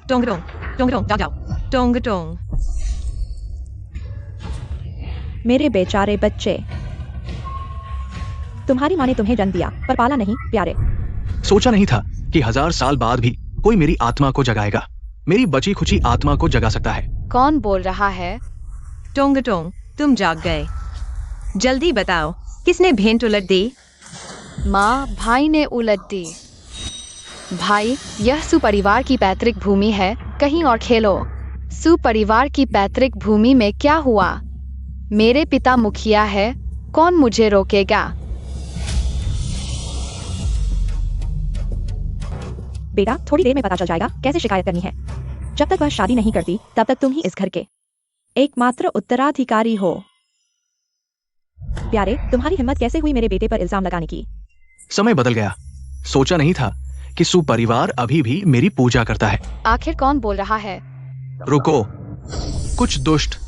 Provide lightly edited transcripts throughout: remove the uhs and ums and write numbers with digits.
टोंग टोंग टोंग टोंग जाओ जाओ टोंग टोंग। मेरे बेचारे बच्चे, तुम्हारी माँ ने तुम्हें जन्म दिया पर पाला नहीं प्यारे। सोचा नहीं था कि 1000 साल बाद भी कोई मेरी आत्मा को जगाएगा, मेरी बची खुची आत्मा को जगा सकता है। कौन बोल रहा है? टोंग टोंग, तुम जाग गए। जल्दी बताओ, किसने भेंट उलट दी? माँ, भाई ने उलट दी। भाई, यह सुपरिवार की पैतृक भूमि है, कहीं और खेलो। सुपरिवार की पैतृक भूमि में क्या हुआ? मेरे पिता मुखिया है, कौन मुझे रोकेगा? बेटा, थोड़ी देर में पता चल जाएगा कैसे शिकायत करनी है। जब तक वह शादी नहीं करती तब तक तुम ही इस घर के एकमात्र उत्तराधिकारी हो। प्यारे, तुम्हारी हिम्मत कैसे हुई मेरे बेटे पर इल्जाम लगाने की? समय बदल गया। सोचा नहीं था कि सुपरिवार अभी भी मेरी पूजा करता है। आखिर कौन बोल रहा है? रुको, कुछ दुष्ट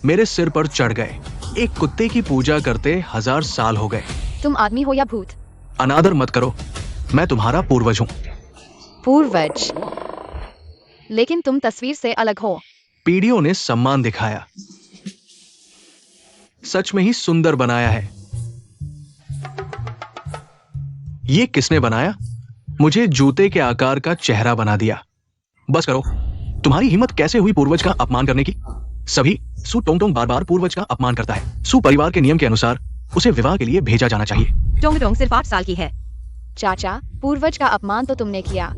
मेरे सिर पर चढ़ गए। एक कुत्ते की पूजा करते 1000 साल हो गए। तुम आदमी हो या भूत? अनादर मत करो, मैं तुम्हारा पूर्वज हूँ। पूर्वज? लेकिन तुम तस्वीर से अलग हो। पीढ़ियों ने सम्मान दिखाया, सच में ही सुंदर बनाया है। ये किसने बनाया? मुझे जूते के आकार का चेहरा बना दिया। बस करो, तुम्हारी हिम्मत कैसे हुई पूर्वज का अपमान करने की? सभी सु टोंग टोंग बार बार पूर्वज का अपमान करता है। सुपरिवार के नियम के अनुसार उसे विवाह के लिए भेजा जाना चाहिए। टोंग टोंग सिर्फ 8 साल की है। चाचा, पूर्वज का अपमान तो तुमने किया।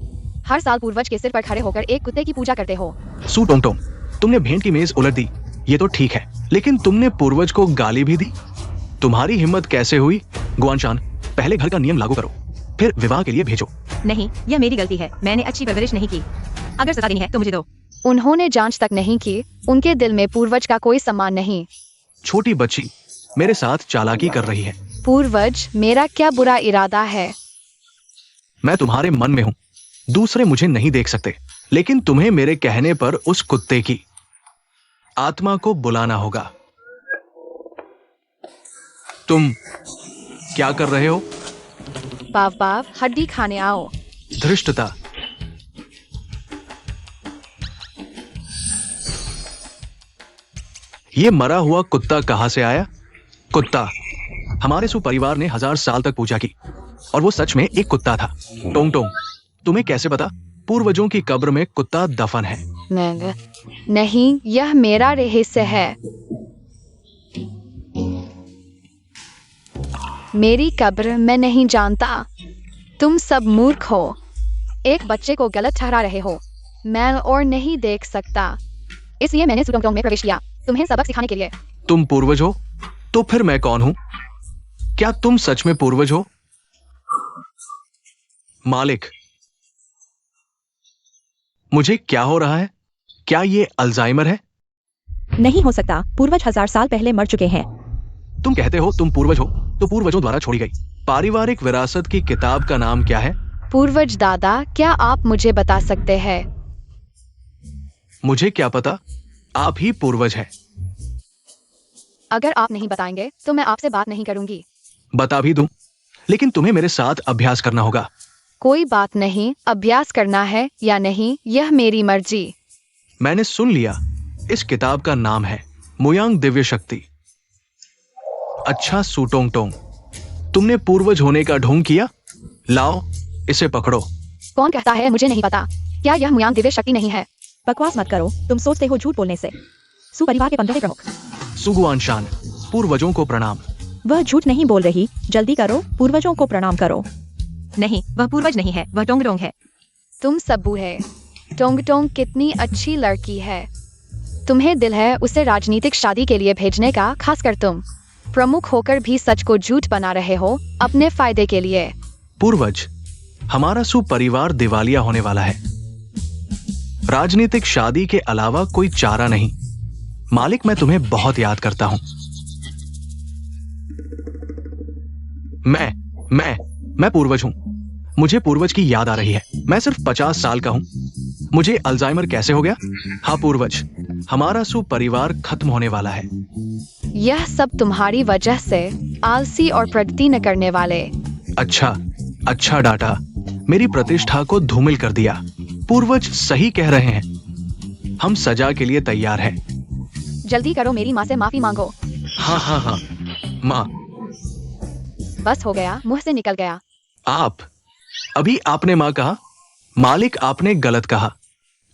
हर साल पूर्वज के सिर पर खड़े होकर एक कुत्ते की पूजा करते हो। सु टोंग टोंग, तुमने भेंट की मेज उलट दी, ये तो ठीक है, लेकिन तुमने पूर्वज को गाली भी दी। तुम्हारी हिम्मत कैसे हुई? गुआनशान, पहले घर का नियम लागू करो, फिर विवाह के लिए भेजो। नहीं, यह मेरी गलती है, मैंने अच्छी परवरिश नहीं की। अगर सजा देनी है तो मुझे दो। उन्होंने जांच तक नहीं की, उनके दिल में पूर्वज का कोई सम्मान नहीं। छोटी बच्ची मेरे साथ चालाकी कर रही है। पूर्वज, मेरा क्या बुरा इरादा है? मैं तुम्हारे मन में हूँ, दूसरे मुझे नहीं देख सकते, लेकिन तुम्हें मेरे कहने पर उस कुत्ते की आत्मा को बुलाना होगा। तुम क्या कर रहे हो? बाव बाव, हड्डी खाने आओ। धृष्टता। ये मरा हुआ कुत्ता कहां से आया? कुत्ता, हमारे सुपरिवार ने 1000 साल तक पूजा की और वो सच में एक कुत्ता था। टोंग टोंग, तुम्हें कैसे पता पूर्वजों की कब्र में कुत्ता दफन है? नहीं, यह मेरा रहस्य है। मेरी कब्र मैं नहीं जानता। तुम सब मूर्ख हो, एक बच्चे को गलत ठहरा रहे हो। मैं और नहीं देख सकता, इसलिए मैंने सु टोंग टोंग में प्रवेश किया, तुम्हें सबक सिखाने के लिए। तुम पूर्वज हो तो फिर मैं कौन हूं? क्या तुम सच में पूर्वज हो? मालिक, मुझे क्या हो रहा है? क्या ये अल्जाइमर है? नहीं हो सकता, पूर्वज 1000 साल पहले मर चुके हैं। तुम कहते हो तुम पूर्वज हो, तो पूर्वजों द्वारा छोड़ी गई पारिवारिक विरासत की किताब का नाम क्या है? पूर्वज दादा, क्या आप मुझे बता सकते हैं? मुझे क्या पता, आप ही पूर्वज हैं। अगर आप नहीं बताएंगे तो मैं आपसे बात नहीं करूंगी। बता भी दूं, लेकिन तुम्हें मेरे साथ अभ्यास करना होगा। कोई बात नहीं, अभ्यास करना है या नहीं यह मेरी मर्जी। मैंने सुन लिया, इस किताब का नाम है मुयांग दिव्य शक्ति। अच्छा सु टोंग टोंग, तुमने पूर्वज होने का ढोंग किया। लाओ, इसे पकड़ो। कौन कहता है मुझे नहीं पता? क्या यह मुयांग दिव्य शक्ति नहीं है? बकवास मत करो, तुम सोचते हो झूठ बोलने से। सुपरिवार के 15वें प्रमुख सुगुआनशान, पूर्वजों को प्रणाम। वह झूठ नहीं बोल रही, जल्दी करो, पूर्वजों को प्रणाम करो। नहीं, वह पूर्वज नहीं है, वह टोंग टोंग है। तुम सब्बू है। टोंग टोंग कितनी अच्छी लड़की है। तुम्हें दिल है उसे राजनीतिक शादी के लिए भेजने का, खासकर तुम प्रमुख होकर भी सच को झूठ बना रहे हो अपने फायदे के लिए। पूर्वज, हमारा सुपरिवार दिवालिया होने वाला है। राजनीतिक शादी के अलावा कोई चारा नहीं। मालिक, मैं तुम्हें बहुत याद करता हूं। मैं पूर्वज हूं। मुझे पूर्वज की याद आ रही है। मैं सिर्फ 50 साल का हूं। मुझे अल्जाइमर कैसे हो गया? हाँ पूर्वज, हमारा सुपरिवार खत्म होने वाला है। यह सब तुम्हारी वजह से, आलसी और प्रगति न करने वाले। अच्छा डाटा, मेरी प्रतिष्ठा को धूमिल कर दिया। पूर्वज सही कह रहे हैं। हम सजा के लिए तैयार हैं। जल्दी करो, मेरी माँ से माफी मांगो। हाँ हाँ हाँ माँ। बस हो गया, मुंह से निकल गया। आप अभी आपने माँ कहा, मालिक आपने गलत कहा।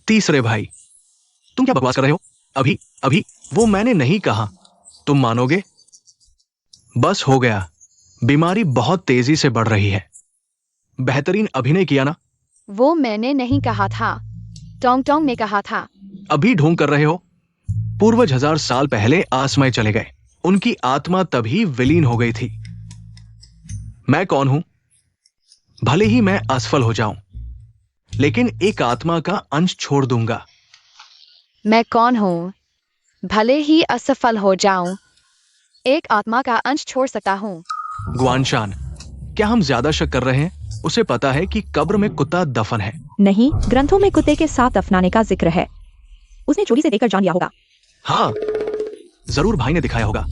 तीसरे भाई, तुम क्या बकवास कर रहे हो? अभी अभी वो मैंने नहीं कहा। तुम मानोगे? बस हो गया। बीमारी बहुत तेजी से बढ़ रही है। बेहतरीन अभिनय किया ना? वो मैंने नहीं कहा था, टोंग टोंग ने कहा था। अभी ढोंग कर रहे हो? पूर्वज 1000 साल पहले आसमां चले गए। उनकी आत्मा तभी विलीन हो गई थी। मैं कौन हूं? भले ही मैं असफल हो जाऊं, लेकिन एक आत्मा का अंश छोड़ दूंगा। मैं कौन हूँ? भले ही असफल हो जाऊं, एक आत्मा का अंश छोड़ सकता हूँ। ग्वानशान, क्या हम ज्यादा शक कर रहे हैं? उसे पता है कि कब्र में कुत्ता दफन है। नहीं, ग्रंथों में कुत्ते के साथ दफनाने का जिक्र है। उसने चोरी से देखकर जान लिया होगा। हाँ, जरूर भाई ने दिखाया होगा।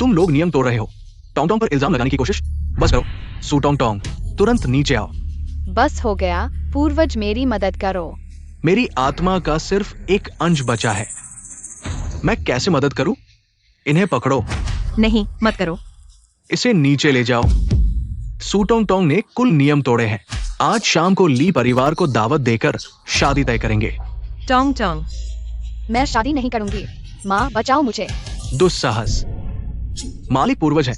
तुम लोग नियम तोड़ रहे हो। टोंग टोंग पर इल्जाम लगाने की कोशिश बस करो। सू टोंग टोंग, तुरंत नीचे आओ। बस हो गया, पूर्वज मेरी मदद करो। मेरी आत्मा का सिर्फ एक अंश बचा है। मैं कैसे मदद करूं? इन्हें पकड़ो। नहीं, मत करो। इसे नीचे ले जाओ। सू टोंग टोंग ने कुल नियम तोड़े हैं। आज शाम को ली परिवार को दावत देकर शादी तय करेंगे। टोंग टोंग, मैं शादी नहीं करूंगी। माँ, बचाओ मुझे। दुस्साहस। मालिक पूर्वज है,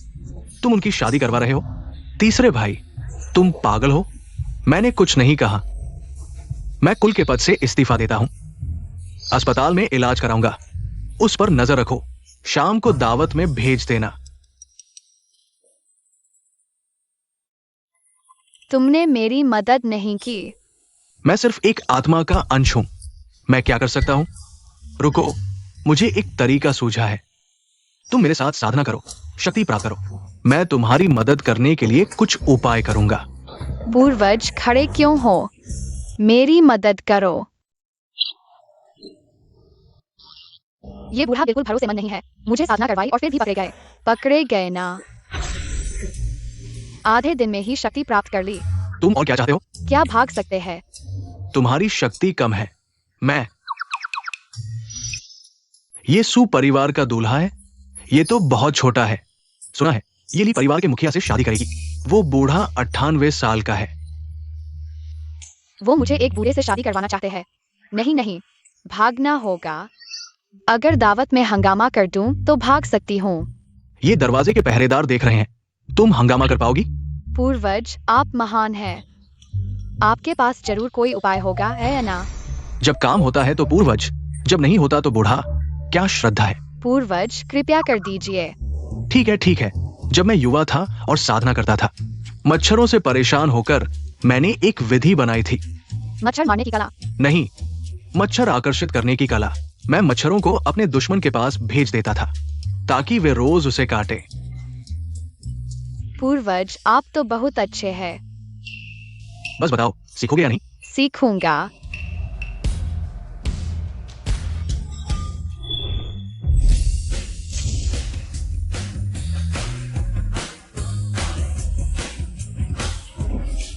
तुम उनकी शादी करवा रहे हो? तीसरे भाई, तुम पागल हो? मैंने कुछ नहीं कहा। मैं कुल के पद से इस्तीफा देता हूं। अस्पताल में इलाज कराऊंगा। उस पर नजर रखो। शाम को दावत में भेज देना। तुमने मेरी मदद नहीं की। मैं सिर्फ एक आत्मा का अंश हूं। मैं क्या कर सकता हूं? रुको, मुझे एक तरीका सूझा है। तुम मेरे साथ साधना करो, शक्ति प्राप्त करो। मैं तुम्हारी मदद करने के लिए कुछ उपाय करूंगा। पूर्वज, खड़े क्यों हो? मेरी मदद करो। ये बूढ़ा बिल्कुल भरोसेमंद नहीं है। मुझे साधना करवाई और फिर भी पकड़े गए। पकड़े गए ना? आधे दिन में ही शक्ति प्राप्त कर ली। तुम और क्या चाहते हो? क्या भाग सकते हैं? तुम्हारी शक्ति कम है। मैं ये सू परिवार का दूल्हा है। ये तो बहुत छोटा है। सुना है ये ली परिवार के मुखिया से शादी करेगी। वो बूढ़ा 98 साल का है। वो मुझे एक बूढ़े से शादी करवाना चाहते हैं। नहीं नहीं, भागना होगा। अगर दावत में हंगामा कर दूं तो भाग सकती हूँ। ये दरवाजे के पहरेदार देख रहे हैं। तुम हंगामा कर पाओगी? पूर्वज, आप महान हैं। आपके पास जरूर कोई उपाय होगा, है या ना? जब काम होता है तो पूर्वज, जब नहीं होता तो बूढ़ा। क्या श्रद्धा है। पूर्वज, कृपया कर दीजिए। ठीक है ठीक है। जब मैं युवा था और साधना करता था, मच्छरों से परेशान होकर मैंने एक विधि बनाई थी। मच्छर मारने की कला? नहीं, मच्छर आकर्षित करने की कला। मैं मच्छरों को अपने दुश्मन के पास भेज देता था ताकि वे रोज उसे काटे। पूर्वज, आप तो बहुत अच्छे हैं। बस बताओ, सीखोगे या नहीं? सीखूंगा।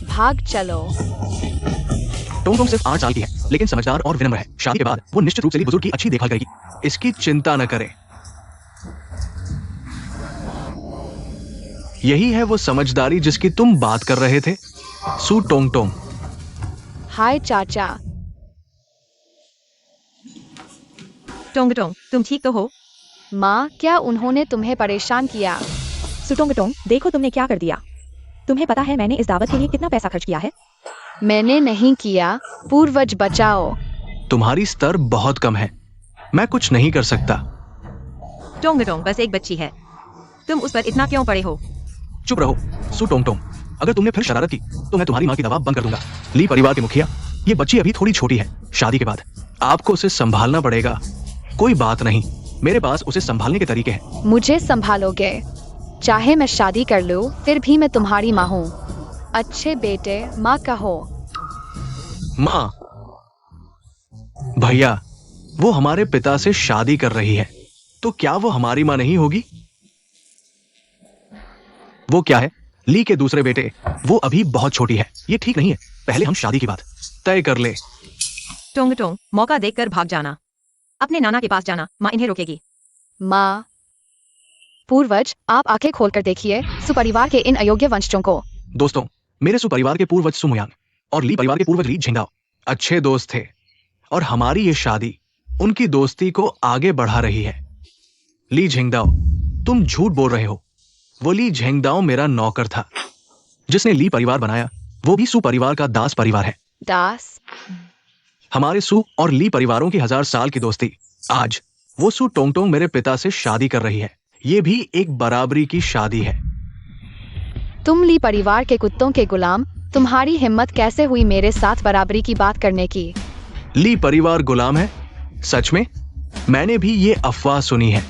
भाग चलो। टोंग टोंग सिर्फ 8 साल की है, लेकिन समझदार और विनम्र है। शादी के बाद वो निश्चित रूप से ली बुजुर्ग की अच्छी देखभाल करेगी। इसकी चिंता न करें। यही है वो समझदारी जिसकी तुम बात कर रहे थे, सू टोंग टोंग। हाय चाचा। टोंग टोंग, तुम ठीक तो हो? माँ, क्या उन्होंने तुम्हें परेशान किया? सुटोंग टोंग, देखो तुमने क्या कर दिया। तुम्हें पता है मैंने इस दावत के लिए कितना पैसा खर्च किया है? मैंने नहीं किया। पूर्वज, बचाओ। तुम्हारी स्तर बहुत कम है। मैं कुछ नहीं कर सकता। टोंग टोंग बस एक बच्ची है। तुम उस पर इतना क्यों पड़े हो? चुप रहो, सू टोंग टोंग। अगर तुमने फिर शरारत की तो मैं तुम्हारी माँ की दवा बंद कर दूंगा। ली परिवार के मुखिया, ये बच्ची अभी थोड़ी छोटी है। शादी के बाद आपको उसे संभालना पड़ेगा। कोई बात नहीं, मेरे पास उसे संभालने के तरीके हैं। मुझे संभालोगे? चाहे मैं शादी कर लूं, फिर भी मैं तुम्हारी माँ हूँ। अच्छे बेटे, माँ कहो। माँ, भैया, वो हमारे पिता से शादी कर रही है, तो क्या वो हमारी माँ नहीं होगी? वो क्या है, ली के दूसरे बेटे, वो अभी बहुत छोटी है। ये ठीक नहीं है। पहले हम शादी की बात तय कर ले। टोंग टोंग, मौका देखकर भाग जाना। अपने नाना के पास जाना, माँ इन्हें रोकेगी। माँ। पूर्वज, आप आंखें खोलकर देखिए सुपरिवार के इन अयोग्य वंशजों को। दोस्तों, मेरे सुपरिवार के पूर्वज सुमुयांग और ली परिवार के पूर्वज ली झिंगदाओ अच्छे दोस्त थे और हमारी ये शादी उनकी दोस्ती को आगे बढ़ा रही है। ली झिंगदाओ, तुम झूठ बोल रहे हो। वो ली झिंगदाओ मेरा नौकर था। जिसने ली परिवार बनाया वो भी सु परिवार का दास परिवार है। दास? हमारे सु और ली परिवारों की 1000 साल की दोस्ती, आज वो सु टोंग टोंग मेरे पिता से शादी कर रही है। ये भी एक बराबरी की शादी है। तुम ली परिवार के कुत्तों के गुलाम, तुम्हारी हिम्मत कैसे हुई मेरे साथ बराबरी की बात करने की? ली परिवार गुलाम है? सच में? मैंने भी ये अफवाह सुनी है।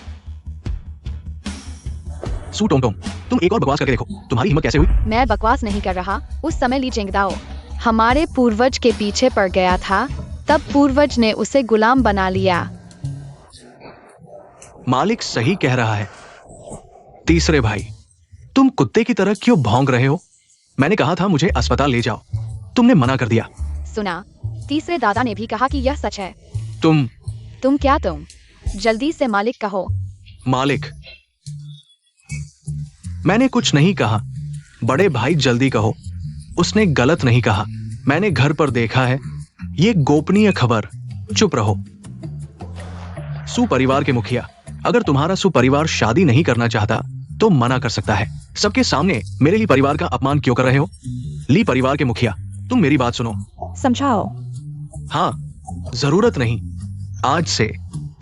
सु टोंग टोंग, तुम एक और बकवास करके देखो, तुम्हारी हिम्मत कैसे हुई? मैं बकवास नहीं कर रहा। उस समय ली झिंगदाओ हमारे पूर्वज के पीछे पड़ गया था, तब पूर्वज ने उसे गुलाम बना लिया। मालिक सही कह रहा है। तीसरे भाई, तुम कुत्ते की तरह क्यों भौंक रहे हो? मैंने कहा था मुझे अस्पताल ले जाओ, तुमने मना कर दिया। सुना, तीसरे दादा ने भी कहा कि यह सच है। तुम क्या तुम? जल्दी से मालिक कहो। मालिक, मैंने कुछ नहीं कहा। बड़े भाई जल्दी कहो। उसने गलत नहीं कहा। मैंने घर पर देखा है। ये गोपनीय खबर। चुप रहो। सुपरिवार के मुखिया, अगर तुम्हारा सुपरिवार शादी नहीं करना चाहता तो मना कर सकता है। सबके सामने मेरे ली परिवार का अपमान क्यों कर रहे हो? ली परिवार के मुखिया, तुम मेरी बात सुनो। समझाओ। हाँ, जरूरत नहीं। आज से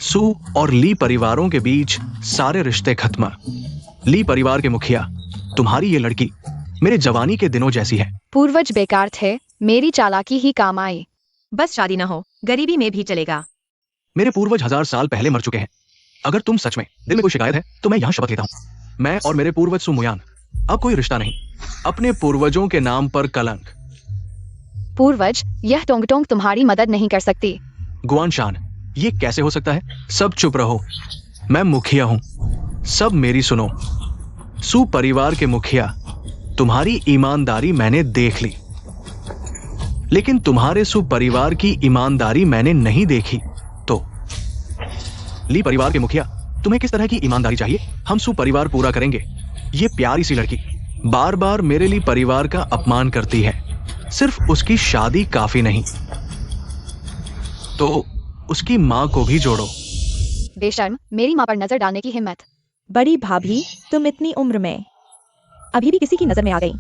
सु और ली परिवारों के बीच सारे रिश्ते खत्म। ली परिवार के मुखिया, तुम्हारी ये लड़की मेरे जवानी के दिनों जैसी है। पूर्वज बेकार थे, मेरी चालाकी ही काम आई। बस शादी न हो, गरीबी में भी चलेगा। मेरे पूर्वज 1000 साल पहले मर चुके हैं। अगर तुम सच में दिल में कोई शिकायत है तो मैं यहाँ शपथ लेता हूँ। मैं और मेरे पूर्वज सुमुयान अब कोई रिश्ता नहीं। अपने पूर्वजों के नाम पर कलंक। पूर्वज, यह टोंग टोंग तुम्हारी मदद नहीं कर सकती। गुआनशान, ये कैसे हो सकता है? सब चुप रहो। मैं मुखिया हूं, सब मेरी सुनो। सु परिवार के मुखिया, तुम्हारी ईमानदारी मैंने देख ली, लेकिन तुम्हारे सु परिवार की ईमानदारी मैंने नहीं देखी। तो ली परिवार के मुखिया, तुम्हें किस तरह की ईमानदारी चाहिए? हम सु परिवार पूरा करेंगे। ये प्यारी सी लड़की बार बार मेरे लिए परिवार का अपमान करती है। सिर्फ उसकी शादी काफी नहीं, तो उसकी माँ को भी जोड़ो। बेशर्म, मेरी माँ पर नजर डालने की हिम्मत। बड़ी भाभी, तुम इतनी उम्र में अभी भी किसी की नजर में आ गई।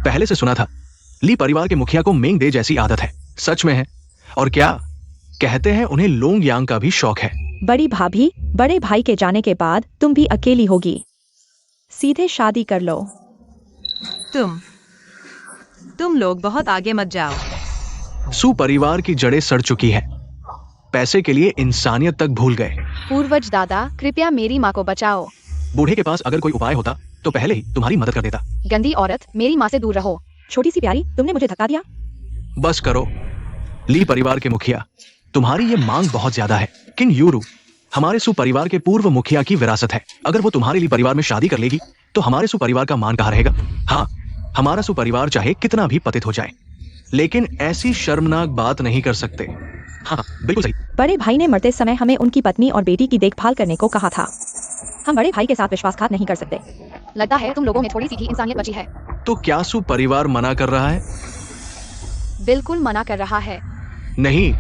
पहले से सुना था ली परिवार के मुखिया को मेंग दे जैसी आदत है। सच में है? और क्या कहते हैं उन्हें लोंग यांग का भी शौक है। बड़ी भाभी, बड़े भाई के जाने के बाद तुम भी अकेली होगी। सीधे शादी कर लो। तुम लोग बहुत आगे मत जाओ। सु परिवार की जड़ें सड़ चुकी है। पैसे के लिए इंसानियत तक भूल गए। पूर्वज दादा, कृपया मेरी माँ को बचाओ। बूढ़े के पास अगर कोई उपाय होता तो पहले ही तुम्हारी मदद कर देता। गंदी औरत, मेरी माँ से दूर रहो। छोटी सी प्यारी, तुमने मुझे धक्का दिया। बस करो। ली परिवार के मुखिया, तुम्हारी ये मांग बहुत ज्यादा है। किंग यूरू हमारे सु परिवार के पूर्व मुखिया की विरासत है। अगर वो तुम्हारे लिए परिवार में शादी कर लेगी तो हमारे सु परिवार का मान कहाँ रहेगा? हाँ, हमारा सु परिवार चाहे कितना भी पतित हो जाए, लेकिन ऐसी शर्मनाक बात नहीं कर सकते। हाँ, बिल्कुल सही। बड़े भाई ने मरते समय हमें उनकी पत्नी और बेटी की देखभाल करने को कहा था। हम बड़े भाई के साथ विश्वासघात नहीं कर सकते। लगता है तुम लोगों में थोड़ी सी भी इंसानियत बची है। तो क्या सु परिवार मना कर रहा है? बिल्कुल मना कर रहा है। नहीं,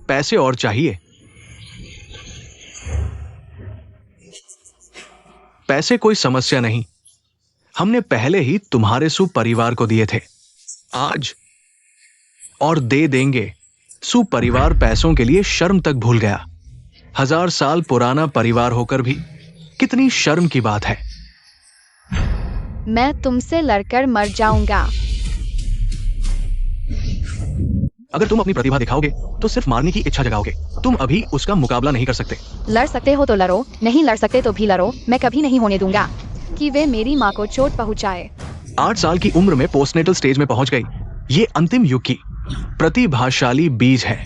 पैसे और चाहिए। पैसे कोई समस्या नहीं, हमने पहले ही तुम्हारे सु परिवार को दिए थे। आज और दे देंगे। सु परिवार पैसों के लिए शर्म तक भूल गया। 1000 साल पुराना परिवार होकर भी कितनी शर्म की बात है। मैं तुमसे लड़कर मर जाऊंगा। अगर तुम अपनी प्रतिभा दिखाओगे तो सिर्फ मारने की इच्छा जगाओगे। तुम अभी उसका मुकाबला नहीं कर सकते। लड़ सकते हो तो लड़ो, नहीं लड़ सकते तो भी लड़ो। मैं कभी नहीं होने दूंगा कि वे मेरी माँ को चोट पहुंचाए। 8 साल की उम्र में पोस्टनेटल स्टेज में पहुंच गई। ये अंतिम युग की प्रतिभाशाली बीज है।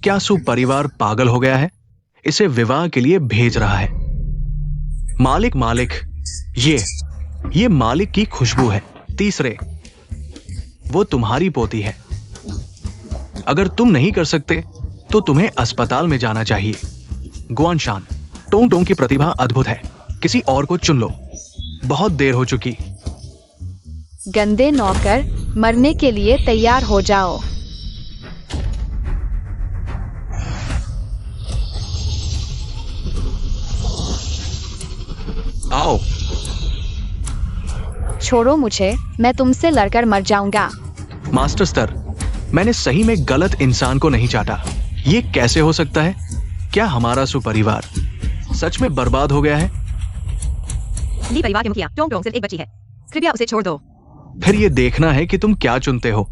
क्या सु परिवार पागल हो गया है? इसे विवाह के लिए भेज रहा है। मालिक, ये मालिक की खुशबू है। तीसरे, वो तुम्हारी पोती है। अगर तुम नहीं कर सकते तो तुम्हें अस्पताल में जाना चाहिए। गुआनशान, टोंग टोंग की प्रतिभा अद्भुत है, किसी और को चुन लो। बहुत देर हो चुकी। गंदे नौकर, मरने के लिए तैयार हो जाओ। आओ। छोड़ो मुझे, मैं तुमसे लड़कर मर जाऊंगा। मास्टर स्तर, मैंने सही में गलत इंसान को नहीं चाटा। ये कैसे हो सकता है? क्या हमारा सुपरिवार सच में बर्बाद हो गया है? ली परिवार के मुखिया टोंग टोंग सिर्फ एक बच्ची है, कृपया उसे छोड़ दो। फिर ये देखना है कि तुम क्या चुनते हो।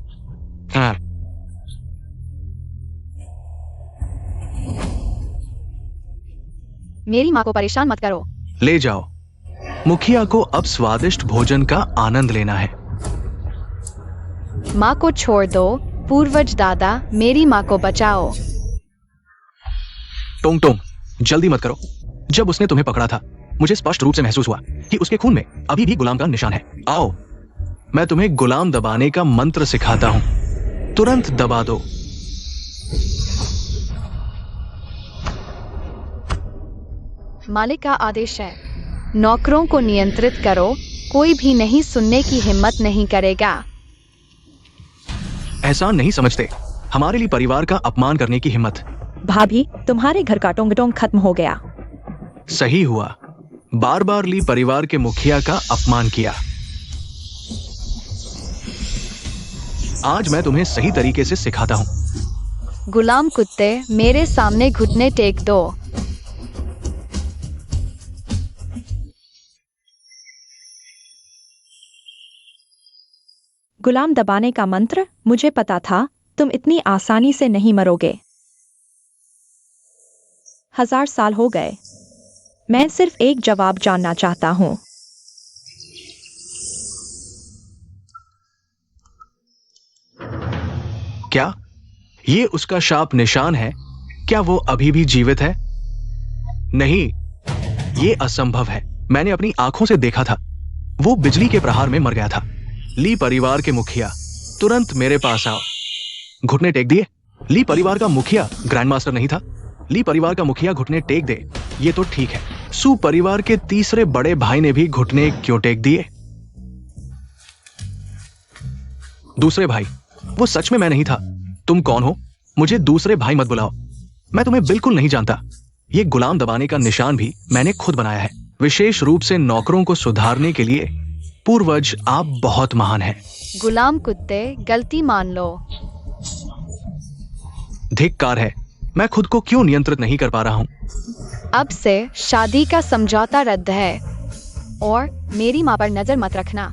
हाँ। मेरी माँ को परेशान मत करो। ले जाओ। मुखिया को अब स्वादिष्ट भोजन का आनंद लेना है। माँ को छोड़ दो। पूर्वज दादा, मेरी माँ को बचाओ। टोंग टोंग, जल्दी मत करो। जब उसने तुम्हें पकड़ा था, मुझे स्पष्ट रूप से महसूस हुआ कि उसके खून में अभी भी गुलाम का निशान है। आओ, मैं तुम्हें गुलाम दबाने का मंत्र सिखाता हूं। तुरंत दबा दो। मालिक का आदेश है, नौकरों को नियंत्रित करो। कोई भी नहीं सुनने की हिम्मत नहीं करेगा। एहसान नहीं समझते हमारे लिए परिवार का अपमान करने की हिम्मत। भाभी, तुम्हारे घर का टोंग टोंग खत्म हो गया। सही हुआ। बार बार ली परिवार के मुखिया का अपमान किया। आज मैं तुम्हें सही तरीके से सिखाता हूं। गुलाम कुत्ते, मेरे सामने घुटने टेक दो। गुलाम दबाने का मंत्र, मुझे पता था तुम इतनी आसानी से नहीं मरोगे। 1000 साल हो गए। मैं सिर्फ एक जवाब जानना चाहता हूं। क्या ये उसका शाप निशान है? क्या वो अभी भी जीवित है? नहीं, ये असंभव है। मैंने अपनी आंखों से देखा था। वो बिजली के प्रहार में मर गया था। ली परिवार के मुखिया, तुरंत मेरे पास आओ। घुटने टेक दिए। ली परिवार का मुखिया ग्रैंड मास्टर नहीं था। ली परिवार का मुखिया घुटने टेक दे, ये तो ठीक है। सू परिवार के तीसरे बड़े भाई ने भी घुटने क्यों टेक दिए? दूसरे भाई, वो सच में मैं नहीं था। तुम कौन हो? मुझे दूसरे भाई मत बुलाओ। मैं तुम्हें बिल्कुल नहीं जानता। ये गुलाम दबाने का निशान भी मैंने खुद बनाया है, विशेष रूप से नौकरों को सुधारने के लिए। पूर्वज, आप बहुत महान हैं। गुलाम कुत्ते, गलती मान लो। धिक्कार है। मैं खुद को क्यों नियंत्रित नहीं कर पा रहा हूं? अब से शादी का समझौता रद्द है और मेरी माँ पर नजर मत रखना।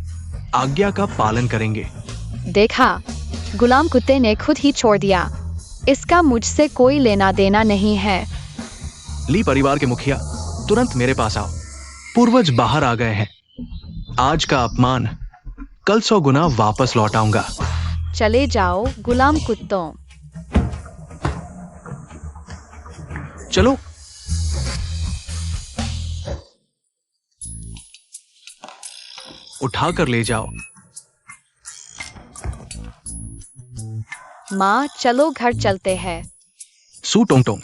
आज्ञा का पालन करेंगे। देखा, गुलाम कुत्ते ने खुद ही छोड़ दिया। इसका मुझसे कोई लेना देना नहीं है। ली परिवार के मुखिया, तुरंत मेरे पास आओ। पूर्वज बाहर आ गए हैं। आज का अपमान कल 100 गुना वापस लौटाऊंगा। चले जाओ गुलाम कुत्तों। चलो। उठा कर ले जाओ। माँ, चलो घर चलते हैं। सू टोंग टोंग,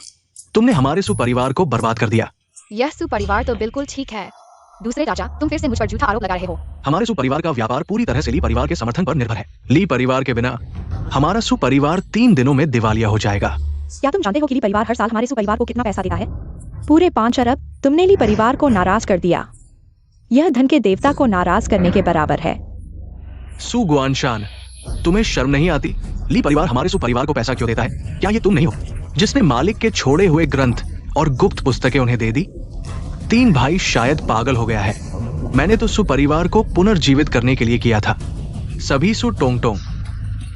तुमने हमारे सुपरिवार को बर्बाद कर दिया। यह सुपरिवार तो बिल्कुल ठीक है। दूसरे राजा, तुम फिर से मुझ पर झूठा आरोप लगा रहे हो। हमारे सुपरिवार का व्यापार पूरी तरह से ली परिवार के समर्थन पर निर्भर है। ली परिवार के बिना हमारा सुपरिवार 3 दिनों में दिवालिया हो जाएगा। क्या तुम जानते हो कि ली परिवार हर साल हमारे सुपरिवार को कितना पैसा देता है? पूरे 5 अरब। तुमने ली परिवार को नाराज कर दिया। यह धन के देवता को नाराज करने के बराबर है। सू गुआनशान, तुम्हें शर्म नहीं आती? ली परिवार हमारे सुपरिवार को पैसा क्यों देता है? क्या ये तुम नहीं हो जिसने मालिक के छोड़े हुए ग्रंथ और गुप्त पुस्तकें उन्हें दे दी? 3 भाई शायद पागल हो गया है। मैंने तो सुपरिवार को पुनर्जीवित करने के लिए किया था। सभी सू टोंग टोंग,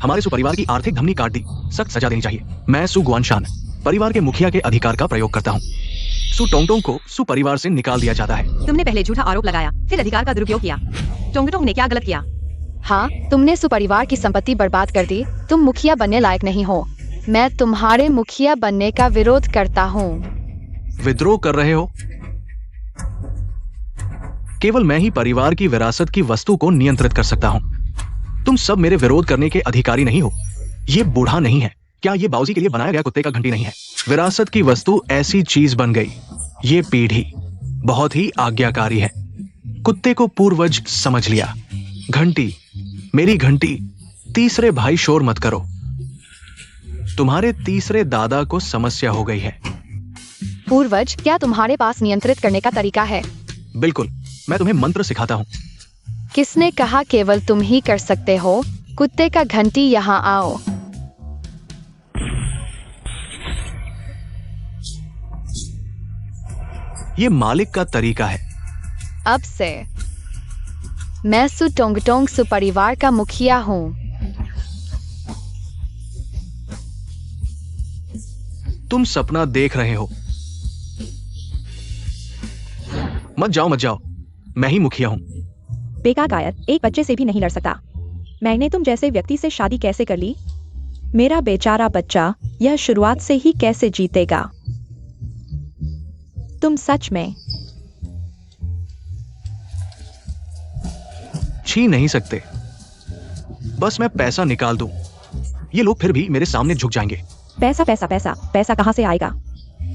हमारे सुपरिवार की आर्थिक धमनी काट दी। सख्त सजा देनी चाहिए। मैं सू गुआनशान परिवार के मुखिया के अधिकार का प्रयोग करता हूँ। सू टोंग टोंग को सुपरिवार से निकाल दिया जाता है। तुमने पहले झूठा आरोप लगाया, फिर अधिकार का दुरुपयोग किया। टोंग टोंग ने क्या गलत किया? हाँ, तुमने सुपरिवार की संपत्ति बर्बाद कर दी। तुम मुखिया बनने लायक नहीं हो। मैं तुम्हारे मुखिया बनने का विरोध करता हूँ। विद्रोह कर रहे हो? केवल मैं ही परिवार की विरासत की वस्तु को नियंत्रित कर सकता हूं। तुम सब मेरे विरोध करने के अधिकारी नहीं हो। ये बूढ़ा नहीं है, क्या ये बाऊजी के लिए बनाया गया कुत्ते का घंटी नहीं है? विरासत की वस्तु ऐसी चीज बन गई। ये पीढ़ी बहुत ही आज्ञाकारी है। कुत्ते को पूर्वज समझ लिया। घंटी, मेरी घंटी। तीसरे भाई शोर मत करो। तुम्हारे तीसरे दादा को समस्या हो गई है। पूर्वज, क्या तुम्हारे पास नियंत्रित करने का तरीका है? बिल्कुल, मैं तुम्हें मंत्र सिखाता हूं। किसने कहा केवल तुम ही कर सकते हो? कुत्ते का घंटी यहाँ आओ। ये मालिक का तरीका है। अब से मैं सु टोंगटोंग सु परिवार का मुखिया हूँ। तुम सपना देख रहे हो। मत जाओ, मैं ही मुखिया हूं। बेकार कायर, एक बच्चे से भी नहीं लड़ सकता। मैंने तुम जैसे व्यक्ति से शादी कैसे कर ली? मेरा बेचारा बच्चा यह शुरुआत से ही कैसे जीतेगा? तुम सच में छीन नहीं सकते। बस मैं पैसा निकाल दूं, ये लोग फिर भी मेरे सामने झुक जाएंगे। पैसा पैसा पैसा पैसा कहां से आएगा?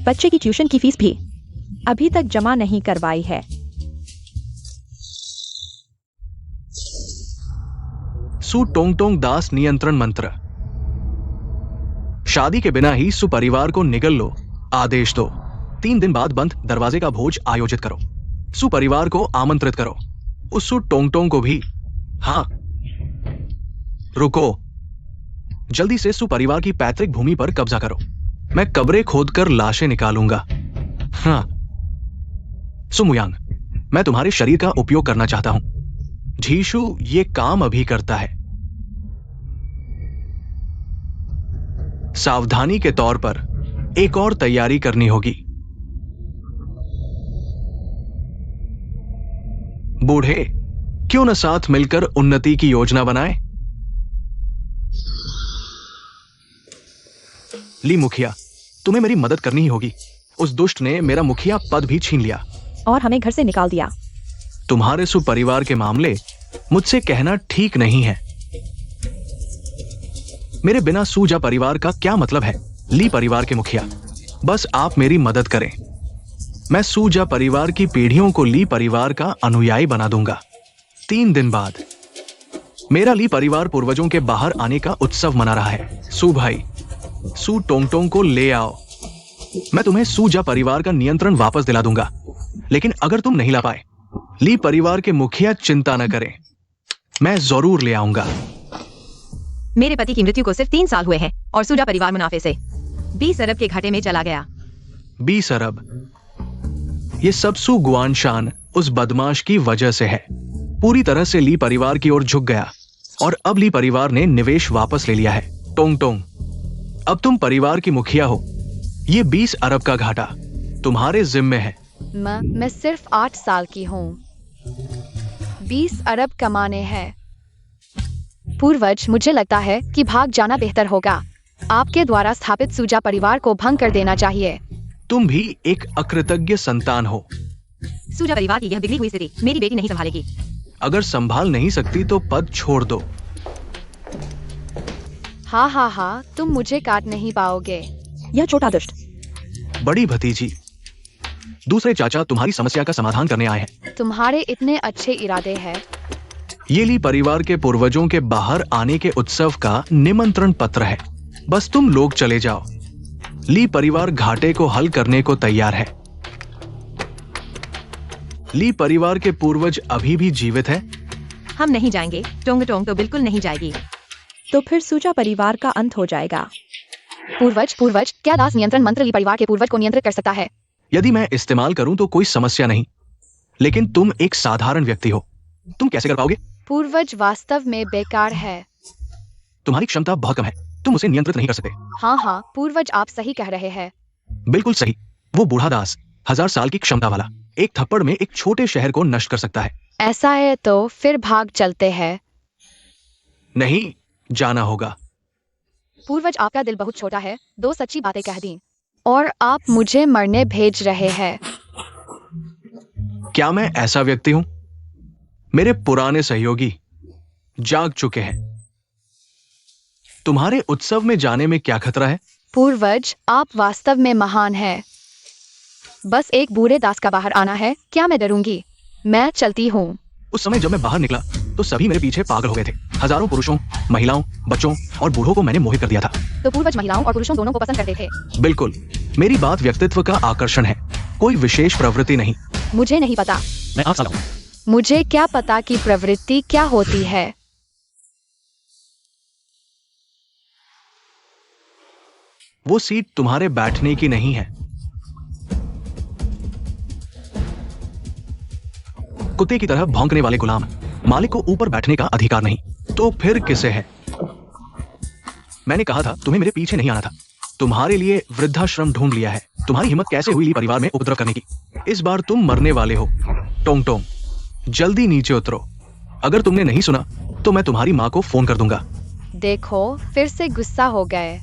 बच्चे की ट्यूशन की फीस भी अभी तक जमा नहीं करवाई है। सु टोंगटोंग दास नियंत्रण मंत्र। शादी के बिना ही सुपरिवार को निगल लो। आदेश दो, 3 दिन बाद बंद दरवाजे का भोज आयोजित करो। सुपरिवार को आमंत्रित करो, उस सु टोंगटोंग को भी। हाँ, रुको, जल्दी से सुपरिवार की पैतृक भूमि पर कब्जा करो। मैं कब्रें खोदकर लाशें निकालूंगा। हाँ, सुमुयांग, मैं तुम्हारे शरीर का उपयोग करना चाहता हूं। झीशु ये काम अभी करता है। सावधानी के तौर पर एक और तैयारी करनी होगी। बूढ़े, क्यों न साथ मिलकर उन्नति की योजना बनाएं? ली मुखिया, तुम्हें मेरी मदद करनी ही होगी। उस दुष्ट ने मेरा मुखिया पद भी छीन लिया और हमें घर से निकाल दिया। तुम्हारे सुपरिवार के मामले मुझसे कहना ठीक नहीं है। मेरे बिना सूजा परिवार का क्या मतलब है? ली परिवार के मुखिया, बस आप मेरी मदद करें। मैं सूजा परिवार की पीढ़ियों को ली परिवार का अनुयायी बना दूंगा। 3 दिन बाद मेरा ली परिवार पूर्वजों के बाहर आने का उत्सव मना रहा है। सू भाई, सू टोंगटोंग को ले आओ। मैं तुम्हें सूजा परिवार का नियंत्रण वापस दिला दूंगा। लेकिन अगर तुम नहीं ला पाए, ली परिवार के मुखिया चिंता न करें, मैं जरूर ले आऊंगा। मेरे पति की मृत्यु को सिर्फ 3 साल हुए हैं और सूजा परिवार मुनाफे से 20 अरब के घाटे में चला गया। 20 अरब? ये सब सु गुआनशान उस बदमाश की वजह से है। पूरी तरह से ली परिवार की ओर झुक गया और अब ली परिवार ने निवेश वापस ले लिया है। टोंगटोंग, अब तुम परिवार की मुखिया हो। ये 20 अरब का घाटा तुम्हारे जिम्मे है। मैं सिर्फ 8 साल की हूँ। 20 अरब कमाने हैं। पूर्वज, मुझे लगता है कि भाग जाना बेहतर होगा। आपके द्वारा स्थापित सूजा परिवार को भंग कर देना चाहिए। तुम भी एक अकृतज्ञ संतान हो। सूजा परिवार की यह बिगड़ी हुई स्थिति मेरी बेटी नहीं संभालेगी। अगर संभाल नहीं सकती तो पद छोड़ दो। हाँ, तुम मुझे काट नहीं पाओगे। यह छोटा दुष्ट। बड़ी भतीजी, दूसरे चाचा तुम्हारी समस्या का समाधान करने आए हैं। तुम्हारे इतने अच्छे इरादे हैं। ये ली परिवार के पूर्वजों के बाहर आने के उत्सव का निमंत्रण पत्र है। बस तुम लोग चले जाओ। ली परिवार घाटे को हल करने को तैयार है। ली परिवार के पूर्वज अभी भी जीवित है। हम नहीं जाएंगे। टोंगटोंग तो बिल्कुल नहीं जाएगी। तो फिर सूजा परिवार का अंत हो जाएगा। पूर्वज, क्या दास नियंत्रण मंत्र ली परिवार के पूर्वज को नियंत्रित कर सकता है? यदि मैं इस्तेमाल करूं तो कोई समस्या नहीं, लेकिन तुम एक साधारण व्यक्ति हो, तुम कैसे कर पाओगे? पूर्वज वास्तव में बेकार है। तुम्हारी क्षमता बहुत कम है, तुम उसे नियंत्रित नहीं कर सकते। हाँ, पूर्वज आप सही कह रहे हैं। बिल्कुल सही। वो बूढ़ा दास 1000 साल की क्षमता वाला एक थप्पड़ में एक छोटे शहर को नष्ट कर सकता है। ऐसा है तो फिर भाग चलते हैं। नहीं, जाना होगा। पूर्वज, आपका दिल बहुत छोटा है। 2 सच्ची बातें कह दी और आप मुझे मरने भेज रहे हैं। क्या मैं ऐसा व्यक्ति हूं? मेरे पुराने सहयोगी जाग चुके हैं। तुम्हारे उत्सव में जाने में क्या खतरा है? पूर्वज, आप वास्तव में महान हैं। बस एक बूढ़े दास का बाहर आना है, क्या मैं डरूंगी? मैं चलती हूँ। उस समय जब मैं बाहर निकला तो सभी मेरे पीछे पागल हो गए थे। हजारों पुरुषों, महिलाओं, बच्चों और बूढ़ों को मैंने मोहित कर दिया था। तो पूर्वज महिलाओं और पुरुषों दोनों को पसंद करते थे। बिल्कुल, मेरी बात व्यक्तित्व का आकर्षण है, कोई विशेष प्रवृत्ति नहीं। मुझे नहीं पता। मैं आप साला हूं। मुझे क्या पता कि प्रवृत्ति क्या होती है। वो सीट तुम्हारे बैठने की नहीं है। कुत्ते की तरह भौंकने वाले गुलाम, मालिक को ऊपर बैठने का अधिकार नहीं। तो फिर किसे है? मैंने कहा था तुम्हें मेरे पीछे नहीं आना था। तुम्हारे लिए वृद्धाश्रम ढूंढ लिया है। तुम्हारी हिम्मत कैसे हुई ली परिवार में उपद्रव करने की? इस बार तुम मरने वाले हो। टोंग टोंग, जल्दी नीचे उतरो। अगर तुमने नहीं सुना तो मैं तुम्हारी माँ को फोन कर दूंगा। देखो, फिर से गुस्सा हो गए।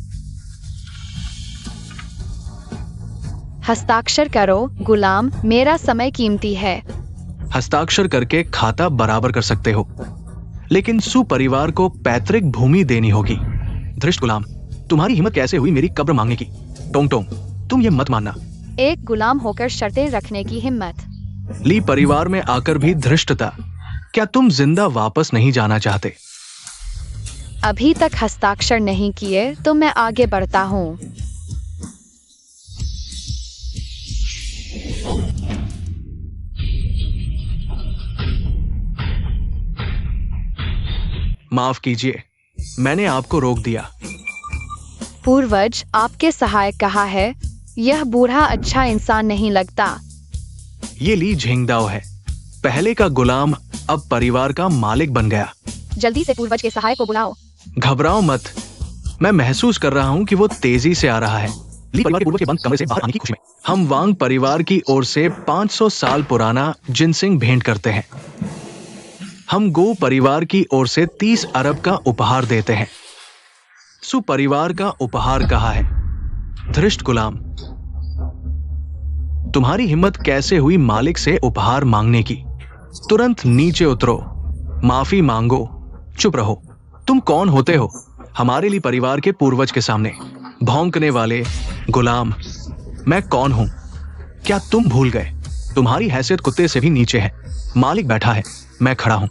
हस्ताक्षर करो गुलाम, मेरा समय कीमती है। हस्ताक्षर करके खाता बराबर कर सकते हो, लेकिन सुपरिवार को पैतृक भूमि देनी होगी। धृष्ट गुलाम, तुम्हारी हिम्मत कैसे हुई मेरी कब्र मांगने की? टोंग टोंग, तुम ये मत मानना। एक गुलाम होकर शर्तें रखने की हिम्मत। ली परिवार में आकर भी धृष्टता। क्या तुम जिंदा वापस नहीं जाना चाहते? अभी तक हस्ताक्षर नहीं किए तो मैं आगे बढ़ता हूँ। माफ कीजिए, मैंने आपको रोक दिया। पूर्वज, आपके सहायक कहा है, यह बूढ़ा अच्छा इंसान नहीं लगता। ये ली झिंगदाओ है, पहले का गुलाम अब परिवार का मालिक बन गया। जल्दी से पूर्वज के सहायक को बुलाओ। घबराओ मत, मैं महसूस कर रहा हूँ कि वो तेजी से आ रहा है। ली परिवार के पूर्वज के बंद कमरे से बाहर आने की खुशी में हम वांग परिवार की ओर से 500 साल पुराना जिनसिंग भेंट करते हैं। हम गो परिवार की ओर से 30 अरब का उपहार देते हैं। सुपरिवार का उपहार कहा है? धृष्ट गुलाम, तुम्हारी हिम्मत कैसे हुई मालिक से उपहार मांगने की? तुरंत नीचे उतरो, माफी मांगो, चुप रहो। तुम कौन होते हो हमारे लिए परिवार के पूर्वज के सामने? भौंकने वाले गुलाम, मैं कौन हूं? क्या तुम भूल गए? तुम्हारी हैसियत कुत्ते से भी नीचे है। मालिक बैठा है, मैं खड़ा हूं।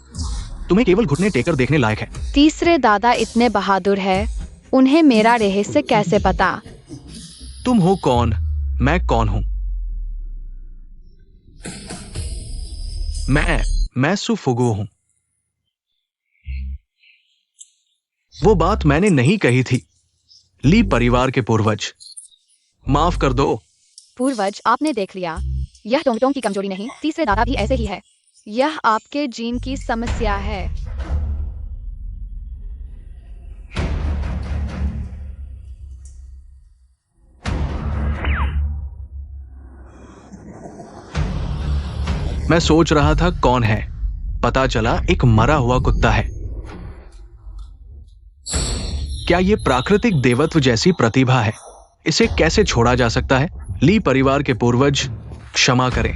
तुम्हें केवल घुटने टेकर देखने लायक है। तीसरे दादा इतने बहादुर है, उन्हें मेरा रहस्य कैसे पता? तुम हो कौन? मैं कौन हूं? मैं सुफुगो हूं। वो बात मैंने नहीं कही थी। ली परिवार के पूर्वज, माफ कर दो। पूर्वज, आपने देख लिया, यह टोंग की कमजोरी नहीं, तीसरे दादा भी ऐसे ही है। यह आपके जीन की समस्या है। मैं सोच रहा था कौन है, पता चला एक मरा हुआ कुत्ता है। क्या ये प्राकृतिक देवत्व जैसी प्रतिभा है? इसे कैसे छोड़ा जा सकता है? ली परिवार के पूर्वज, क्षमा करें,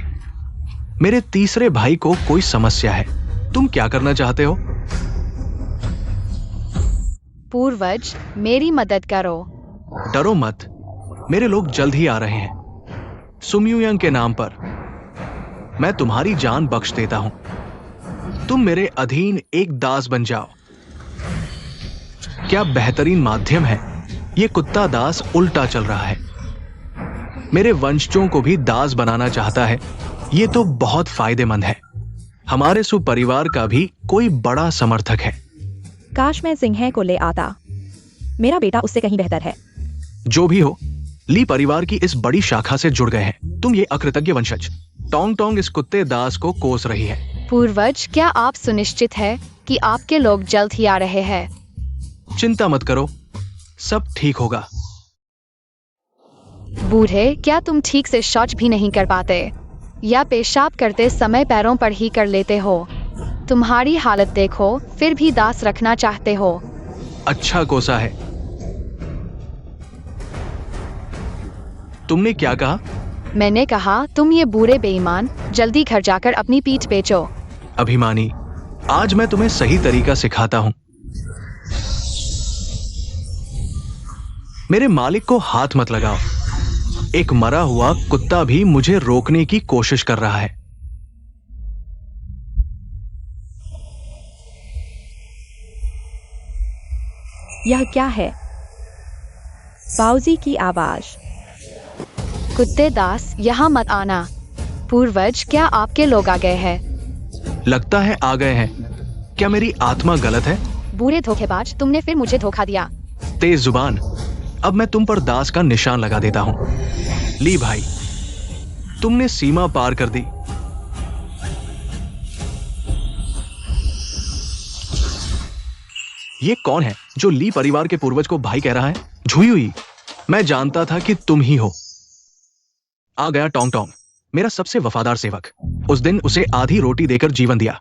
मेरे तीसरे भाई को कोई समस्या है। तुम क्या करना चाहते हो? पूर्वज, मेरी मदद करो। डरो मत, मेरे लोग जल्द ही आ रहे हैं। सुम्युयंग के नाम पर मैं तुम्हारी जान बख्श देता हूं। तुम मेरे अधीन एक दास बन जाओ। क्या बेहतरीन माध्यम है। ये कुत्ता दास उल्टा चल रहा है। मेरे वंशजों को भी दास बनाना चाहता है। ये तो बहुत फायदेमंद है। हमारे सुपरिवार का भी कोई बड़ा समर्थक है। काश मैं सिंह को ले आता। मेरा बेटा उससे कहीं बेहतर है। जो भी हो, ली परिवार की इस बड़ी शाखा से जुड़ गए हैं। तुम ये अकृतज्ञ वंशज। टोंग टोंग इस कुत्ते दास को कोस रही है। पूर्वज, क्या आप सुनिश्चित है कि आपके लोग जल्द ही आ रहे हैं? चिंता मत करो, सब ठीक होगा। बूढ़े, क्या तुम ठीक से शौच भी नहीं कर पाते या पेशाब करते समय पैरों पर ही कर लेते हो? तुम्हारी हालत देखो, फिर भी दास रखना चाहते हो। अच्छा कोसा है। तुमने क्या कहा? मैंने कहा, तुम ये बुरे बेईमान, जल्दी घर जाकर अपनी पीठ बेचो। अभिमानी, आज मैं तुम्हें सही तरीका सिखाता हूं। मेरे मालिक को हाथ मत लगाओ। एक मरा हुआ कुत्ता भी मुझे रोकने की कोशिश कर रहा है। यह क्या है? बाऊजी की आवाज। कुत्ते दास, यहाँ मत आना। पूर्वज, क्या आपके लोग आ गए हैं? लगता है आ गए हैं। क्या मेरी आत्मा गलत है? बुरे धोखेबाज, तुमने फिर मुझे धोखा दिया। तेज जुबान, अब मैं तुम पर दास का निशान लगा देता हूं। ली भाई, तुमने सीमा पार कर दी। ये कौन है जो ली परिवार के पूर्वज को भाई कह रहा है? झुई हुई, मैं जानता था कि तुम ही हो। आ गया टोंग टोंग, मेरा सबसे वफादार सेवक। उस दिन उसे आधी रोटी देकर जीवन दिया,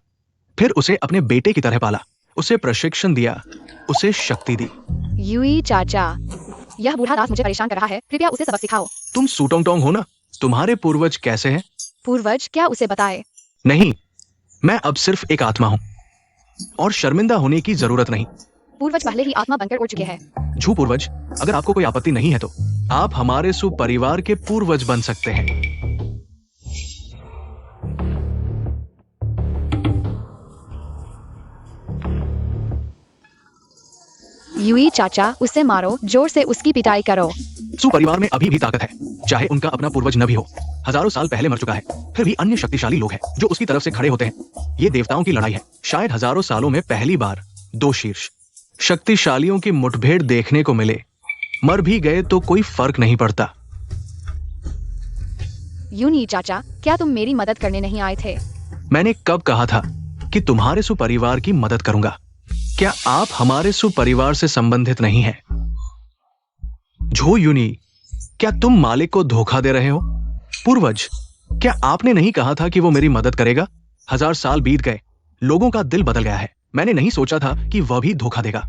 फिर उसे अपने बेटे की तरह पाला, उसे प्रशिक्षण दिया, उसे शक्ति दी। यूई चाचा, यह बूढ़ा दास मुझे परेशान कर रहा है, कृपया उसे सबक सिखाओ। तुम सूटोंग टोंग हो ना? तुम्हारे पूर्वज कैसे हैं? पूर्वज, क्या उसे बताए? नहीं, मैं अब सिर्फ एक आत्मा हूं और शर्मिंदा होने की जरूरत नहीं। पूर्वज पहले ही आत्मा बनकर उड़ चुके हैं। झू पूर्वज, अगर आपको कोई आपत्ति नहीं है तो आप हमारे सुपरिवार के पूर्वज बन सकते हैं। यूई चाचा, उसे मारो, जोर से उसकी पिटाई करो। सुपरिवार में अभी भी ताकत है, चाहे उनका अपना पूर्वज न भी हो। हजारों साल पहले मर चुका है, फिर भी अन्य शक्तिशाली लोग हैं जो उसकी तरफ से खड़े होते हैं। ये देवताओं की लड़ाई है। शायद हजारों सालों में पहली बार दो शीर्ष शक्तिशालियों की मुठभेड़ देखने को मिले। मर भी गए तो कोई फर्क नहीं पड़ता। यूनी चाचा, क्या तुम मेरी मदद करने नहीं आए थे? मैंने कब कहा था कि तुम्हारे सुपरिवार की मदद करूंगा? क्या आप हमारे सुपरिवार से संबंधित नहीं हैं? झो यूनी, क्या तुम मालिक को धोखा दे रहे हो? पूर्वज, क्या आपने नहीं कहा था कि वो मेरी मदद करेगा? 1000 साल बीत गए, लोगों का दिल बदल गया है। मैंने नहीं सोचा था कि वह भी धोखा देगा।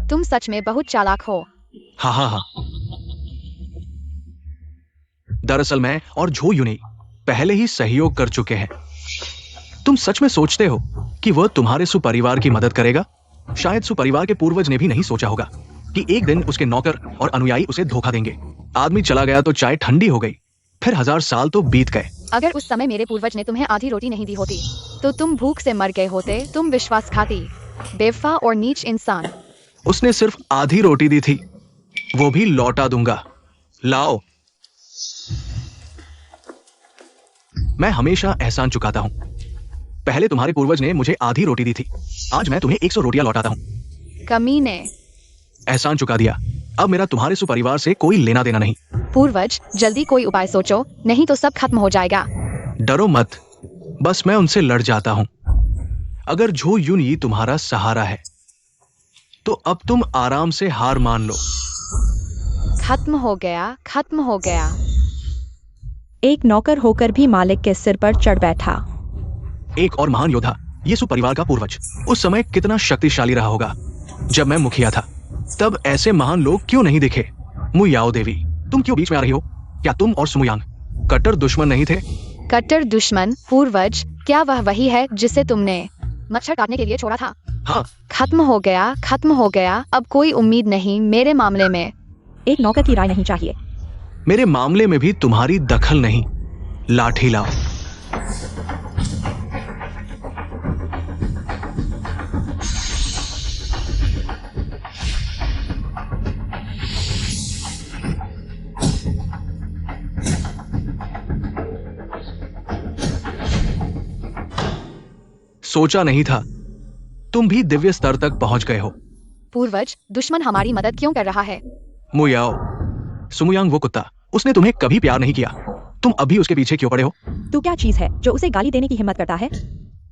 तुम सच में बहुत चालाक हो। हाँ हाँ हाँ। दरअसल मैं और झो यूनी पहले ही सहयोग कर चुके हैं। तुम सच में सोचते हो कि वह तुम्हारे सुपरिवार की मदद करेगा? शायद सुपरिवार के पूर्वज ने भी नहीं सोचा होगा कि एक दिन उसके नौकर और अनुयायी उसे धोखा देंगे। आदमी चला गया तो चाय ठंडी हो गई, फिर 1000 साल तो बीत गए। अगर उस समय मेरे पूर्वज ने तुम्हें आधी रोटी नहीं दी होती तो तुम भूख से मर गए होते। तुम विश्वासघाती, बेवफा और नीच इंसान। उसने सिर्फ आधी रोटी दी थी, वो भी लौटा दूंगा। लाओ। मैं हमेशा एहसान चुकाता हूं। पहले तुम्हारे पूर्वज ने मुझे आधी रोटी दी थी, आज मैं तुम्हें 100 रोटियां लौटाता हूं। कमीने। एहसान चुका दिया, अब मेरा तुम्हारे सुपरिवार से कोई लेना देना नहीं। पूर्वज, जल्दी कोई उपाय सोचो, नहीं तो सब खत्म हो जाएगा। डरो मत, बस मैं उनसे लड़ जाता हूं। अगर झो यूनी तुम्हारा सहारा है तो अब तुम आराम से हार मान लो। खत्म हो गया, खत्म हो गया। एक नौकर होकर भी मालिक के सिर पर चढ़ बैठा। एक और महान योद्धा, ये सुपरिवार का पूर्वज, उस समय कितना शक्तिशाली रहा होगा। जब मैं मुखिया था तब ऐसे महान लोग क्यों नहीं दिखे? मुयाओ देवी, तुम क्यों बीच में आ रही हो? क्या तुम और सुमुयांग कट्टर दुश्मन नहीं थे? कट्टर दुश्मन? पूर्वज, क्या वह वही है जिसे तुमने मच्छर काटने के लिए छोड़ा था? हाँ। खत्म हो गया, खत्म हो गया। अब कोई उम्मीद नहीं मेरे मामले में। एक नौकर की राय नहीं चाहिए। मेरे मामले में भी तुम्हारी दखल नहीं। लाठी लाओ। सोचा नहीं था तुम भी दिव्य स्तर तक पहुंच गए हो। पूर्वज, दुश्मन हमारी मदद क्यों कर रहा है? मुयाओ, सुमुयांग वो कुत्ता, उसने तुम्हें कभी प्यार नहीं किया। तुम अभी उसके पीछे क्यों पड़े हो? तू क्या चीज है जो उसे गाली देने की हिम्मत करता है?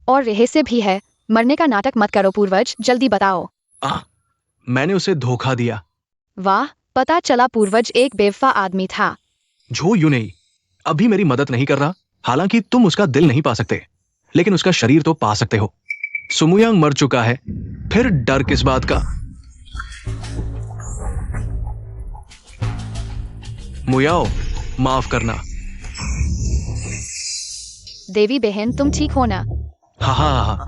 और रहस्य भी है। मरने का नाटक मत करो पूर्वज, जल्दी बताओ। मैंने उसे धोखा दिया। वाह, पता चला पूर्वज एक बेवफा आदमी था। झो यूनी अभी मेरी मदद नहीं कर रहा। हालांकि तुम उसका दिल नहीं पा सकते, लेकिन उसका शरीर तो पा सकते हो। सुमुयांग मर चुका है, फिर डर किस बात का? मुयाओ, माफ करना। देवी बहन, तुम ठीक हो ना? हाँ।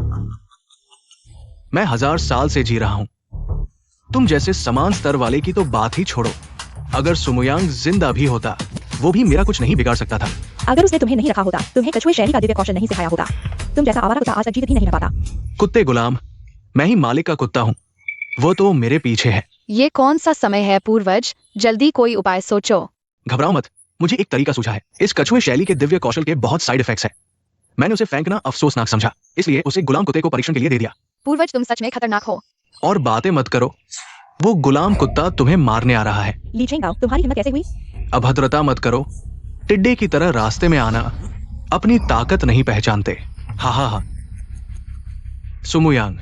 मैं 1000 साल से जी रहा हूं। तुम जैसे समान स्तर वाले की तो बात ही छोड़ो। अगर सुमुयांग जिंदा भी होता, वो भी मेरा कुछ नहीं बिगाड़ सकता था। अगर उसने तुम्हें नहीं रखा होता, तुम्हें कछुए शैली का दिव्य कौशल नहीं सिखाया होता, तुम जैसा आवारा कुत्ता आज तक जीवित भी नहीं रह पाता। कुत्ते गुलाम, मैं ही मालिक का कुत्ता हूँ, वो तो मेरे पीछे है। ये कौन सा समय है पूर्वज, जल्दी कोई उपाय सोचो। घबराओ मत, मुझे एक तरीका सूझा है। इस कछुए शैली के दिव्य कौशल के बहुत साइड इफेक्ट्स हैं। मैंने उसे फेंकना अफसोसनाक समझा, इसलिए उसे गुलाम कुत्ते को परीक्षण के लिए दे दिया। पूर्वज तुम सच में खतरनाक हो। और बातें मत करो, वो गुलाम कुत्ता तुम्हें मारने आ रहा है। ली चेंगाओ, तुम्हारी हिम्मत कैसे हुई? अभद्रता मत करो, टिड्डे की तरह रास्ते में आना, अपनी ताकत नहीं पहचानते। हा हा हा। सुमुयांग,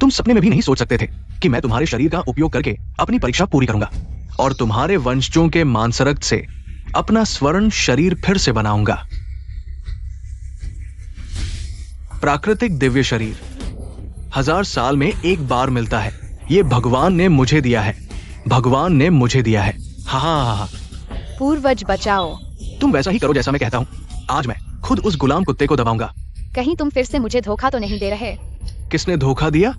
तुम सपने में भी नहीं सोच सकते थे कि मैं तुम्हारे शरीर का उपयोग करके अपनी परीक्षा पूरी करूंगा और तुम्हारे वंशजों के मांसरक्त से अपना स्वर्ण शरीर फिर से बनाऊंगा। प्राकृतिक दिव्य शरीर 1000 साल में एक बार मिलता है। ये भगवान ने मुझे दिया है, भगवान ने मुझे दिया है। हा हा हा हा। पूर्वज बचाओ। तुम वैसा ही करो जैसा मैं कहता हूँ। आज मैं खुद उस गुलाम कुत्ते को दबाऊंगा। कहीं तुम फिर से मुझे धोखा तो नहीं दे रहे? किसने धोखा दिया?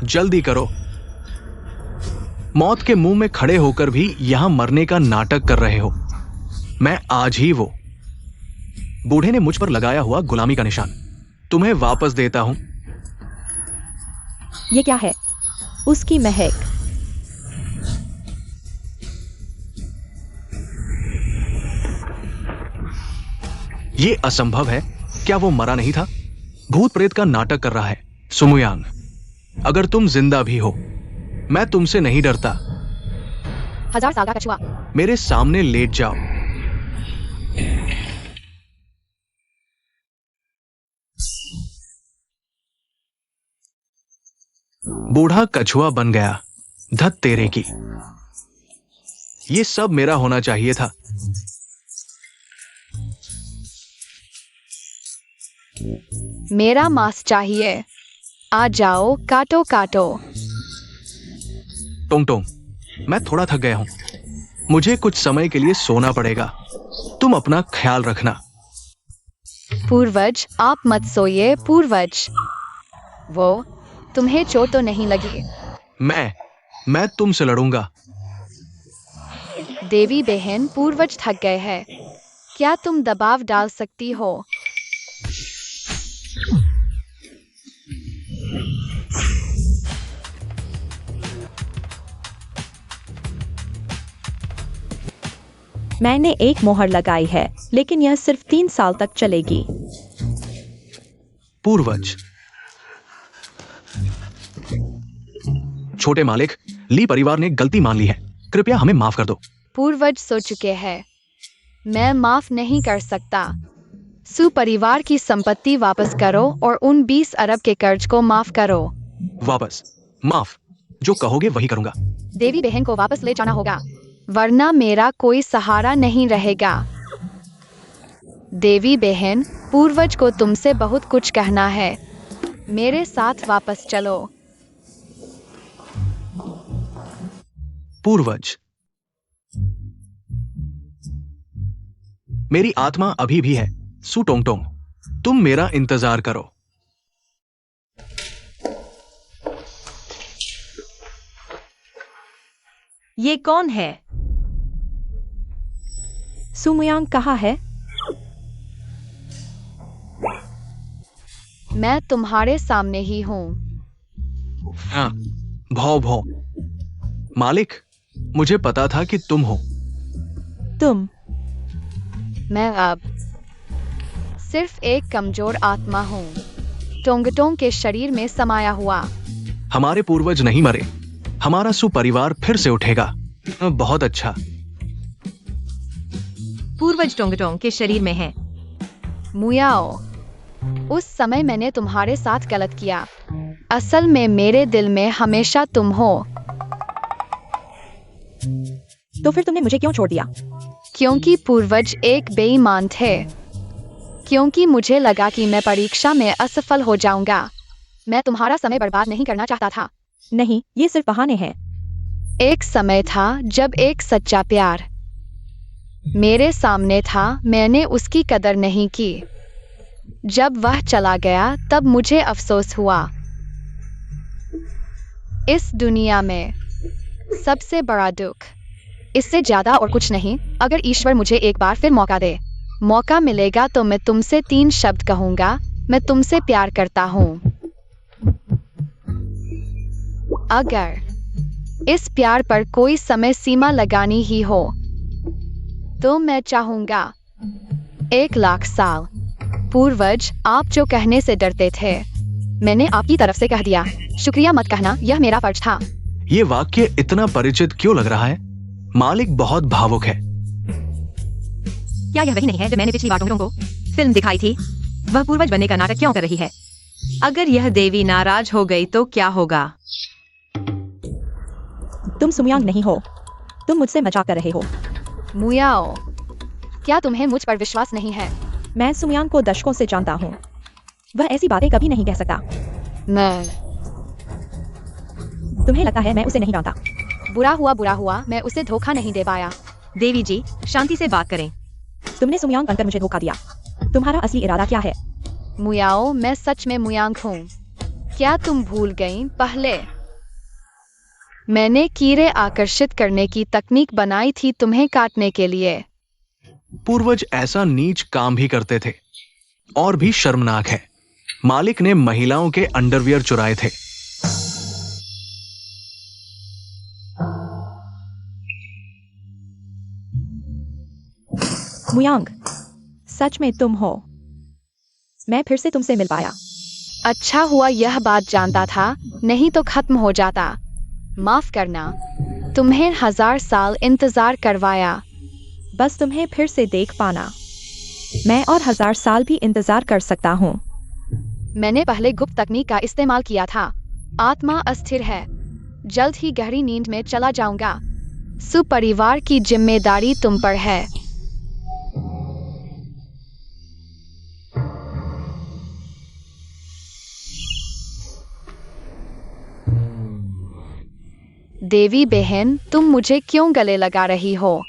जल्दी करो। मौत के मुंह में खड़े होकर भी यहां मरने का नाटक कर रहे हो। मैं आज ही वो बूढ़े ने मुझ पर लगाया हुआ गुलामी का निशान तुम्हें वापस देता हूं। ये क्या है? उसकी महक। ये असंभव है। क्या वो मरा नहीं था? भूत प्रेत का नाटक कर रहा है। सुमुयांग, अगर तुम जिंदा भी हो, मैं तुमसे नहीं डरता। 1000 साल का कछुआ। मेरे सामने लेट जाओ। बूढ़ा कछुआ बन गया। धत तेरे की। ये सब मेरा होना चाहिए था। मेरा मांस चाहिए। आ जाओ, काटो काटो। टोंग टोंग, मैं थोड़ा थक गया हूं, मुझे कुछ समय के लिए सोना पड़ेगा। तुम अपना ख्याल रखना। पूर्वज आप मत सोइए। पूर्वज, वो तुम्हें चोट तो नहीं लगी? मैं तुमसे लड़ूंगा। देवी बहन, पूर्वज थक गए हैं। क्या तुम दबाव डाल सकती हो? मैंने एक मोहर लगाई है, लेकिन यह सिर्फ 3 साल तक चलेगी। पूर्वज, छोटे मालिक, ली परिवार ने गलती मान ली है, कृपया हमें माफ कर दो। पूर्वज सो चुके हैं, मैं माफ नहीं कर सकता। सु परिवार की संपत्ति वापस करो और उन 20 अरब के कर्ज को माफ करो। वापस? माफ? जो कहोगे वही करूंगा। देवी बहन को वापस ले जाना होगा, वरना मेरा कोई सहारा नहीं रहेगा। देवी बहन, पूर्वज को तुमसे बहुत कुछ कहना है। मेरे साथ वापस चलो। पूर्वज, मेरी आत्मा अभी भी है। सु टोंग टोंग, तुम मेरा इंतजार करो। ये कौन है? सुमुयांग कहाँ है? मैं तुम्हारे सामने ही हूँ। हाँ, भौ भौ। मालिक, मुझे पता था कि तुम हो। तुम? मैं अब सिर्फ एक कमजोर आत्मा हूँ, टोंगटोंग के शरीर में समाया हुआ। हमारे पूर्वज नहीं मरे, हमारा सुपरिवार फिर से उठेगा। बहुत अच्छा। पूर्वज टोंगटोंग के शरीर में है। मुयाओ, उस समय मैंने तुम्हारे साथ गलत किया। असल में मेरे दिल में हमेशा तुम हो। तो फिर तुमने मुझे क्यों छोड़ दिया? क्योंकि पूर्वज एक बेईमान थे। क्योंकि मुझे लगा कि मैं परीक्षा में असफल हो जाऊंगा। मैं तुम्हारा समय बर्बाद नहीं करना चाहता था। नहीं, ये सिर्फ बहाने हैं। एक समय था जब एक सच्चा प्यार मेरे सामने था, मैंने उसकी कदर नहीं की। जब वह चला गया तब मुझे अफसोस हुआ। इस दुनिया में सबसे बड़ा दुख इससे ज्यादा और कुछ नहीं। अगर ईश्वर मुझे एक बार फिर मौका मिलेगा तो मैं तुमसे 3 शब्द कहूंगा। मैं तुमसे प्यार करता हूँ। अगर इस प्यार पर कोई समय सीमा लगानी ही हो तो मैं चाहूंगा 1,00,000 साल। पूर्वज, आप जो कहने से डरते थे मैंने आपकी तरफ से कह दिया। शुक्रिया मत कहना, यह मेरा फर्ज था। ये वाक्य इतना परिचित क्यों लग रहा है? मालिक बहुत भावुक है। क्या यह वही नहीं है जो मैंने पिछली बार तुम लोगों को फिल्म दिखाई थी? वह पूर्वज बनने का नाटक क्यों कर रही है? अगर यह देवी नाराज हो गई तो क्या होगा? तुम सुमयांग नहीं हो। तुम मुझसे मजाक कर रहे हो। मुयाओ, क्या तुम्हें मुझ पर विश्वास नहीं है? मैं सुमयांग को दशकों से जानता हूँ। वह ऐसी बातें कभी नहीं कह सकता। मैं तुम्हें लगता है मैं उसे नहीं जानता। बुरा हुआ, मैं उसे धोखा नहीं दे पाया। देवी जी, शांति से बात करें। तुमने सुमयांग बनकर मुझे धोखा दिया। तुम्हारा असली इरादा क्या है? मुयाओ, मैं सच में मुयांग हूँ। क्या तुम भूल गईं? पहले मैंने कीड़े आकर्षित करने की तकनीक बनाई थी तुम्हें काटने के लिए। पूर्वज ऐसा नीच काम भी करते थे। और भी शर्मनाक है, मालिक ने महिलाओं के अंडरवियर चुराए थे। मुयांग, सच में तुम हो। मैं फिर से तुमसे मिल पाया। अच्छा हुआ यह बात जानता था, नहीं तो खत्म हो जाता। माफ करना, तुम्हें 1000 साल इंतजार करवाया। बस तुम्हें फिर से देख पाना। मैं और 1000 साल भी इंतजार कर सकता हूँ। मैंने पहले गुप्त तकनीक का इस्तेमाल किया था। आत्मा अस्थिर है, जल्द ही गहरी नींद में चला जाऊंगा। सुपरिवार की जिम्मेदारी तुम पर है। देवी बहन, तुम मुझे क्यों गले लगा रही हो?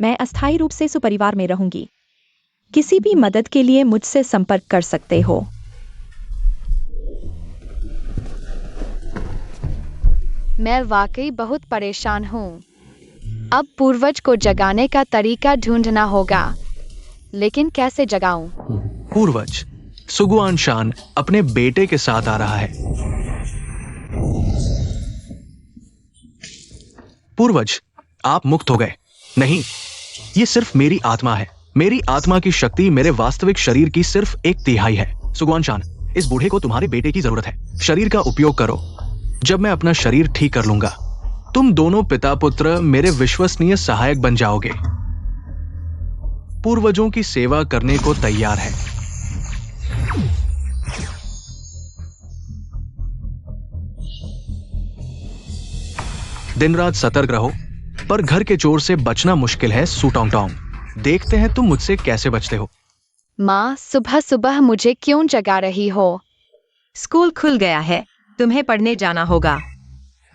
मैं अस्थायी रूप से सुपरिवार में रहूंगी। किसी भी मदद के लिए मुझसे संपर्क कर सकते हो। मैं वाकई बहुत परेशान हूँ। अब पूर्वज को जगाने का तरीका ढूंढना होगा, लेकिन कैसे जगाऊं? पूर्वज सुगुआन शान अपने बेटे के साथ आ रहा है। पूर्वज, आप मुक्त हो गए। नहीं, ये सिर्फ मेरी आत्मा है। मेरी आत्मा की शक्ति मेरे वास्तविक शरीर की सिर्फ 1/3 है। सुगुआन शान, इस बूढ़े को तुम्हारे बेटे की जरूरत है। शरीर का उपयोग करो। जब मैं अपना शरीर ठीक कर लूंगा, तुम दोनों पिता पुत्र मेरे विश्वसनीय सहायक बन जाओगे। पूर्वजों की सेवा करने को तैयार है। दिन रात सतर्क रहो, पर घर के चोर से बचना मुश्किल है। सू टोंग टोंग, देखते हैं तुम मुझसे कैसे बचते हो। माँ, सुबह सुबह मुझे क्यों जगा रही हो? स्कूल खुल गया है, तुम्हें पढ़ने जाना होगा।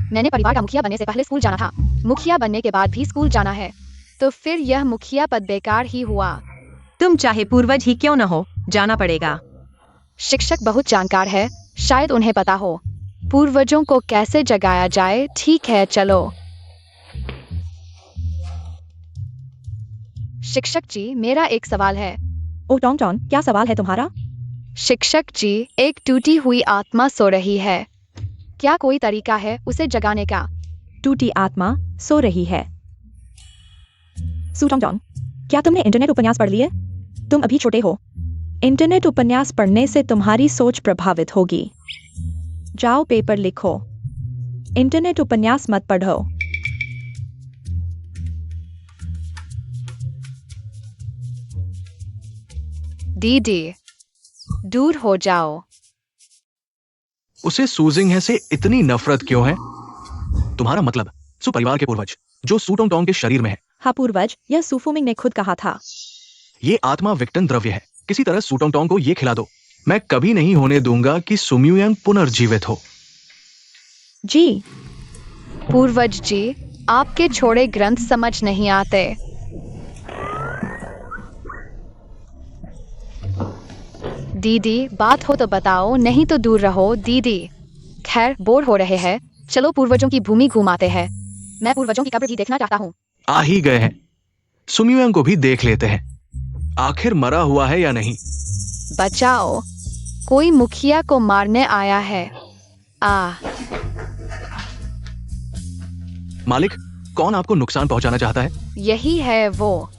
मैंने परिवार का मुखिया बनने से पहले स्कूल जाना था। मुखिया बनने के बाद भी स्कूल जाना है, तो फिर यह मुखिया पद बेकार ही हुआ। तुम चाहे पूर्वज ही क्यों न हो, जाना पड़ेगा। शिक्षक बहुत जानकार है, शायद उन्हें पता हो पूर्वजों को कैसे जगाया जाए। ठीक है, चलो। शिक्षक जी, मेरा एक सवाल है। ओ टोंग टोंग, क्या सवाल है तुम्हारा? शिक्षक जी, एक टूटी हुई आत्मा सो रही है। क्या कोई तरीका है उसे जगाने का? टूटी आत्मा सो रही है। सू टोंग टोंग, क्या तुमने इंटरनेट उपन्यास पढ़ लिए? तुम अभी छोटे हो। इंटरनेट उपन्यास पढ़ने से तुम्हारी सोच प्रभावित होगी। जाओ पेपर लिखो। इंटरनेट उपन्यास मत पढ़ो। दीदी, दूर हो जाओ। उसे सूजिंग है से इतनी नफरत क्यों है? तुम्हारा मतलब सुपरिवार के पूर्वज जो सू टोंग टोंग के शरीर में है। हाँ पूर्वज, यह सुफुमिंग ने खुद कहा था। ये आत्मा विक्टन द्रव्य है। किसी तरह सू टोंग टोंग को ये खिला दो। मैं कभी नहीं होने दूंगा कि सुम्युयांग पुनर्जीवित हो। जी। पूर्वज जी, आपके छोड़े ग्रंथ समझ नहीं आते। दीदी, बात हो तो बताओ, नहीं तो दूर रहो। दीदी, खैर, बोर हो रहे हैं, चलो पूर्वजों की भूमि घुमाते हैं। मैं पूर्वजों की कब्र भी देखना चाहता हूँ। आ ही गए हैं, सुमियोंग को भी देख लेते हैं, आखिर मरा हुआ है या नहीं। बचाओ, कोई मुखिया को मारने आया है। मालिक, कौन आपको नुकसान पहुंचाना चाहता है? यही है वो।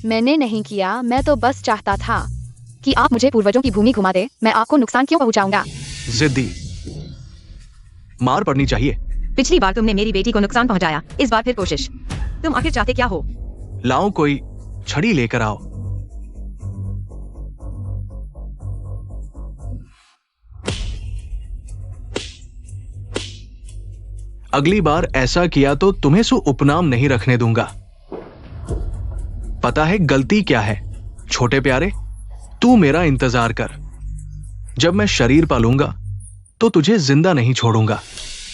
मैंने नहीं किया, मैं तो बस चाहता था कि आप मुझे पूर्वजों की भूमि घुमा दे। मैं आपको नुकसान क्यों पहुंचाऊंगा? जिद्दी, मार पड़नी चाहिए। पिछली बार तुमने मेरी बेटी को नुकसान पहुंचाया, इस बार फिर कोशिश। तुम आखिर चाहते क्या हो? लाओ, कोई छड़ी लेकर आओ। अगली बार ऐसा किया तो तुम्हें सु उपनाम नहीं रखने दूंगा। पता है गलती क्या है? छोटे प्यारे, तू मेरा इंतजार कर। जब मैं शरीर पालूंगा तो तुझे जिंदा नहीं छोड़ूंगा।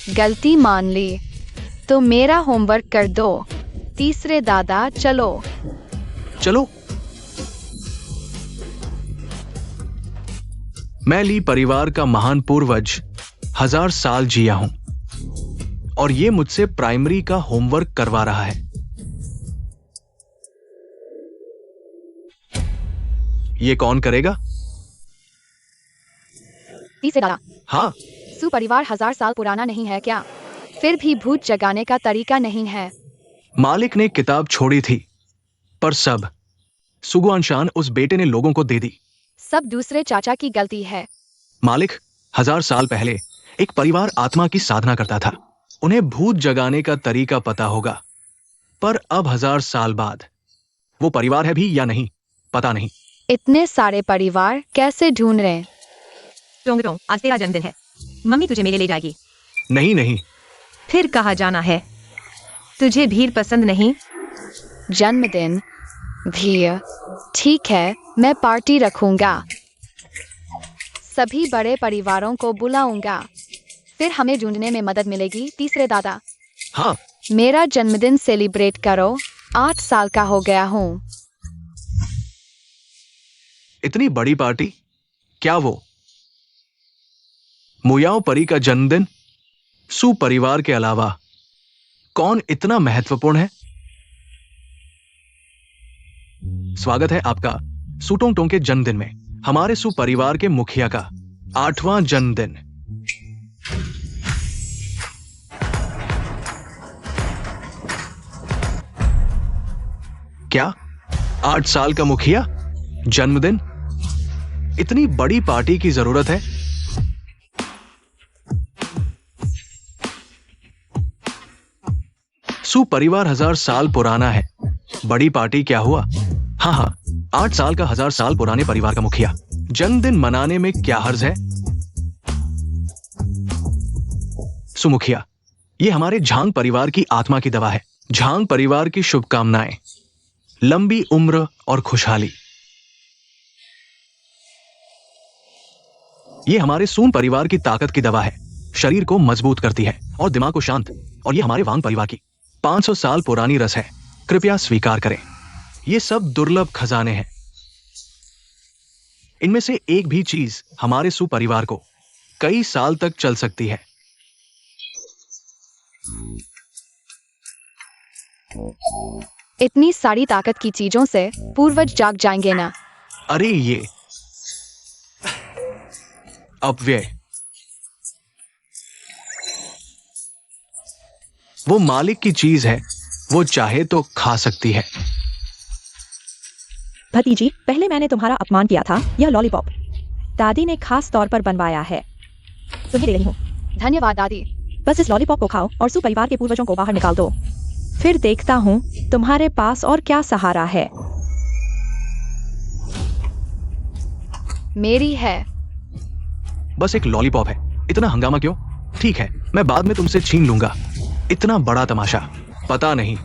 गलती मान ली तो मेरा होमवर्क कर दो। तीसरे दादा, चलो। चलो। मैं ली परिवार का महान पूर्वज 1000 साल जिया हूं और ये मुझसे प्राइमरी का होमवर्क करवा रहा है। ये कौन करेगा? तीसरे दादा, हाँ, सुपरिवार 1000 साल पुराना नहीं है क्या? फिर भी भूत जगाने का तरीका नहीं है। मालिक ने किताब छोड़ी थी, पर सब सुगुआनशान उस बेटे ने लोगों को दे दी। सब दूसरे चाचा की गलती है। मालिक, 1000 साल पहले एक परिवार आत्मा की साधना करता था। उन्हें भूत जगाने का तरीका पता होगा, पर अब 1000 साल बाद वो परिवार है भी या नहीं, पता नहीं। इतने सारे परिवार कैसे ढूंढ रहे? टोंगटोंग, आज तेरा जन्मदिन है, मम्मी तुझे मेले ले जाएगी। नहीं नहीं, फिर कहाँ जाना है? तुझे भीड़ पसंद नहीं? जन्मदिन भीड़, ठीक है, मैं पार्टी रखूंगा। सभी बड़े परिवारों को बुलाऊंगा, फिर हमें ढूंढने में मदद मिलेगी। तीसरे दादा, हाँ, मेरा जन्मदिन सेलिब्रेट करो। 8 साल का हो गया हूँ। इतनी बड़ी पार्टी? क्या वो मुयाओ परी का जन्मदिन? सु परिवार के अलावा कौन इतना महत्वपूर्ण है? स्वागत है आपका सुटोंगटोंग के जन्मदिन में, हमारे सु परिवार के मुखिया का 8वां जन्मदिन। क्या 8 साल का मुखिया? जन्मदिन? इतनी बड़ी पार्टी की जरूरत है? सु परिवार 1000 साल पुराना है, बड़ी पार्टी क्या हुआ? हाँ हाँ, 8 साल का 1000 साल पुराने परिवार का मुखिया, जन्मदिन मनाने में क्या हर्ज है? सुमुखिया, ये हमारे झांग परिवार की आत्मा की दवा है। झांग परिवार की शुभकामनाएं, लंबी उम्र और खुशहाली। ये हमारे सून परिवार की ताकत की दवा है, शरीर को मजबूत करती है और दिमाग को शांत। और ये हमारे वांग परिवार की 500 साल पुरानी रस है, कृपया स्वीकार करें। ये सब दुर्लभ खजाने हैं, इनमें से एक भी चीज हमारे सु परिवार को कई साल तक चल सकती है। इतनी सारी ताकत की चीजों से पूर्वज जाग जाएंगे ना? अरे ये अपव्यय, वो मालिक की चीज है, वो चाहे तो खा सकती है। भतीजी, पहले मैंने तुम्हारा अपमान किया था। यह लॉलीपॉप दादी ने खास तौर पर बनवाया है, तुम्हें दे रही हूँ। धन्यवाद दादी। बस इस लॉलीपॉप को खाओ और सु परिवार के पूर्वजों को बाहर निकाल दो। फिर देखता हूँ तुम्हारे पास और क्या सहारा है। मेरी है। बस एक लॉलीपॉप है, इतना हंगामा क्यों? ठीक है, मैं बाद में तुमसे छीन लूंगा। इतना बड़ा तमाशा, पता नहीं,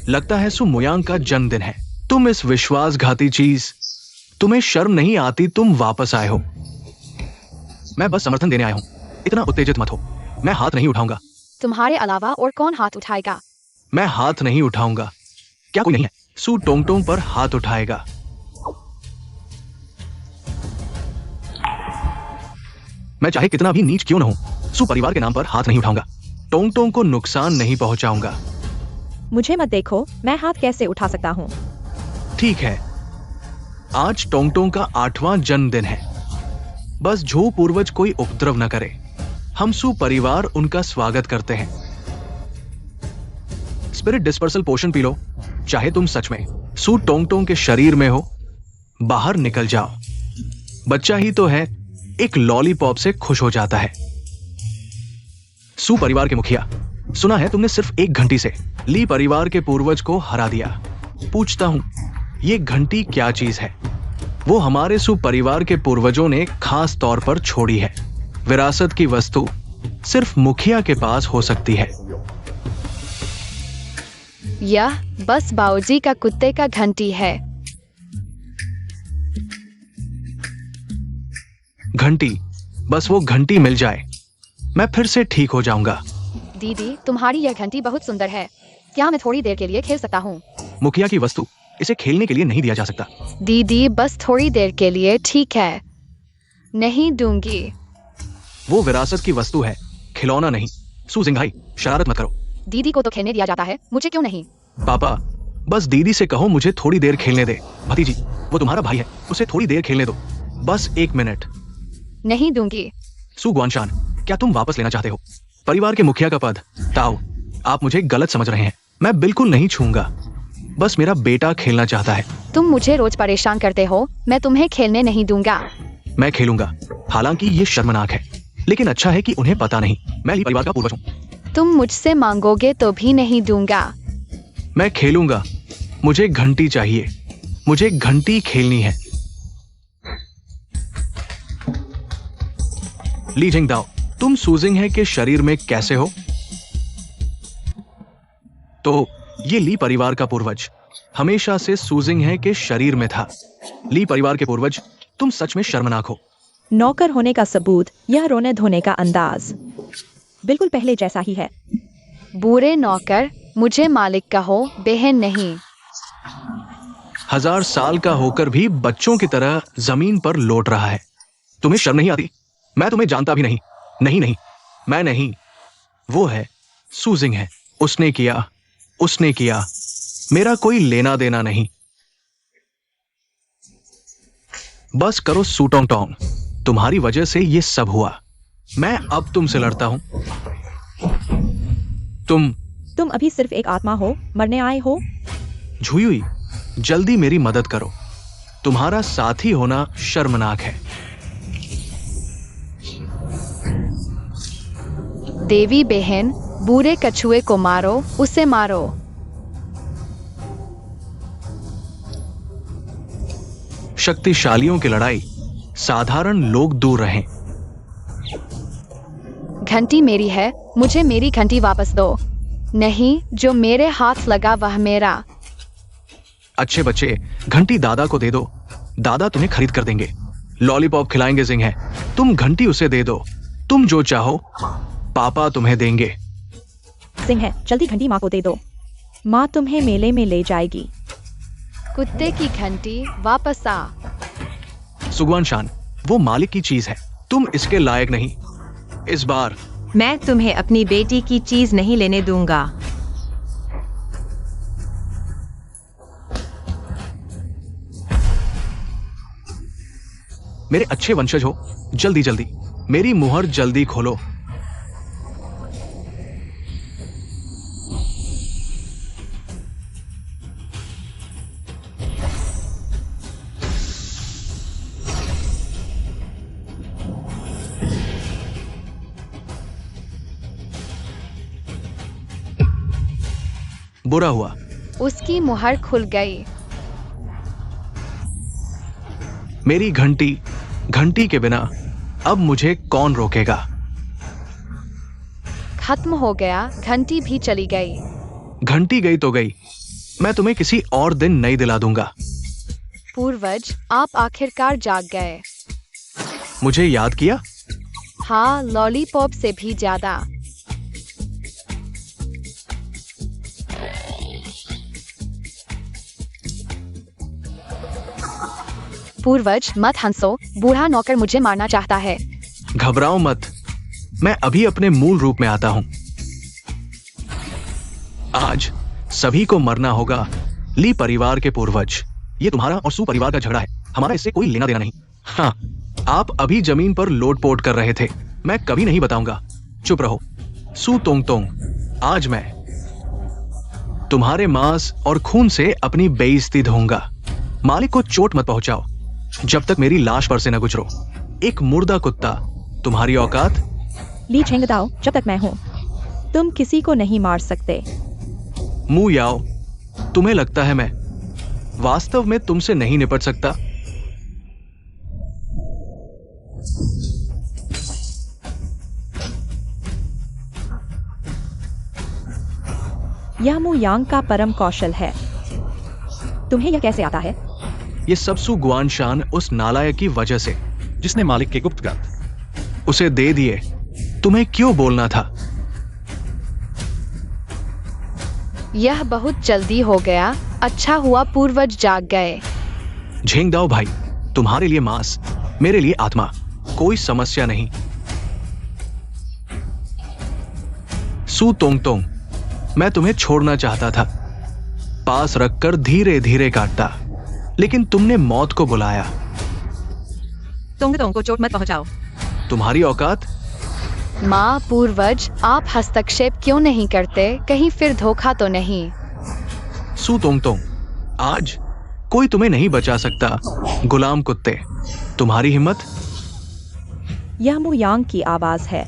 लगता है सु मुयांग का जन्मदिन है। तुम इस विश्वासघाती चीज, तुम्हें शर्म नहीं आती? तुम वापस आए हो, मैं बस समर्थन देने आया हूं, इतना उत्तेजित मत हो। मैं हाथ नहीं उठाऊंगा। तुम्हारे अलावा और कौन हाथ उठाएगा? मैं हाथ नहीं उठाऊंगा। क्या कोई नहीं है सु टोंगटोंग पर हाथ उठाएगा? मैं चाहे कितना भी नीच क्यों न हूं, सू परिवार के नाम पर हाथ नहीं उठाऊंगा। टोंग टोंग को नुकसान नहीं पहुंचाऊंगा। मुझे मत देखो, मैं हाथ कैसे उठा सकता हूँ। ठीक है, आज टोंग टोंग का 8वां जन्मदिन है। बस जो पूर्वज कोई उपद्रव न करे, हम सू परिवार उनका स्वागत करते हैं। स्पिरिट डिस्पर्सल पोशन पी लो। चाहे तुम सच में सू टोंग टोंग के शरीर में हो, बाहर निकल जाओ। बच्चा ही तो है, एक लॉलीपॉप से खुश हो जाता है। सू परिवार के मुखिया, सुना है तुमने सिर्फ 1 घंटी से ली परिवार के पूर्वज को हरा दिया। पूछता हूं, ये घंटी क्या चीज है? वो हमारे सू परिवार के पूर्वजों ने खास तौर पर छोड़ी है। विरासत की वस्तु सिर्फ मुखिया के पास हो सकती है। यह बस बाऊजी का कुत्ते का घंटी है। घंटी, बस वो घंटी मिल जाए, मैं फिर से ठीक हो जाऊंगा। दीदी, तुम्हारी यह घंटी बहुत सुंदर है। क्या मैं थोड़ी देर के लिए खेल सकता हूँ? मुखिया की वस्तु, इसे खेलने के लिए नहीं दिया जा सकता। दीदी, बस थोड़ी देर के लिए, ठीक है? नहीं दूंगी। वो विरासत की वस्तु है, खिलौना नहीं। सू जिंघाई, शरारत मत करो। दीदी को तो खेलने दिया जाता है, मुझे क्यों नहीं? पापा, बस दीदी से कहो मुझे थोड़ी देर खेलने दे। भतीजी, वो तुम्हारा भाई है, उसे थोड़ी देर खेलने दो, बस 1 मिनट। नहीं दूंगी। सू गुआनशान, क्या तुम वापस लेना चाहते हो परिवार के मुखिया का पद? ताओ, आप मुझे गलत समझ रहे हैं। मैं बिल्कुल नहीं छूंगा, बस मेरा बेटा खेलना चाहता है। तुम मुझे रोज परेशान करते हो, मैं तुम्हें खेलने नहीं दूंगा। मैं खेलूंगा, हालांकि ये शर्मनाक है, लेकिन अच्छा है कि उन्हें पता नहीं मैं ली परिवार का पूर्वज हूं। तुम मुझसे मांगोगे तो भी नहीं दूंगा। मैं खेलूंगा, मुझे घंटी चाहिए, मुझे घंटी खेलनी है। ली जिंगदाओ, तुम सूजिंग है के शरीर में कैसे हो? तो ये ली परिवार का पूर्वज हमेशा से सूजिंग है के शरीर में था। ली परिवार के पूर्वज, तुम सच में शर्मनाक हो। नौकर होने का सबूत, यह रोने धोने का अंदाज बिल्कुल पहले जैसा ही है। बुरे नौकर, मुझे मालिक कहो, बहन नहीं। 1000 साल का होकर भी बच्चों की तरह जमीन पर लौट रहा है। तुम्हें शर्म नहीं आती? मैं तुम्हें जानता भी नहीं। नहीं नहीं, मैं नहीं, वो है, सूजिंग है। उसने किया, मेरा कोई लेना देना नहीं। बस करो सू टोंग टोंग, तुम्हारी वजह से ये सब हुआ। मैं अब तुमसे लड़ता हूं। तुम अभी सिर्फ एक आत्मा हो, मरने आए हो। झुयुई, जल्दी मेरी मदद करो। तुम्हारा साथी होना शर्मनाक है। देवी बहन, बुरे कछुए को मारो, उसे मारो। शक्तिशालियों की लड़ाई, साधारण लोग दूर रहें। घंटी मेरी है, मुझे मेरी घंटी वापस दो। नहीं, जो मेरे हाथ लगा वह मेरा। अच्छे बच्चे, घंटी दादा को दे दो, दादा तुम्हें खरीद कर देंगे। लॉलीपॉप खिलाएंगे जिंग है, तुम घंटी उसे दे दो। तुम जो चाहो पापा तुम्हें देंगे। सिंह है, जल्दी घंटी माँ को दे दो, माँ तुम्हें मेले में ले जाएगी। कुत्ते की घंटी वापस आ। सुगवान शान, वो मालिक की चीज है, तुम इसके लायक नहीं। इस बार मैं तुम्हें अपनी बेटी की चीज नहीं लेने दूंगा। मेरे अच्छे वंशज हो, जल्दी जल्दी मेरी मुहर जल्दी खोलो। बुरा हुआ, उसकी मुहर खुल गई। मेरी घंटी के बिना अब मुझे कौन रोकेगा? खत्म हो गया, घंटी भी चली गई। घंटी गई तो गई, मैं तुम्हें किसी और दिन नई दिला दूंगा। पूर्वज, आप आखिरकार जाग गए। मुझे याद किया? हाँ, लॉलीपॉप से भी ज्यादा। पूर्वज, मत हंसो, बूढ़ा नौकर मुझे मारना चाहता है। घबराओ मत, मैं अभी अपने मूल रूप में आता हूं। आज सभी को मरना होगा। ली परिवार के पूर्वज, ये तुम्हारा और सू परिवार का झगड़ा है, हमारा इससे कोई लेना देना नहीं। हाँ, आप अभी जमीन पर लोटपोट कर रहे थे, मैं कभी नहीं बताऊंगा। चुप रहो। सू तोंगतोंग, आज मैं तुम्हारे मांस और खून से अपनी बेइज्जती धोऊंगा। मालिक को चोट मत पहुंचाओ जब तक मेरी लाश पर से न गुजरो। एक मुर्दा कुत्ता, तुम्हारी औकात? ली छेंगदाओ, जब तक मैं हूं तुम किसी को नहीं मार सकते। मू याओ, तुम्हें लगता है मैं वास्तव में तुमसे नहीं निपट सकता? यह मु यांग का परम कौशल है। तुम्हें यह कैसे आता है? ये सब सू गुआनशान उस नालायक की वजह से, जिसने मालिक के गुप्त ग्रंथ उसे दे दिए। तुम्हें क्यों बोलना था? यह बहुत जल्दी हो गया। अच्छा हुआ पूर्वज जाग गए। झेंगदाओ भाई, तुम्हारे लिए मांस, मेरे लिए आत्मा, कोई समस्या नहीं। सू तोंगतोंग, मैं तुम्हें छोड़ना चाहता था, पास रखकर धीरे धीरे काटता, लेकिन तुमने मौत को बुलाया। तोंगतोंग को चोट मत पहुंचाओ। तुम्हारी औकात? माँ पूर्वज, आप हस्तक्षेप क्यों नहीं करते? कहीं फिर धोखा तो नहीं? सू तोंगतोंग, आज कोई तुम्हें नहीं बचा सकता। गुलाम कुत्ते, तुम्हारी हिम्मत? यह मु यांग की आवाज है।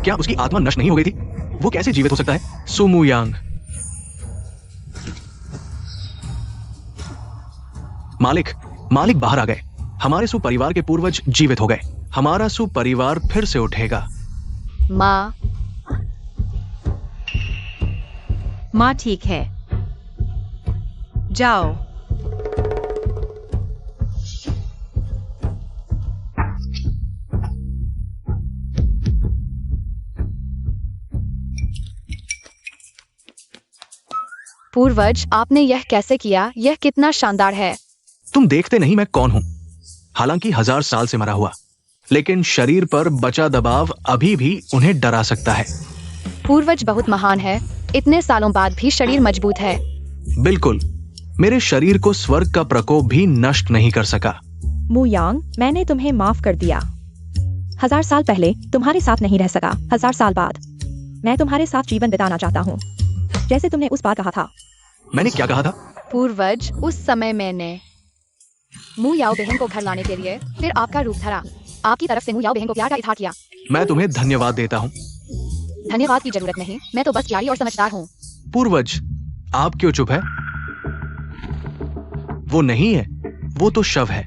क्या उसकी आत्मा नष्ट नहीं हो गई थी? वो कैसे जीवित हो सकता है? सुमू यांग, मालिक बाहर आ गए। हमारे सु परिवार के पूर्वज जीवित हो गए। हमारा सु परिवार फिर से उठेगा। माँ ठीक है, जाओ। पूर्वज, आपने यह कैसे किया? यह कितना शानदार है। तुम देखते नहीं मैं कौन हूं? हालांकि 1000 साल से मरा हुआ, लेकिन शरीर पर बचा दबाव अभी भी उन्हें डरा सकता है। पूर्वज बहुत महान है। इतने सालों बाद भी शरीर मजबूत है। बिल्कुल, मेरे शरीर को स्वर्ग का प्रकोप भी नष्ट नहीं कर सका। मु यांग, मैंने तुम्हें माफ कर दिया। 1000 साल पहले तुम्हारे साथ नहीं रह सका। 1000 साल बाद मैं तुम्हारे साथ जीवन बिताना चाहता हूँ, जैसे तुमने उस बार कहा था। मैंने क्या कहा था? पूर्वज, उस समय मैंने मु याओ बहन को घर लाने के लिए फिर आपका रूप धरा। आपकी तरफ से मु याओ बहन को प्यार का इजहार किया। मैं तुम्हें धन्यवाद देता हूं। धन्यवाद की जरूरत नहीं, मैं तो बस प्यारी और समझदार हूँ। पूर्वज, आप क्यों चुप है? वो नहीं है, वो तो शव है।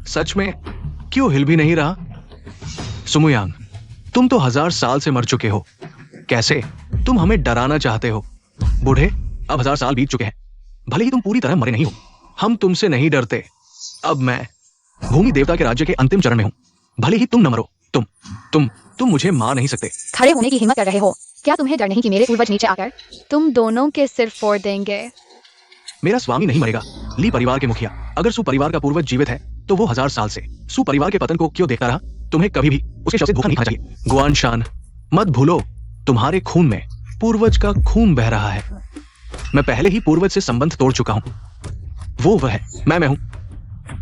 सच में क्यों हिल भी नहीं रहा? सुमुयांग, तुम तो 1000 साल से मर चुके हो। कैसे तुम हमें डराना चाहते हो? बूढ़े, अब 1000 साल बीत चुके हैं, भले ही तुम पूरी तरह मरे नहीं हो। हम तुमसे नहीं डरते। अब मैं भूमि देवता के राज्य के अंतिम चरण में हूं। भले ही तुम न मरो, तुम मुझे मार नहीं सकते। खड़े होने की हिम्मत कर रहे हो? क्या तुम्हें डर नहीं कि मेरे पूर्वज नीचे आकर तुम दोनों के सिर फोड़ देंगे? मेरा स्वामी नहीं मरेगा। ली परिवार के मुखिया, अगर सु परिवार का पूर्वज जीवित है तो वो 1000 साल से सु परिवार के पतन को क्यों देखता रहा? तुम्हें कभी भी उसके शव से धोखा नहीं खाना चाहिए। गुआनशान, मत भूलो, तुम्हारे खून में पूर्वज का खून बह रहा है। मैं पहले ही पूर्वज से संबंध तोड़ चुका हूं। वह है, मैं हूं।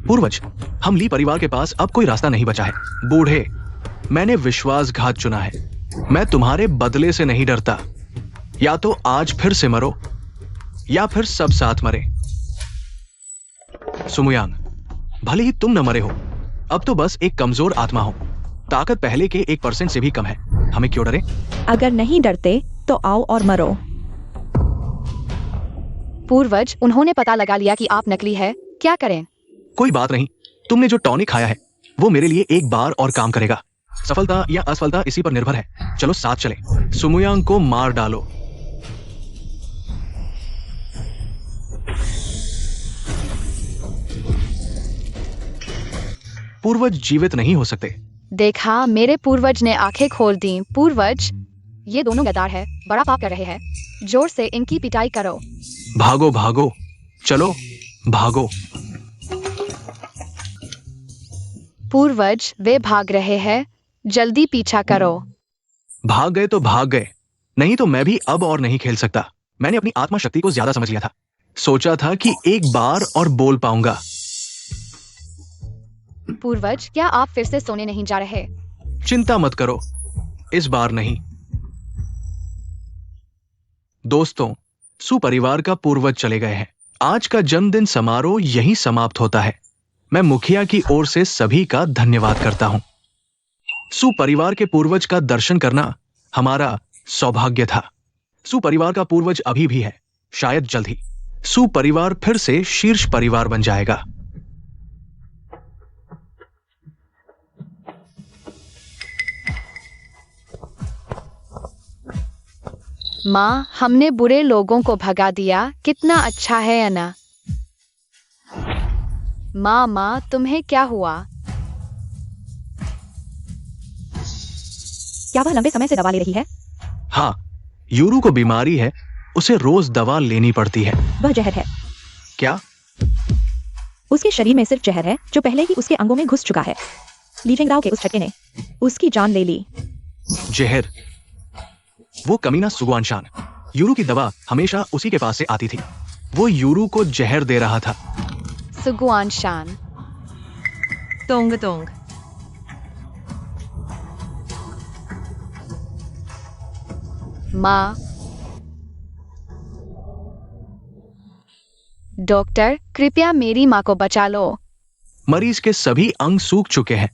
पूर्वज, हम ली परिवार के पास अब कोई रास्ता नहीं बचा है। बूढ़े, मैंने विश्वासघात चुना है। मैं तुम्हारे बदले से नहीं डरता। या तो आज फिर से मरो या फिर सब साथ मरे। सुमुयांग, भले ही तुम न मरे हो, अब तो बस एक कमजोर आत्मा हो। ताकत पहले के 1% से भी कम है। हमें क्यों डरे? अगर नहीं डरते तो आओ और मरो। पूर्वज, उन्होंने पता लगा लिया कि आप नकली है। क्या करें? कोई बात नहीं, तुमने जो टॉनिक खाया है वो मेरे लिए एक बार और काम करेगा। सफलता या असफलता इसी पर निर्भर है। चलो साथ चले। सुमुयांग को मार डालो। पूर्वज जीवित नहीं हो सकते। देखा, मेरे पूर्वज ने आंखें खोल दी। पूर्वज, ये दोनों गद्दार है, बड़ा पाप कर रहे हैं। जोर से इनकी पिटाई करो। भागो भागो, चलो भागो। पूर्वज, वे भाग रहे हैं, जल्दी पीछा करो। भाग गए तो भाग गए, नहीं तो मैं भी अब और नहीं खेल सकता। मैंने अपनी आत्मा शक्ति को ज्यादा समझ लिया था। सोचा था कि एक बार और बोल पाऊंगा। पूर्वज, क्या आप फिर से सोने नहीं जा रहे? चिंता मत करो, इस बार नहीं। दोस्तों, सुपरिवार का पूर्वज चले गए हैं। आज का जन्मदिन समारोह यहीं समाप्त होता है। मैं मुखिया की ओर से सभी का धन्यवाद करता हूं। सुपरिवार के पूर्वज का दर्शन करना हमारा सौभाग्य था। सुपरिवार का पूर्वज अभी भी है, शायद जल्द ही सुपरिवार फिर से शीर्ष परिवार बन जाएगा। माँ, हमने बुरे लोगों को भगा दिया, कितना अच्छा है अना। माँ, तुम्हें क्या हुआ? क्या वह लंबे समय से दवा ले रही है? हाँ, यूरू को बीमारी है, उसे रोज दवा लेनी पड़ती है। वह जहर है। क्या? उसके शरीर में सिर्फ जहर है जो पहले ही उसके अंगों में घुस चुका है। लीजिंगराव के उस झटके ने उसकी जान ले ली। जहर? वो कमीना सुगुआनशान। यूरू की दवा हमेशा उसी के पास से आती थी। वो यूरू को जहर दे रहा था। सुगुआनशान। तोंग तोंग। माँ। डॉक्टर, कृपया मेरी माँ को बचा लो। मरीज के सभी अंग सूख चुके हैं।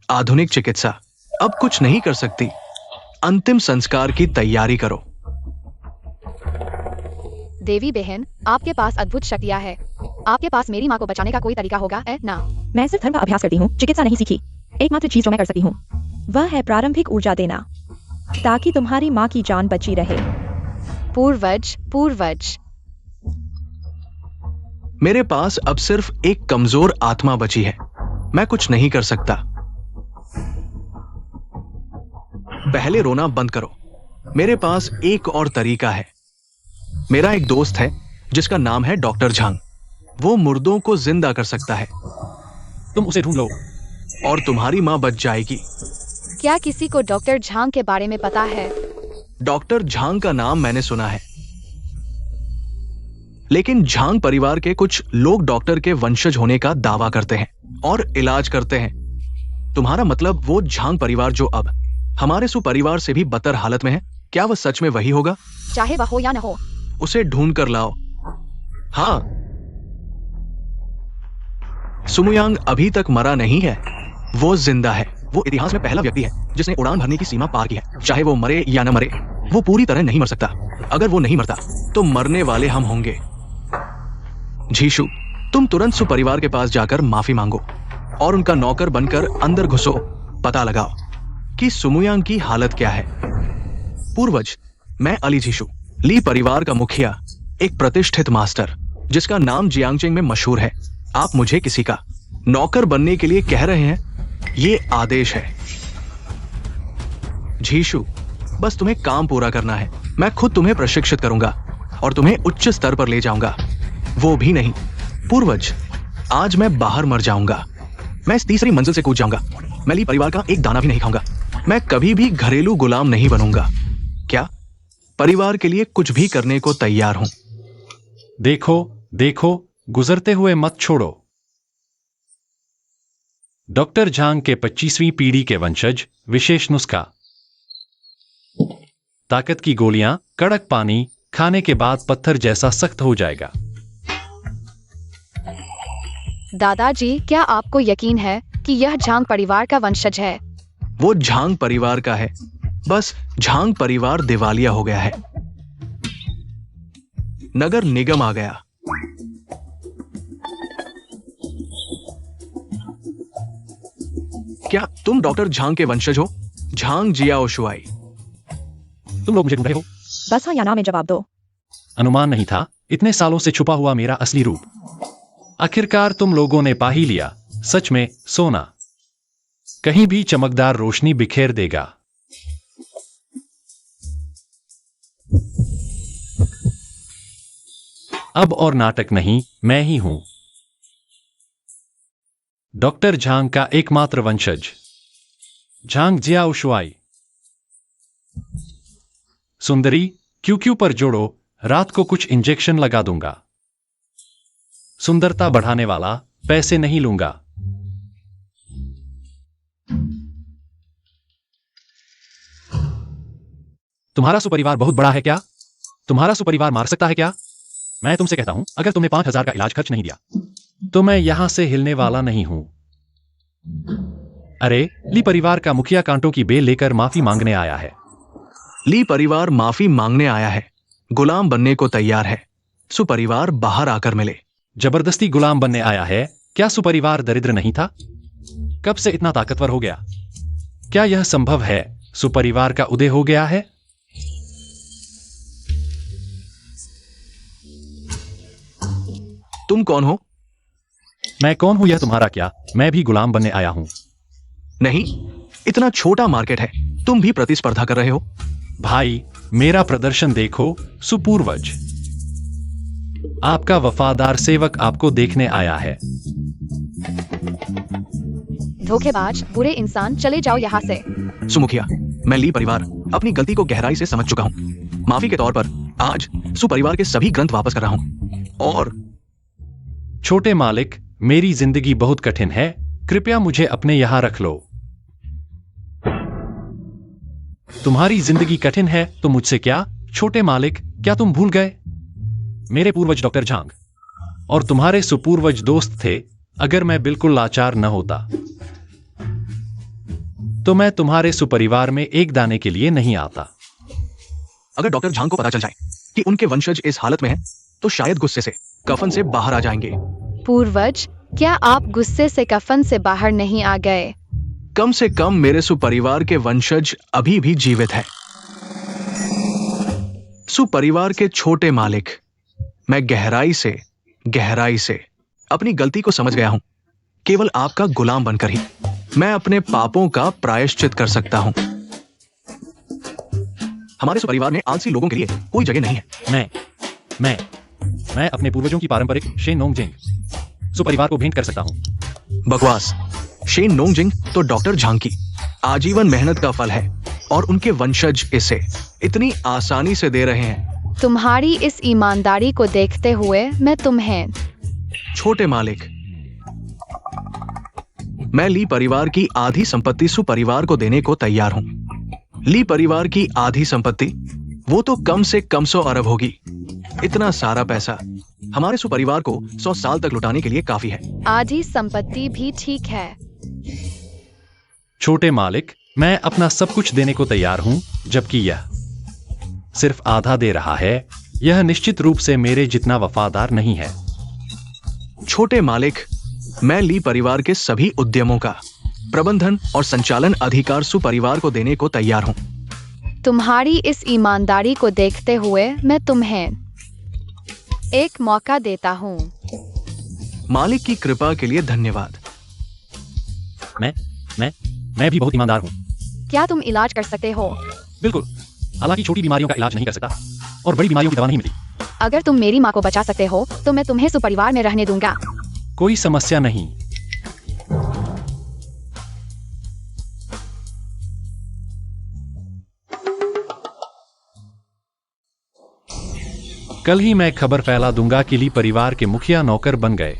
आधुनिक चिकित्सा अब कुछ नहीं कर सकती। अंतिम संस्कार की तैयारी करो। देवी बहन, आपके पास अद्भुत शक्तियाँ है। आपके पास मेरी माँ को बचाने का कोई तरीका होगा ना? मैं सिर्फ धर्म का अभ्यास करती हूँ, चिकित्सा नहीं सीखी। एकमात्र चीज जो मैं कर सकती हूँ वह है प्रारंभिक ऊर्जा देना, ताकि तुम्हारी माँ की जान बची रहे। पूर्वज। मेरे पास अब सिर्फ एक कमजोर आत्मा बची है। मैं कुछ नहीं कर सकता। पहले रोना बंद करो। मेरे पास एक और तरीका है। मेरा एक दोस्त है जिसका नाम है डॉक्टर झांग। वो मुर्दों को जिंदा कर सकता है। तुम उसे ढूंढ लो। और तुम्हारी मां बच जाएगी। क्या किसी को डॉक्टर झांग के बारे में पता है? डॉक्टर झांग का नाम मैंने सुना है, लेकिन झांग परिवार के कुछ लोग डॉक्टर के वंशज होने का दावा करते हैं और इलाज करते हैं। तुम्हारा मतलब वो झांग परिवार जो अब हमारे सुपरिवार से भी बदतर हालत में है, क्या वह सच में वही होगा? चाहे वह हो या न हो, उसे ढूंढ कर लाओ। हाँ, सुमुयांग अभी तक मरा नहीं है, वो जिंदा है। वो इतिहास में पहला व्यक्ति है जिसने उड़ान भरने की सीमा पार की है। चाहे वो मरे या न मरे, वो पूरी तरह नहीं मर सकता। अगर वो नहीं मरता तो मरने वाले हम होंगे। झीशु, तुम तुरंत सुपरिवार के पास जाकर माफी मांगो और उनका नौकर बनकर अंदर घुसो। पता लगाओ कि सुमुयांग की हालत क्या है। पूर्वज, मैं अली झीशु, ली परिवार का मुखिया, एक प्रतिष्ठित मास्टर जिसका नाम जियांगचेंग में मशहूर है। आप मुझे किसी का नौकर बनने के लिए कह रहे हैं? ये आदेश है। झीशु, बस तुम्हें काम पूरा करना है। मैं खुद तुम्हें प्रशिक्षित करूंगा और तुम्हें उच्च स्तर पर ले जाऊंगा। वो भी नहीं पूर्वज, आज मैं बाहर मर जाऊंगा। मैं इस तीसरी मंजिल से कूद जाऊंगा। मैं ली परिवार का एक दाना भी नहीं खाऊंगा। मैं कभी भी घरेलू गुलाम नहीं बनूंगा। क्या? परिवार के लिए कुछ भी करने को तैयार हूं। देखो, गुजरते हुए मत छोड़ो। डॉक्टर झांग के 25वीं पीढ़ी के वंशज। विशेष नुस्खा। ताकत की गोलियां, कड़क पानी खाने के बाद पत्थर जैसा सख्त हो जाएगा। दादाजी, क्या आपको यकीन है कि यह झांग परिवार का वंशज है? वो झांग परिवार का है, बस झांग परिवार दिवालिया हो गया है। नगर निगम आ गया। क्या तुम डॉक्टर झांग के वंशज हो? Zhang Jiao Shuai. तुम लोग मुझे ढूंढ रहे हो? बस हाँ या ना में जवाब दो। अनुमान नहीं था इतने सालों से छुपा हुआ मेरा असली रूप। आखिरकार तुम लोगों ने पा ही लिया। सच में सोना कहीं भी चमकदार रोशनी बिखेर देगा। अब और नाटक नहीं, मैं ही हूं डॉक्टर झांग का एकमात्र वंशज, झांग जियाओशुआई। सुंदरी, क्यू पर जोड़ो, रात को कुछ इंजेक्शन लगा दूंगा। सुंदरता बढ़ाने वाला, पैसे नहीं लूंगा। तुम्हारा सुपरिवार बहुत बड़ा है क्या? तुम्हारा सुपरिवार मार सकता है क्या? मैं तुमसे कहता हूं, अगर तुमने 5,000 का इलाज खर्च नहीं दिया तो मैं यहां से हिलने वाला नहीं हूं। अरे, ली परिवार का मुखिया कांटों की बेल लेकर माफी मांगने आया है। ली परिवार माफी मांगने आया है, गुलाम बनने को तैयार है। सुपरिवार बाहर आकर मिले। जबरदस्ती गुलाम बनने आया है? क्या सुपरिवार दरिद्र नहीं था? कब से इतना ताकतवर हो गया? क्या यह संभव है? सुपरिवार का उदय हो गया है? तुम कौन हो? मैं कौन हूं यह तुम्हारा क्या? मैं भी गुलाम बनने आया हूं। नहीं, इतना छोटा मार्केट है, तुम भी प्रतिस्पर्धा कर रहे हो। भाई, मेरा प्रदर्शन देखो। सुपूर्वज, आपका वफादार सेवक आपको देखने आया है। धोखेबाज, बुरे इंसान, चले जाओ यहाँ से। सुमुखिया, मैं ली परिवार अपनी गलती को गहराई से समझ चुका हूं। माफी के तौर पर आज सुपरिवार के सभी ग्रंथ वापस कर रहा हूं। और छोटे मालिक, मेरी जिंदगी बहुत कठिन है, कृपया मुझे अपने यहां रख लो। तुम्हारी जिंदगी कठिन है तो मुझसे क्या? छोटे मालिक, क्या तुम भूल गए? मेरे पूर्वज डॉक्टर झांग और तुम्हारे सुपूर्वज दोस्त थे। अगर मैं बिल्कुल लाचार न होता तो मैं तुम्हारे सुपरिवार में एक दाने के लिए नहीं आता। अगर डॉक्टर झांग को पता चल जाए कि उनके वंशज इस हालत में हैं, तो शायद गुस्से से कफन से बाहर आ जाएंगे। पूर्वज, क्या आप गुस्से से कफन से बाहर नहीं आ गए? कम से कम मेरे सुपरिवार के वंशज अभी भी जीवित हैं। सुपरिवार के छोटे मालिक, मैं गहराई से अपनी गलती को समझ गया हूं। केवल आपका गुलाम बनकर ही मैं अपने पापों का प्रायश्चित कर सकता हूं। हमारे सुपरिवार में आलसी लोगों के लिए कोई जगह नहीं है। मैं अपने पूर्वजों की पारंपरिक शेन नोंगजिंग सुपरिवार को भेंट कर सकता हूं। बकवास। शेन नोंगजिंग तो डॉक्टर झांग की आजीवन मेहनत का फल है और उनके वंशज इसे इतनी आसानी से दे रहे हैं। तुम्हारी इस ईमानदारी को देखते हुए मैं तुम्हें छोटे मालिक, मैं ली परिवार की आधी संपत्ति सुपरिवार को देने को तैयार हूं। ली परिवार की आधी संपत्ति, वो तो कम से कम 100 अरब होगी। इतना सारा पैसा हमारे सुपरिवार को 100 साल तक लुटाने के लिए काफी है। आधी संपत्ति भी ठीक है। छोटे मालिक, मैं अपना सब कुछ देने को तैयार हूं, जबकि यह सिर्फ आधा दे रहा है। यह निश्चित रूप से मेरे जितना वफादार नहीं है। छोटे मालिक, मैं ली परिवार के सभी उद्यमों का प्रबंधन और संचालन अधिकार सुपरिवार को देने को तैयार हूं। तुम्हारी इस ईमानदारी को देखते हुए मैं तुम्हें एक मौका देता हूँ। मालिक की कृपा के लिए धन्यवाद। मैं भी बहुत ईमानदार हूं। क्या तुम इलाज कर सकते हो? बिल्कुल। हालांकि छोटी बीमारियों का इलाज नहीं कर सकता और बड़ी बीमारियों की दवा नहीं मिलती। अगर तुम मेरी माँ को बचा सकते हो तो मैं तुम्हें सुपरिवार में रहने दूंगा। कोई समस्या नहीं। कल ही मैं खबर फैला दूंगा कि ली परिवार के मुखिया नौकर बन गए।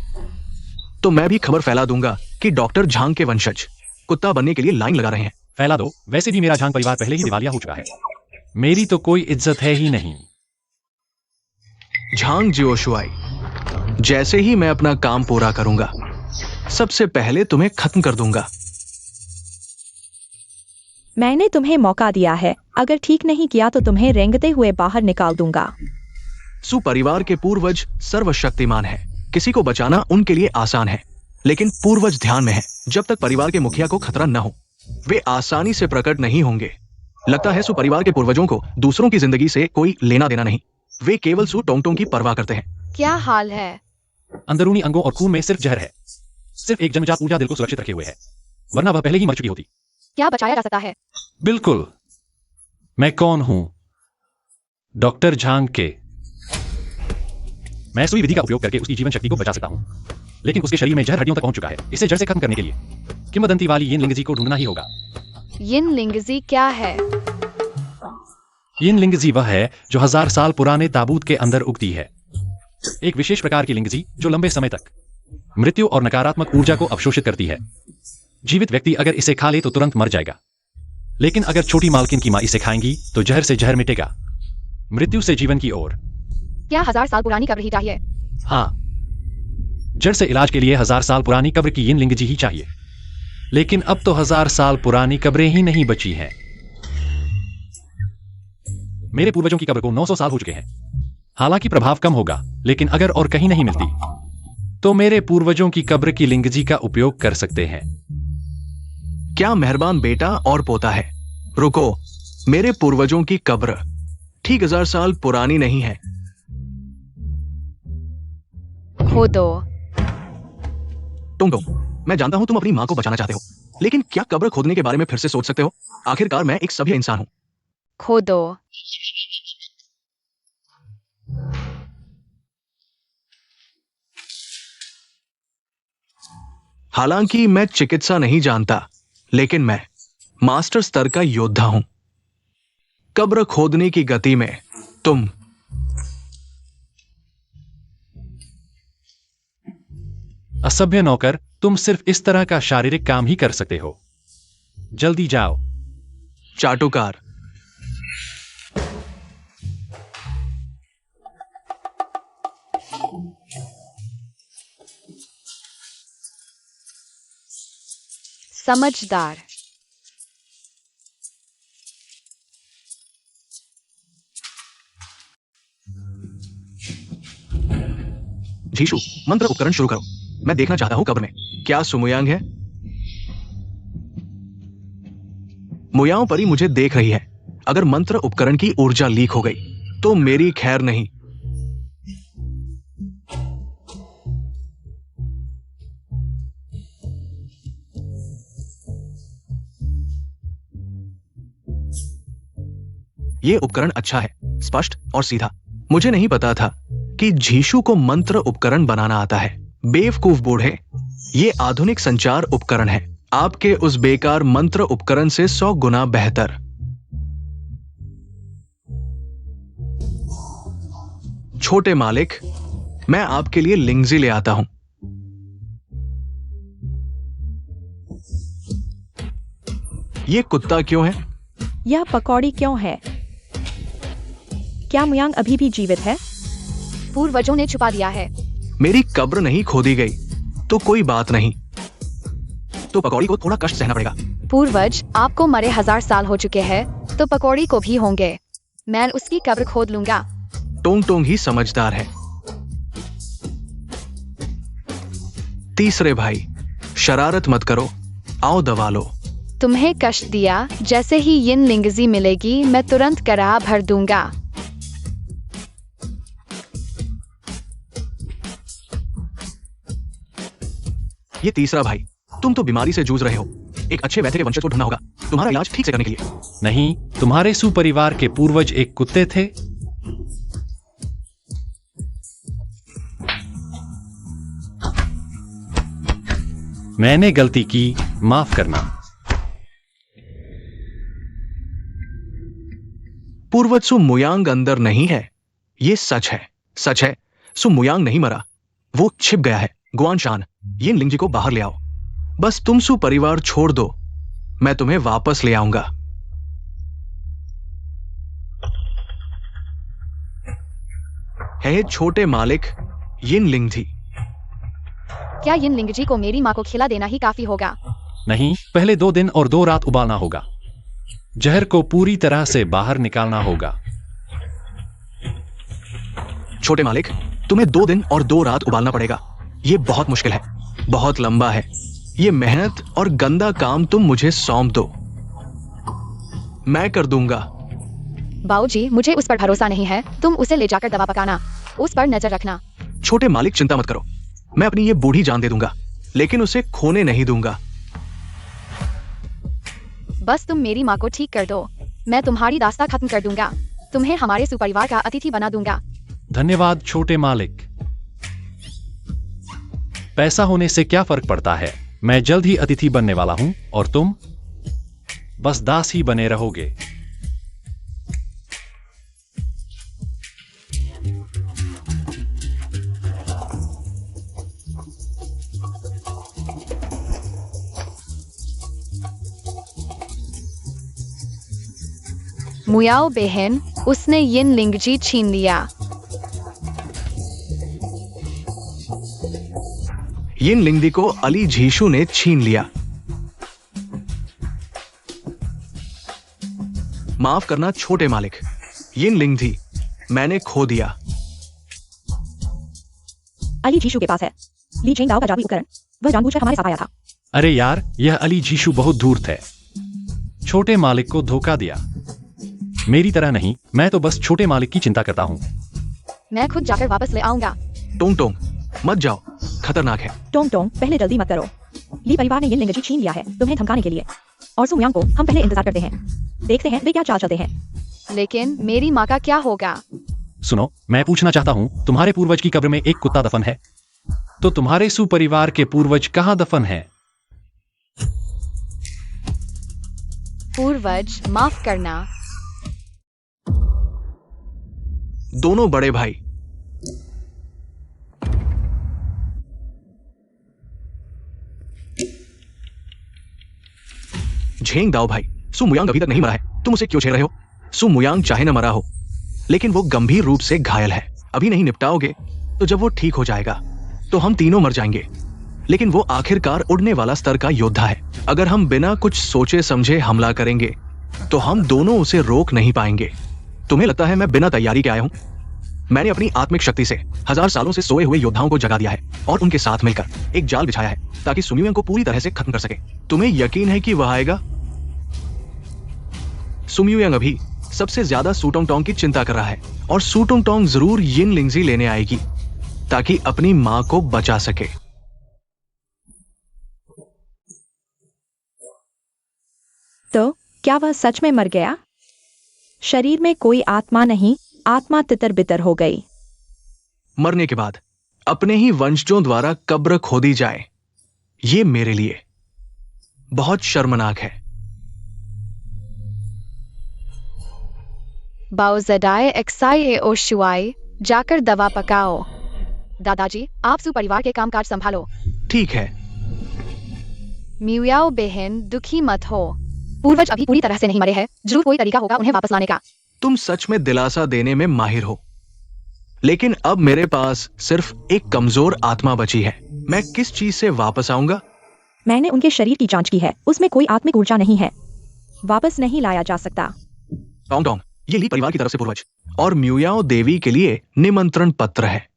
तो मैं भी खबर फैला दूंगा कि डॉक्टर झांग के वंशज कुत्ता बनने के लिए लाइन लगा रहे हैं। फैला दो। वैसे भी मेरा झांग परिवार पहले ही दिवालिया हो चुका है। मेरी तो कोई इज्जत है ही नहीं। झांग जियोशुआई, जैसे ही मैं अपना काम पूरा करूंगा, सबसे पहले तुम्हें खत्म कर दूंगा। मैंने तुम्हें मौका दिया है, अगर ठीक नहीं किया तो तुम्हें रेंगते हुए बाहर निकाल दूंगा। सुपरिवार के पूर्वज सर्वशक्तिमान है। किसी को बचाना उनके लिए आसान है, लेकिन पूर्वज ध्यान में है। जब तक परिवार के मुखिया को खतरा न हो, वे आसानी से प्रकट नहीं होंगे। लगता है सुपरिवार के पूर्वजों को दूसरों की जिंदगी से कोई लेना देना नहीं। वे केवल सु टोंगटोंग की परवाह करते हैं। क्या हाल है? अंदरूनी अंगों और खून में सिर्फ जहर है। सिर्फ एक जन्मजात ऊर्जा दिल को सुरक्षित रखे हुए है, वरना वह पहले ही मर चुकी होती। क्या बचाया जा सकता है? बिल्कुल। मैं कौन हूं? डॉक्टर झांग के। मैं सुई विधि का उपयोग करके उसकी जीवन शक्ति को बचा सकता हूं, लेकिन उसके शरीर में जहर हड्डियों तक पहुंच चुका है। इसे जड़ से खत्म करने के लिए किंवदंती वाली यिन लिंगजी को ढूंढना ही होगा। यिन लिंगजी क्या है? यिन लिंगजी वह है जो 1000 साल पुराने ताबूत के अंदर उगती है। एक विशेष प्रकार की लिंगजी जो लंबे समय तक मृत्यु और नकारात्मक ऊर्जा को अवशोषित करती है। जीवित व्यक्ति अगर इसे खा ले तो तुरंत मर जाएगा, लेकिन अगर छोटी मालकिन की मां इसे खाएंगी तो जहर से जहर मिटेगा, मृत्यु से जीवन की ओर। क्या 1000 साल पुरानी कब्र ही चाहिए? हाँ, जड़ से इलाज के लिए 1000 साल पुरानी कब्र की यिन लिंगजी ही चाहिए, लेकिन अब तो 1000 साल पुरानी कब्रें ही नहीं बची हैं। मेरे पूर्वजों की कब्र को 900 साल हो चुके हैं। हालांकि प्रभाव कम होगा, लेकिन अगर और कहीं नहीं मिलती तो मेरे पूर्वजों की कब्र की लिंगजी का उपयोग कर सकते हैं। क्या मेहरबान बेटा और पोता है। रुको, मेरे पूर्वजों की कब्र ठीक 1000 साल पुरानी नहीं है। खोदो। टोंग, मैं जानता हूं तुम अपनी मां को बचाना चाहते हो, लेकिन क्या कब्र खोदने के बारे में फिर से सोच सकते हो? आखिरकार मैं एक सभ्य इंसान हूं। खोदो। हालांकि मैं चिकित्सा नहीं जानता, लेकिन मैं मास्टर स्तर का योद्धा हूं। कब्र खोदने की गति में तुम असभ्य नौकर, तुम सिर्फ इस तरह का शारीरिक काम ही कर सकते हो। जल्दी जाओ। चाटुकार। समझदार। झीशु, मंत्र उपकरण शुरू करो। मैं देखना चाहता हूं कब्र में क्या सुमुयांग है। मुयाओं परी मुझे देख रही है। अगर मंत्र उपकरण की ऊर्जा लीक हो गई तो मेरी खैर नहीं। यह उपकरण अच्छा है, स्पष्ट और सीधा। मुझे नहीं पता था कि झीशु को मंत्र उपकरण बनाना आता है। बेवकूफ बूढ़े, ये आधुनिक संचार उपकरण है, आपके उस बेकार मंत्र उपकरण से 100 गुना बेहतर। छोटे मालिक, मैं आपके लिए लिंगजी ले आता हूं। ये कुत्ता क्यों है? यह पकौड़ी क्यों है? क्या मुयांग अभी भी जीवित है? पूर्वजों ने छुपा दिया है। मेरी कब्र नहीं खोदी गई तो कोई बात नहीं, तो पकौड़ी को थोड़ा कष्ट सहना पड़ेगा। पूर्वज आपको मरे 1000 साल हो चुके हैं, तो पकौड़ी को भी होंगे। मैं उसकी कब्र खोद लूंगा। टोंग टोंग ही समझदार है। तीसरे भाई, शरारत मत करो, आओ दबा लो। तुम्हें कष्ट दिया, जैसे ही यिन लिंगजी मिलेगी मैं तुरंत कराह भर दूंगा। ये तीसरा भाई, तुम तो बीमारी से जूझ रहे हो। एक अच्छे वैद्य के वंशज को ढूंढना होगा तुम्हारा इलाज ठीक से करने के लिए। नहीं, तुम्हारे सुपरिवार के पूर्वज एक कुत्ते थे। मैंने गलती की, माफ करना। पूर्वज सु मुयांग अंदर नहीं है, ये सच है। सच है, सु मुयांग नहीं मरा, वो छिप गया है। गुआनशान, यिन लिंगजी को बाहर ले आओ। बस तुम सु परिवार छोड़ दो, मैं तुम्हें वापस ले आऊंगा। है छोटे मालिक यिन लिंगजी। क्या यिन लिंगजी को मेरी माँ को खिला देना ही काफी होगा? नहीं, पहले 2 दिन और 2 रात उबालना होगा। जहर को पूरी तरह से बाहर निकालना होगा। छोटे मालिक, तुम्हें 2 दिन और 2 रात उबालना पड़ेगा। ये बहुत मुश्किल है, बहुत लंबा है। ये मेहनत और गंदा काम तुम मुझे सौंप दो, मैं कर दूंगा। बाबूजी, मुझे उस पर भरोसा नहीं है। तुम उसे ले जाकर दवा पकाना, उस पर नजर रखना। छोटे मालिक, चिंता मत करो, मैं अपनी ये बूढ़ी जान दे दूंगा, लेकिन उसे खोने नहीं दूंगा। बस तुम मेरी माँ को ठीक कर दो, मैं तुम्हारी दास्ता खत्म कर दूंगा। तुम्हें हमारे सुपरिवार का अतिथि बना दूंगा। धन्यवाद छोटे मालिक। पैसा होने से क्या फर्क पड़ता है, मैं जल्द ही अतिथि बनने वाला हूं और तुम बस दास ही बने रहोगे। मुयाओ बहन, उसने यिन लिंगजी छीन लिया। यिन लिंगदी को अली झीशु ने छीन लिया। माफ करना छोटे मालिक, यिन लिंगदी मैंने खो दिया। अली जीशु के पास है ली झेंग दाओ का जादुई उपकरण, वह जानबूझकर हमारे साथ आया था। अरे यार, यह अली जीशु बहुत दूर थे। छोटे मालिक को धोखा दिया। मेरी तरह नहीं, मैं तो बस छोटे मालिक की चिंता करता हूँ। मैं खुद जाकर वापस ले आऊंगा। टोंग टोंग मत जाओ, खतरनाक है। टोंग टोंग, पहले जल्दी मत करो। ली परिवार ने यिन लिंगजी छीन लिया है तुम्हें धमकाने के लिए, और सु मुयांग को हम पहले इंतजार करते हैं, देखते हैं वे क्या चाल चलते हैं। लेकिन मेरी माँ का क्या होगा? सुनो, मैं पूछना चाहता हूँ, तुम्हारे पूर्वज की कब्र में एक कुत्ता दफन है, तो तुम्हारे सुपरिवार के पूर्वज कहाँ दफन है? पूर्वज, माफ करना। दोनों बड़े भाई। झेंग दाओ भाई, सु मुयांग अभी तक नहीं मरा है, तुम उसे क्यों छेड़ रहे हो? सु मुयांग चाहे न मरा हो, लेकिन वो गंभीर रूप से घायल है। अभी नहीं निपटाओगे तो जब वो ठीक हो जाएगा तो हम तीनों मर जाएंगे। लेकिन वो आखिरकार उड़ने वाला स्तर का योद्धा है। अगर हम बिना कुछ सोचे समझे हमला करेंगे तो हम दोनों उसे रोक नहीं पाएंगे। तुम्हें लगता है मैं बिना तैयारी के आया हूं? मैंने अपनी आत्मिक शक्ति से 1000 सालों से सोए हुए योद्धाओं को जगा दिया है और उनके साथ मिलकर एक जाल बिछाया है ताकि सुमियुएंग को पूरी तरह से खत्म कर सके। तुम्हें यकीन है कि वह आएगा? सुमियुएंग अभी सबसे ज्यादा सु टोंग की चिंता कर रहा है और सु टोंग जरूर यिन लिंगजी लेने आएगी ताकि अपनी मां को बचा सके। तो क्या वह सच में मर गया? शरीर में कोई आत्मा नहीं, आत्मा तितर बितर हो गई। मरने के बाद अपने ही वंशजों द्वारा कब्र खोदी जाए, ये मेरे लिए बहुत शर्मनाक है। बाओजदाए एक्साई ओ शुआई, जाकर दवा पकाओ। दादाजी, आप सुपरिवार के कामकाज संभालो। ठीक है। म्युयाओ बहन, दुखी मत हो। पूर्वज अभी पूरी तरह से नहीं मरे हैं, जरूर कोई तरीका होगा उन्हें वापस लाने का। तुम सच में दिलासा देने में माहिर हो, लेकिन अब मेरे पास सिर्फ एक कमजोर आत्मा बची है। मैं किस चीज से वापस आऊंगा? मैंने उनके शरीर की जांच की है, उसमें कोई आत्मिक ऊर्जा नहीं है, वापस नहीं लाया जा सकता। टोंग टोंग, ये ली परिवार की तरफ से पूर्वज और म्युयाओ देवी के लिए निमंत्रण पत्र है।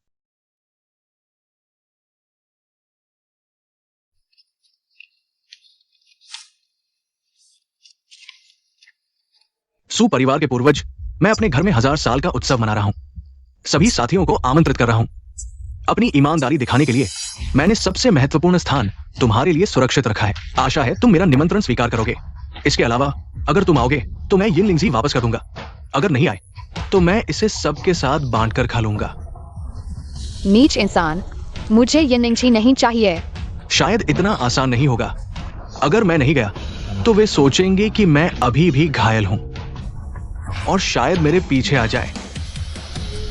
सु परिवार के पूर्वज, मैं अपने घर में 1000 साल का उत्सव मना रहा हूं। सभी साथियों को आमंत्रित कर रहा हूं। अपनी ईमानदारी दिखाने के लिए मैंने सबसे महत्वपूर्ण स्थान तुम्हारे लिए सुरक्षित रखा है। आशा है तुम मेरा निमंत्रण स्वीकार करोगे। इसके अलावा अगर तुम आओगे तो मैं यिन लिंगजी वापस कर दूंगा। अगर नहीं आए तो मैं इसे सबके साथ बांटकर खा लूंगा। नीच इंसान, मुझे ये लिंगजी नहीं चाहिए। शायद इतना आसान नहीं होगा। अगर मैं नहीं गया तो वे सोचेंगे कि मैं अभी भी घायल हूं और शायद मेरे पीछे आ जाए।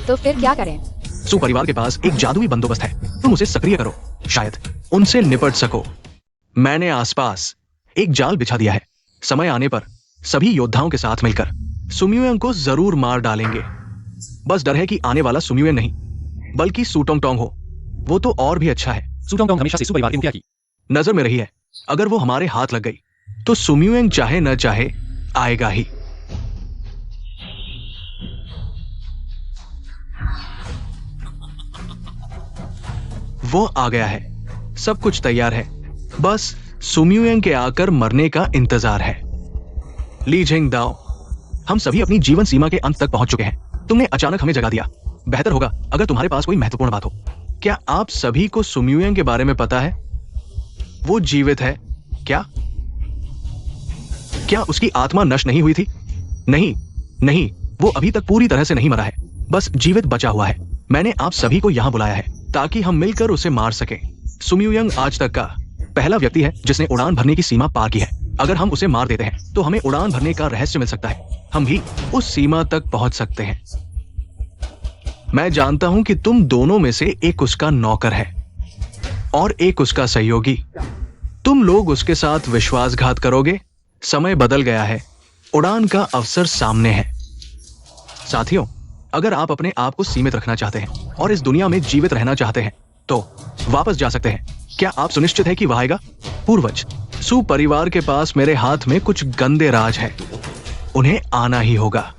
तो फिर क्या करें? सु परिवार के पास एक जादुई बंदोबस्त है, तुम उसे सक्रिय करो, शायद उनसे निपट सको। मैंने आसपास एक जाल बिछा दिया है। समय आने पर सभी योद्धाओं के साथ मिलकर सुमियुएंग को जरूर मार डालेंगे। बस डर है कि आने वाला सुमियुएंग नहीं बल्कि सु टोंग हो। वो तो और भी अच्छा है। सु टोंग हमेशा से सु परिवार की मुखिया की नजर में रही है। अगर वो हमारे हाथ लग गई तो सुमियुएंग चाहे न चाहे आएगा ही। वो आ गया है, सब कुछ तैयार है, बस सुमियुएंग के आकर मरने का इंतजार है। ली झेंग दाओ, हम सभी अपनी जीवन सीमा के अंत तक पहुंच चुके हैं। तुमने अचानक हमें जगा दिया। बेहतर होगा अगर तुम्हारे पास कोई महत्वपूर्ण बात हो। क्या आप सभी को सुमियुएंग के बारे में पता है? वो जीवित है क्या? क्या उसकी आत्मा नष्ट नहीं हुई थी? नहीं, वो अभी तक पूरी तरह से नहीं मरा है, बस जीवित बचा हुआ है। मैंने आप सभी को यहाँ बुलाया है ताकि हम मिलकर उसे मार सकें। सुम्यूयंग आज तक का पहला व्यक्ति है जिसने उड़ान भरने की सीमा पार की है। अगर हम उसे मार देते हैं तो हमें उड़ान भरने का रहस्य मिल सकता है। हम भी उस सीमा तक पहुंच सकते हैं। मैं जानता हूं कि तुम दोनों में से एक उसका नौकर है और एक उसका सहयोगी। तुम लोग उसके साथ विश्वासघात करोगे। समय बदल गया है। उड़ान का अवसर सामने है। साथियों, अगर आप अपने आप को सीमित रखना चाहते हैं और इस दुनिया में जीवित रहना चाहते हैं तो वापस जा सकते हैं। क्या आप सुनिश्चित है कि वह आएगा? पूर्वज, सु परिवार के पास मेरे हाथ में कुछ गंदे राज है। उन्हें आना ही होगा।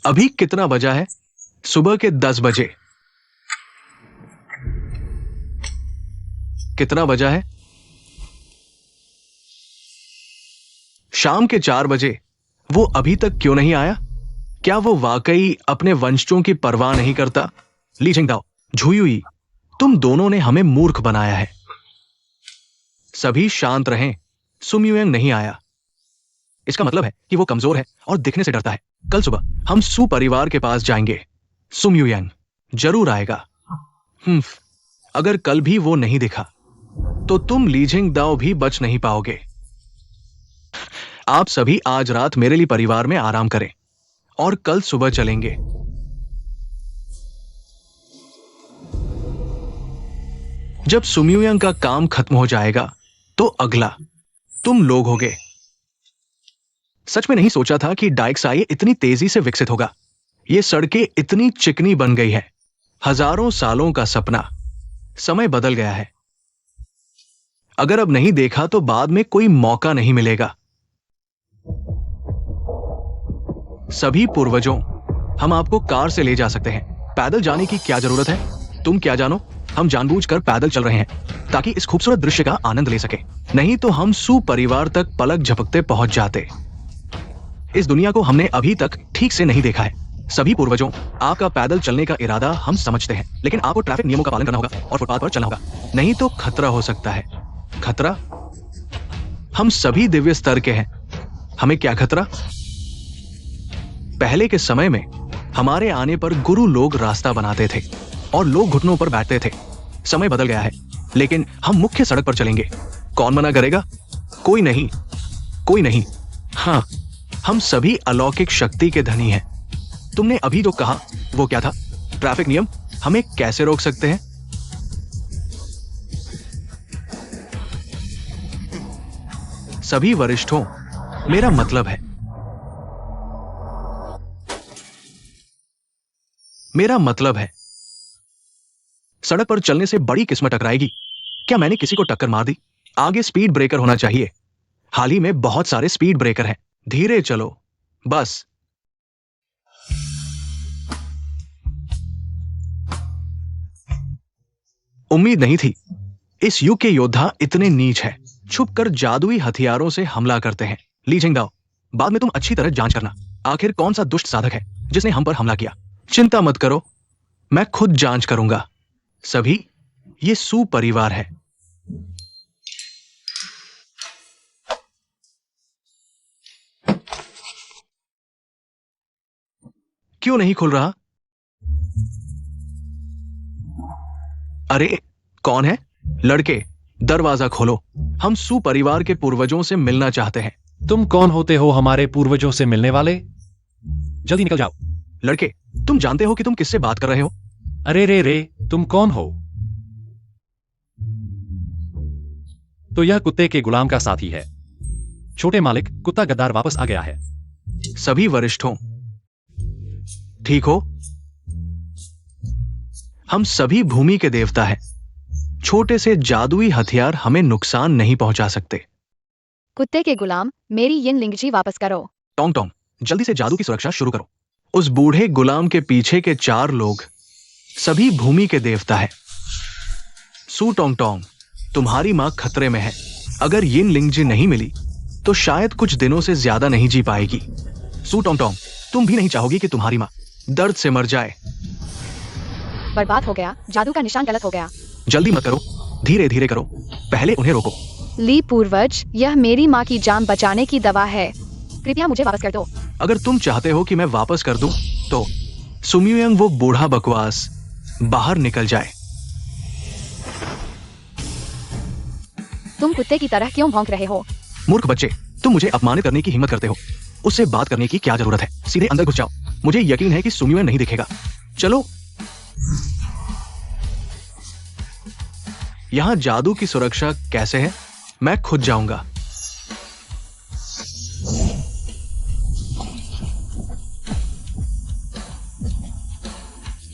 अभी कितना बजा है? सुबह के 10 बजे। कितना बजा है? शाम के 4 बजे। वो अभी तक क्यों नहीं आया? क्या वो वाकई अपने वंशजों की परवाह नहीं करता? ली जिंगदाओ, झुयुई, तुम दोनों ने हमें मूर्ख बनाया है। सभी शांत रहें। सुम्यूयंग नहीं आया। इसका मतलब है कि वो कमजोर है और दिखने से डरता है। कल सुबह हम सु परिवार के पास जाएंगे। सुम्यूयंग जरूर आएगा। अगर कल भी वो नहीं दिखा तो तुम ली जिंगदाओ भी बच नहीं पाओगे। आप सभी आज रात मेरे लिए परिवार में आराम करें और कल सुबह चलेंगे। जब सुम्यूयंग का काम खत्म हो जाएगा तो अगला तुम लोग होगे। सच में नहीं सोचा था कि डाइक्साई इतनी तेजी से विकसित होगा। ये सड़कें इतनी चिकनी बन गई है। हजारों सालों का सपना। समय बदल गया है। अगर अब नहीं देखा तो बाद में कोई मौका नहीं मिलेगा। सभी पूर्वजों, हम आपको कार से ले जा सकते हैं। पैदल जाने की क्या जरूरत है? तुम क्या जानो, हम जानबूझकर पैदल चल रहे हैं ताकि इस खूबसूरत दृश्य का आनंद ले सके। नहीं तो हम सु परिवार तक पलक झपकते पहुंच जाते। इस दुनिया को हमने अभी तक ठीक से नहीं देखा है। सभी पूर्वजों, आपका पैदल चलने का इरादा हम समझते हैं, लेकिन आपको ट्रैफिक नियमों का पालन करना होगा और फुटपाथ पर चलना होगा, नहीं तो खतरा हो सकता है। खतरा? हम सभी दिव्य स्तर के हैं। हमें क्या खतरा? पहले के समय में हमारे आने पर गुरु लोग रास्ता बनाते थे और लोग घुटनों पर बैठते थे। समय बदल गया है, लेकिन हम मुख्य सड़क पर चलेंगे। कौन मना करेगा? कोई नहीं, कोई नहीं। हाँ, हम सभी अलौकिक शक्ति के धनी हैं। तुमने अभी जो कहा वो क्या था? ट्रैफिक नियम हमें कैसे रोक सकते हैं? सभी वरिष्ठों, मेरा मतलब है, सड़क पर चलने से बड़ी किस्मत टकराएगी। क्या मैंने किसी को टक्कर मार दी? आगे स्पीड ब्रेकर होना चाहिए। हाल ही में बहुत सारे स्पीड ब्रेकर हैं। धीरे चलो, बस। उम्मीद नहीं थी इस युग के योद्धा इतने नीच हैं। छुपकर जादुई हथियारों से हमला करते हैं। ली जिंगदाओ, बाद में तुम अच्छी तरह जांच करना, आखिर कौन सा दुष्ट साधक है जिसने हम पर हमला किया। चिंता मत करो, मैं खुद जांच करूंगा। सभी, ये सु परिवार है। क्यों नहीं खुल रहा? अरे कौन है? लड़के, दरवाजा खोलो। हम सु परिवार के पूर्वजों से मिलना चाहते हैं। तुम कौन होते हो हमारे पूर्वजों से मिलने वाले? जल्दी निकल जाओ। लड़के, तुम जानते हो कि तुम किससे बात कर रहे हो? अरे रे, तुम कौन हो? तो यह कुत्ते के गुलाम का साथी है। छोटे मालिक, कुत्ता गद्दार वापस आ गया है। सभी वरिष्ठों, ठीक हो? हम सभी भूमि के देवता हैं। छोटे से जादुई हथियार हमें नुकसान नहीं पहुंचा सकते। कुत्ते के गुलाम, मेरी यिन लिंगजी वापस करो। टोंग टोंग, जल्दी से जादू की सुरक्षा शुरू करो। उस बूढ़े गुलाम के पीछे के 4 लोग सभी भूमि के देवता हैं। सु टोंग टोंग, तुम्हारी मां खतरे में है। अगर यिन लिंगजी नहीं मिली तो शायद कुछ दिनों से ज्यादा नहीं जी पाएगी। सु टोंग टोंग, तुम भी नहीं चाहोगी कि तुम्हारी मां दर्द से मर जाए। बर्बाद हो गया। जादू का निशान गलत हो गया। जल्दी मत करो, धीरे धीरे करो। पहले उन्हें रोको। ली पूर्वज, यह मेरी माँ की जान बचाने की दवा है, कृपया मुझे वापस कर दो। अगर तुम चाहते हो कि मैं वापस कर दूं, तो सुम्युयंग वो बूढ़ा बकवास बाहर निकल जाए। तुम कुत्ते की तरह क्यों भौंक रहे हो? मूर्ख बच्चे, तुम मुझे अपमानित करने की हिम्मत करते हो। उससे बात करने की क्या जरूरत है? सीधे अंदर घुस जाओ। मुझे यकीन है कि सुम्युयंग नहीं दिखेगा। चलो। यहां जादू की सुरक्षा कैसे है? मैं खुद जाऊंगा।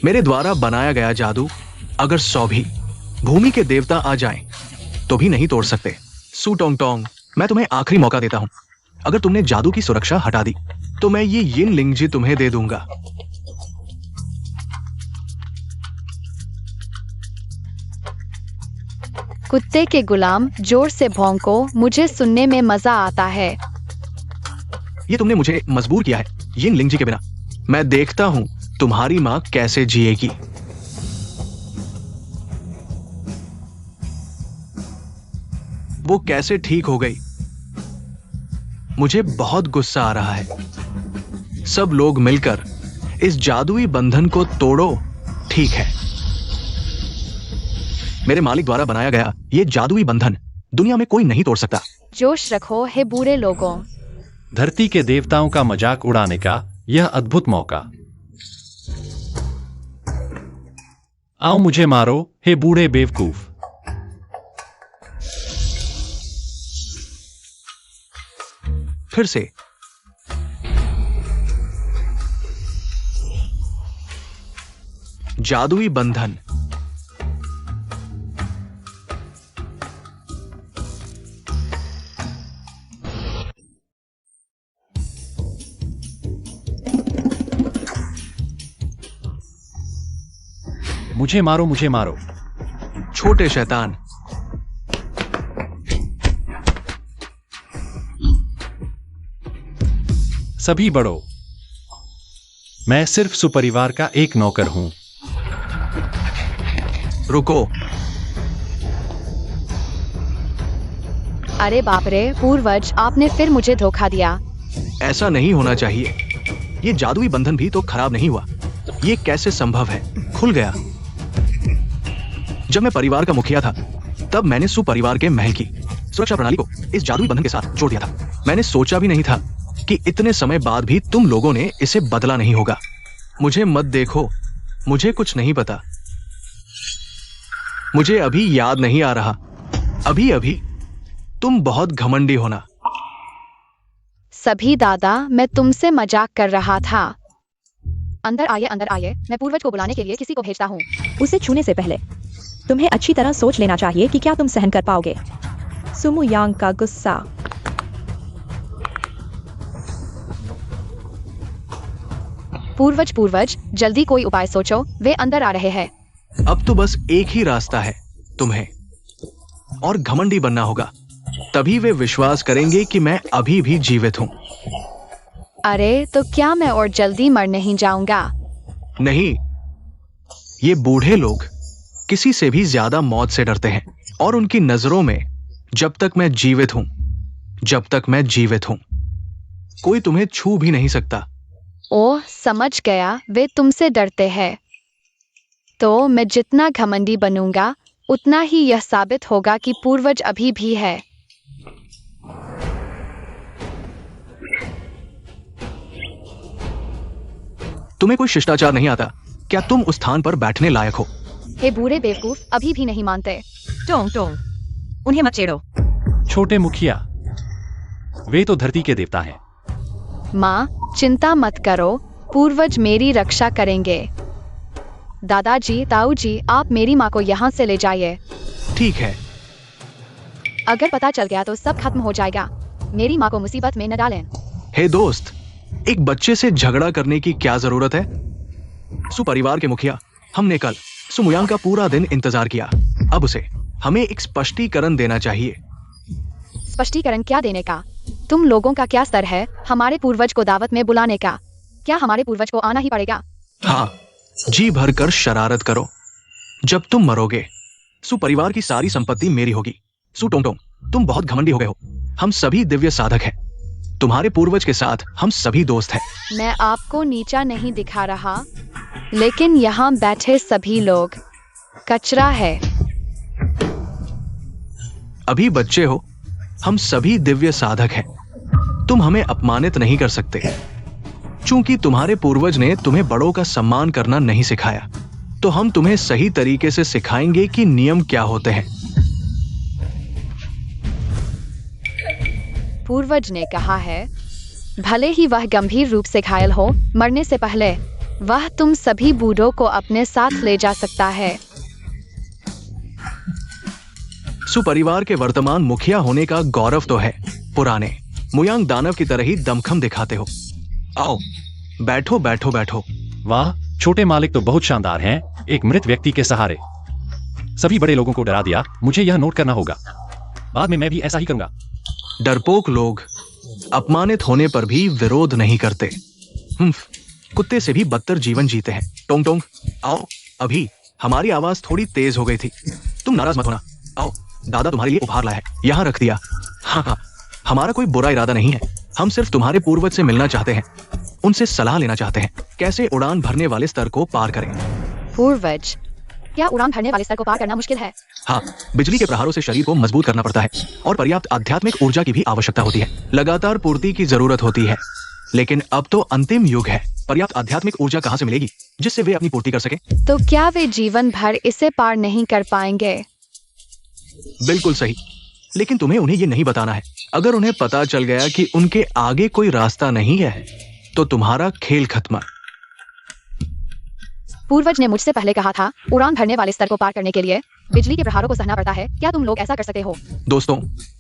मेरे द्वारा बनाया गया जादू अगर 100 भी भूमि के देवता आ जाएं, तो भी नहीं तोड़ सकते। सू टोंग टोंग, मैं तुम्हें आखिरी मौका देता हूं। अगर तुमने जादू की सुरक्षा हटा दी, तो मैं ये यिन लिंगजी तुम्हें दे दूंगा। कुत्ते के गुलाम, जोर से भौंको, मुझे सुनने में मजा आता है। ये तुमने मुझे मजबूर किया है यिन लिंगजी के बिना। मैं देखता हूं तुम्हारी मां कैसे जिएगी। वो कैसे ठीक हो गई। मुझे बहुत गुस्सा आ रहा है। सब लोग मिलकर इस जादुई बंधन को तोड़ो। ठीक है। मेरे मालिक द्वारा बनाया गया ये जादुई बंधन दुनिया में कोई नहीं तोड़ सकता। जोश रखो हे बूढ़े लोगों। धरती के देवताओं का मजाक उड़ाने का यह अद्भुत मौका। आओ मुझे मारो हे बूढ़े बेवकूफ। फिर से। जादुई बंधन। मुझे मारो, मुझे मारो। छोटे शैतान। सभी बड़ो, मैं सिर्फ सुपरिवार का एक नौकर हूं। रुको। अरे बाप रे पूर्वज, आपने फिर मुझे धोखा दिया। ऐसा नहीं होना चाहिए। ये जादुई बंधन भी तो खराब नहीं हुआ। ये कैसे संभव है? खुल गया। जब मैं परिवार का मुखिया था, तब मैंने सुपरिवार के महल की सुरक्षा प्रणाली को इस जादुई बंधन के साथ जोड़ दिया था। मैंने सोचा भी नहीं था कि इतने समय बाद भी तुम लोगों ने इसे बदला नहीं होगा। मुझे मत देखो, मुझे कुछ नहीं पता। मुझे अभी याद नहीं आ रहा। अभी अभी तुम बहुत घमंडी होना। सभी दादा, मैं तुमसे मजाक कर रहा था। अंदर आइए, अंदर आइए। मैं पूर्वज को बुलाने के लिए किसी को भेजता हूँ। उसे छूने से पहले तुम्हें अच्छी तरह सोच लेना चाहिए कि क्या तुम सहन कर पाओगे। सुमुयांग का गुस्सा। पूर्वज पूर्वज, जल्दी कोई उपाय सोचो, वे अंदर आ रहे हैं। अब तो बस एक ही रास्ता है तुम्हें, और घमंडी बनना होगा। तभी वे विश्वास करेंगे कि मैं अभी भी जीवित हूं। अरे तो क्या मैं और जल्दी मर नहीं जाऊंगा? नहीं, ये बूढ़े लोग किसी से भी ज्यादा मौत से डरते हैं, और उनकी नजरों में जब तक मैं जीवित हूं, कोई तुम्हें छू भी नहीं सकता। ओह समझ गया, वे तुमसे डरते हैं। तो मैं जितना घमंडी बनूंगा, उतना ही यह साबित होगा कि पूर्वज अभी भी है। तुम्हें कोई शिष्टाचार नहीं आता? क्या तुम उस स्थान पर बैठने लायक हो? हे बूढ़े बेवकूफ, अभी भी नहीं मानते। टोंग टोंग, उन्हें मत छेड़ो। छोटे मुखिया, वे तो धरती के देवता हैं। माँ, चिंता मत करो, पूर्वज मेरी रक्षा करेंगे। दादाजी, ताऊ जी, आप मेरी माँ को यहाँ से ले जाइए। ठीक है। अगर पता चल गया तो सब खत्म हो जाएगा। मेरी माँ को मुसीबत में न डालें। हे दोस्त, एक बच्चे से झगड़ा करने की क्या जरूरत है? सुपरिवार के मुखिया, हमने कल सुमुयांग का पूरा दिन इंतजार किया। अब उसे हमें एक स्पष्टीकरण देना चाहिए। स्पष्टीकरण क्या देने का? तुम लोगों का क्या स्तर है हमारे पूर्वज को दावत में बुलाने का? क्या हमारे पूर्वज को आना ही पड़ेगा? हाँ, जी भरकर शरारत करो। जब तुम मरोगे, सुपरिवार की सारी संपत्ति मेरी होगी। सू टोंग टोंग, तुम बहुत घमंडी हो गए हो। हम सभी दिव्य साधक हैं। तुम्हारे पूर्वज के साथ हम सभी दोस्त हैं। मैं आपको नीचा नहीं दिखा रहा, लेकिन यहाँ बैठे सभी लोग कचरा है। अभी बच्चे हो, हम सभी दिव्य साधक हैं। तुम हमें अपमानित नहीं कर सकते, चूंकि तुम्हारे पूर्वज ने तुम्हें बड़ों का सम्मान करना नहीं सिखाया, तो हम तुम्हें सही तरीके से सिखाएंगे कि नियम क्या होते हैं। पूर्वज ने कहा है, भले ही वह गंभीर रूप से घायल हो, मरने से पहले वह तुम सभी बूढ़ों को अपने साथ ले जा सकता है। सुपरिवार के वर्तमान मुखिया होने का गौरव तो है। पुराने मुयांग दानव की तरह ही दमखम दिखाते हो। आओ, बैठो बैठो बैठो। वाह, छोटे मालिक तो बहुत शानदार हैं, एक मृत व्यक्ति के सहारे। सभी बड़े लोगों को डरा दिया। मुझे यह नोट करना होगा, बाद में मैं भी ऐसा ही करूंगा। डरपोक लोग अपमानित होने पर भी विरोध नहीं करते। कुत्ते से भी बदतर जीवन जीते हैं। टोंग टोंग, आओ। अभी हमारी आवाज थोड़ी तेज हो गई थी। तुम नाराज मत होना। आओ, दादा तुम्हारे लिए उपहार लाया है, यहाँ रख दिया। हाँ, हमारा कोई बुरा इरादा नहीं है। हम सिर्फ तुम्हारे पूर्वज से मिलना चाहते हैं, उनसे सलाह लेना चाहते हैं कैसे उड़ान भरने वाले स्तर को पार करें। पूर्वज, क्या उड़ान भरने वाले स्तर को पार करना मुश्किल है? हाँ, बिजली के प्रहारों से शरीर को मजबूत करना पड़ता है और पर्याप्त आध्यात्मिक ऊर्जा की भी आवश्यकता होती है। लगातार पूर्ति की जरूरत होती है, लेकिन अब तो अंतिम युग है। पर्याप्त आध्यात्मिक ऊर्जा कहाँ से मिलेगी जिससे वे अपनी पूर्ति कर सके? तो क्या वे जीवन भर इसे पार नहीं कर पाएंगे? बिल्कुल सही, लेकिन तुम्हें उन्हें ये नहीं बताना है। अगर उन्हें पता चल गया कि उनके आगे कोई रास्ता नहीं है, तो तुम्हारा खेल खत्म। पूर्वज ने मुझसे पहले कहा था, उड़ान भरने वाले स्तर को पार करने के लिए बिजली के प्रहारों को सहना पड़ता है। क्या तुम लोग ऐसा कर सकते हो? दोस्तों,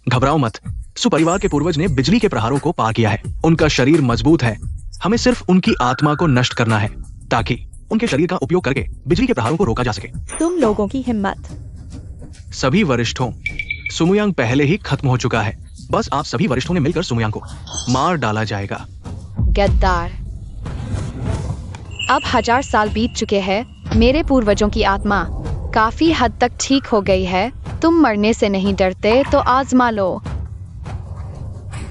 घबराओ मत। सुपरिवार के पूर्वज ने बिजली के प्रहारों को पार किया है। उनका शरीर मजबूत है। हमें सिर्फ उनकी आत्मा को नष्ट करना है, ताकि उनके शरीर का उपयोग करके बिजली के प्रहारों को रोका जा सके। तुम लोगों की हिम्मत। सभी वरिष्ठों, सुमुयांग पहले ही खत्म हो चुका है। बस आप सभी वरिष्ठों ने मिलकर सुमुयांग को मार डाला जाएगा। गद्दार, अब 1000 साल बीत चुके हैं। मेरे पूर्वजों की आत्मा काफी हद तक ठीक हो गई है। तुम मरने से नहीं डरते तो आजमा लो।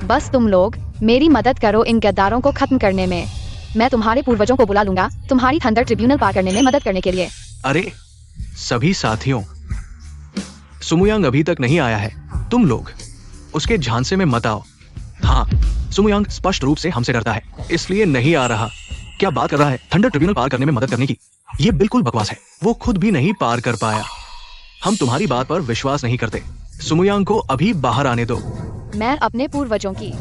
बस तुम लोग मेरी मदद करो इन गद्दारों को खत्म करने में। मैं तुम्हारे पूर्वजों को बुला लूंगा तुम्हारी थंडर ट्रिब्यूनल पार करने में मदद करने के लिए। अरे सभी साथियों, सुमुयांग अभी तक नहीं आया है। तुम लोग उसके झांसे में मत आओ। हाँ, सुमुयांग स्पष्ट रूप से हमसे डरता है, इसलिए नहीं आ रहा। क्या बात कर रहा है थंडर ट्रिब्यूनल पार करने में मदद करने की? ये बिल्कुल बकवास है। वो खुद भी नहीं पार कर पाया। हम तुम्हारी बात पर विश्वास नहीं करते। सुमुयांग को अभी बाहर आने दो। मैं अपने पूर्वजों की,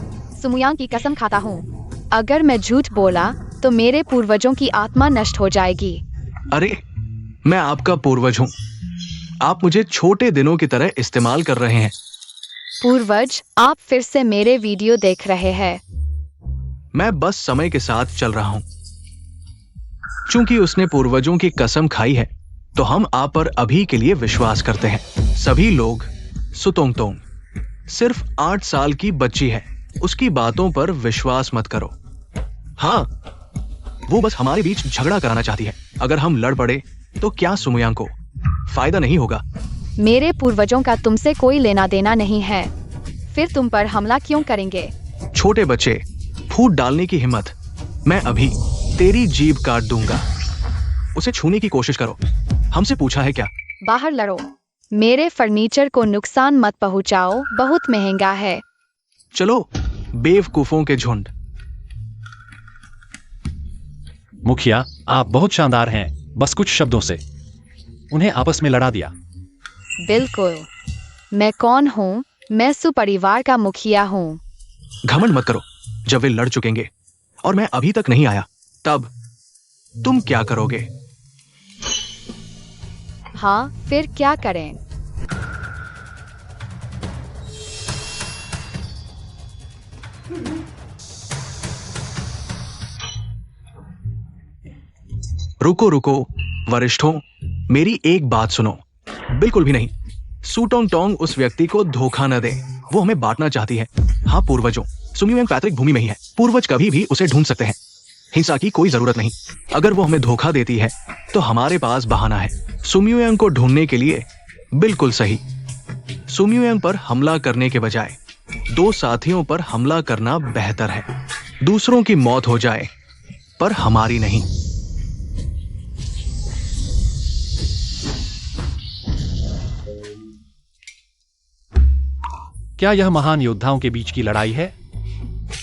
सुमुयांग की कसम खाता हूँ, अगर मैं झूठ बोला तो मेरे पूर्वजों की आत्मा नष्ट हो जाएगी। अरे, मैं आपका पूर्वज हूँ। आप मुझे छोटे दिनों की तरह इस्तेमाल कर रहे हैं। पूर्वज, आप फिर से मेरे वीडियो देख रहे हैं। मैं बस समय के साथ चल रहा हूँ। चूंकि उसने पूर्वजों की कसम खाई है, तो हम आप पर अभी के लिए विश्वास करते हैं। सभी लोग, सुतोंगतोंग सिर्फ 8 साल की बच्ची है। उसकी बातों पर विश्वास मत करो। हाँ, वो बस हमारे बीच झगड़ा कराना चाहती है। अगर हम लड़ पड़े तो क्या सुमुयांग को फायदा नहीं होगा? मेरे पूर्वजों का तुमसे कोई लेना देना नहीं है, फिर तुम पर हमला क्यों करेंगे? छोटे बच्चे, फूट डालने की हिम्मत, मैं अभी तेरी जीभ काट दूंगा। उसे छूने की कोशिश करो। हमसे पूछा है क्या? बाहर लड़ो। मेरे फर्नीचर को नुकसान मत पहुंचाओ, बहुत महंगा है। चलो, बेवकूफों के झुंड। मुखिया, आप बहुत शानदार हैं। बस कुछ शब्दों से उन्हें आपस में लड़ा दिया। बिल्कुल। मैं कौन हूँ? मैं सुपरिवार का मुखिया हूँ। घमंड मत करो। जब वे लड़ चुकेंगे और मैं अभी तक नहीं आया, तब तुम क्या करोगे? हाँ, फिर क्या करें? रुको रुको वरिष्ठों, मेरी एक बात सुनो। बिल्कुल भी नहीं। सुटोंगटोंग उस व्यक्ति को धोखा न दे। वो हमें बांटना चाहती है। हाँ पूर्वजों, सुमुयांग पैतृक भूमि में ही है। पूर्वज कभी भी उसे ढूंढ सकते हैं। हिंसा की कोई जरूरत नहीं। अगर वो हमें धोखा देती है तो हमारे पास बहाना है। सुमुयांग को ढूंढने के लिए। बिल्कुल सही। सुम्युयांग पर हमला करने के बजाय दो साथियों पर हमला करना बेहतर है। दूसरों की मौत हो जाए पर हमारी नहीं। क्या यह महान योद्धाओं के बीच की लड़ाई है?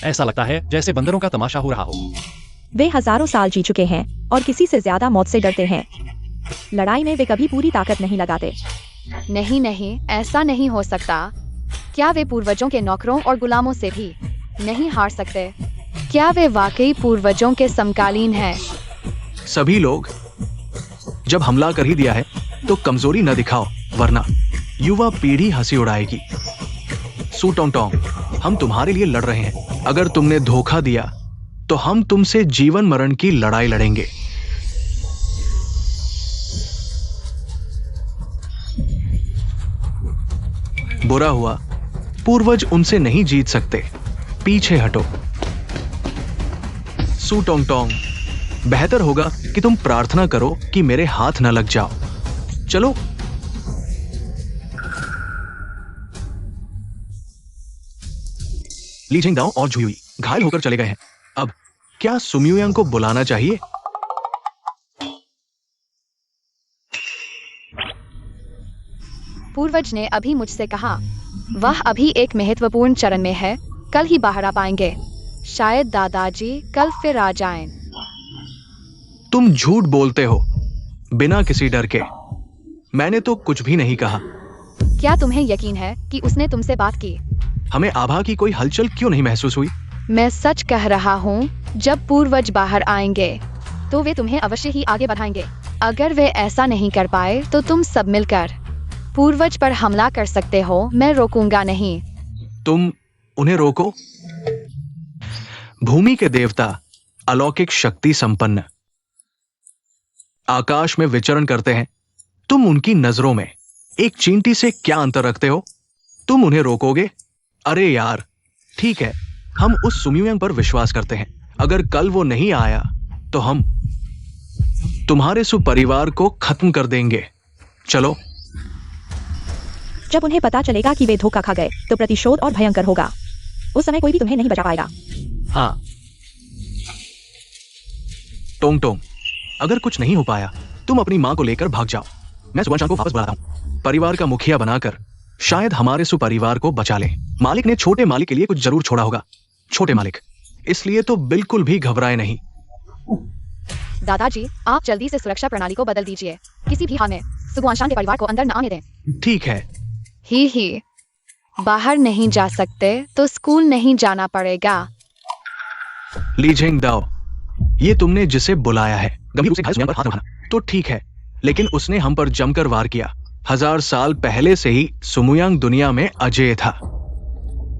ऐसा लगता है जैसे बंदरों का तमाशा हो रहा हो। वे हजारों साल जी चुके हैं और किसी से ज्यादा मौत से डरते हैं। लड़ाई में वे कभी पूरी ताकत नहीं लगाते। नहीं नहीं, ऐसा नहीं हो सकता। क्या वे पूर्वजों के नौकरों और गुलामों से भी नहीं हार सकते? क्या वे वाकई पूर्वजों के समकालीन हैं? सभी लोग जब हमला कर ही दिया है तो कमजोरी न दिखाओ, वरना युवा पीढ़ी हंसी उड़ाएगी। सू टोंग, हम तुम्हारे लिए लड़ रहे हैं। अगर तुमने धोखा दिया तो हम तुमसे जीवन मरण की लड़ाई लड़ेंगे। बुरा हुआ, पूर्वज उनसे नहीं जीत सकते। पीछे हटो। सू टोंग, बेहतर होगा कि तुम प्रार्थना करो कि मेरे हाथ न लग जाओ। चलो। ली जिंगदाओ और झुयुई घायल होकर चले गए हैं। अब क्या सुम्युयांग को बुलाना चाहिए? पूर्वज ने अभी मुझसे कहा वह अभी एक महत्वपूर्ण चरण में है, कल ही बाहर आ पाएंगे। शायद दादाजी कल फिर आ जाएं। तुम झूठ बोलते हो बिना किसी डर के। मैंने तो कुछ भी नहीं कहा। क्या तुम्हें यकीन है कि उसने तुमसे बात की? हमें आभा की कोई हलचल क्यों नहीं महसूस हुई? मैं सच कह रहा हूँ, जब पूर्वज बाहर आएंगे तो वे तुम्हें अवश्य ही आगे बढ़ाएंगे। अगर वे ऐसा नहीं कर पाए तो तुम सब मिलकर पूर्वज पर हमला कर सकते हो। मैं रोकूंगा नहीं। तुम उन्हें रोको। भूमि के देवता अलौकिक शक्ति संपन्न आकाश में विचरण करते हैं। तुम उनकी नजरों में एक चींटी से क्या अंतर रखते हो? तुम उन्हें रोकोगे? अरे यार, ठीक है, हम उस सुम्युयांग पर विश्वास करते हैं। अगर कल वो नहीं आया तो हम तुम्हारे सुपरिवार को खत्म कर देंगे। चलो। जब उन्हें पता चलेगा कि वे धोखा खा गए तो प्रतिशोध और भयंकर होगा। उस समय कोई भी तुम्हें नहीं बचा पाएगा। हाँ। टोंग, अगर कुछ नहीं हो पाया तुम अपनी मां को लेकर भाग जाओ। मैं सुगुआनशान को वापस बुलाता हूं। परिवार का मुखिया बनाकर शायद हमारे सुपरिवार को बचा ले। मालिक ने छोटे मालिक के लिए कुछ जरूर छोड़ा होगा। छोटे मालिक, इसलिए तो बिल्कुल भी घबराए नहीं। दादाजी, आप जल्दी से सुरक्षा प्रणाली को बदल दीजिए। किसी भी हाल में सुगुआनशान के परिवार को अंदर न आने दें। ठीक है। ही बाहर नहीं जा सकते तो स्कूल नहीं जाना पड़ेगा। ली जिंगदाओ, ये तुमने जिसे बुलाया है गंभीर रूप से घायल सुम्युयांग पर हाथ उठाना तो ठीक है, लेकिन उसने हम पर जमकर वार किया। 1000 साल पहले से ही सुम्युयांग दुनिया में अजेय था।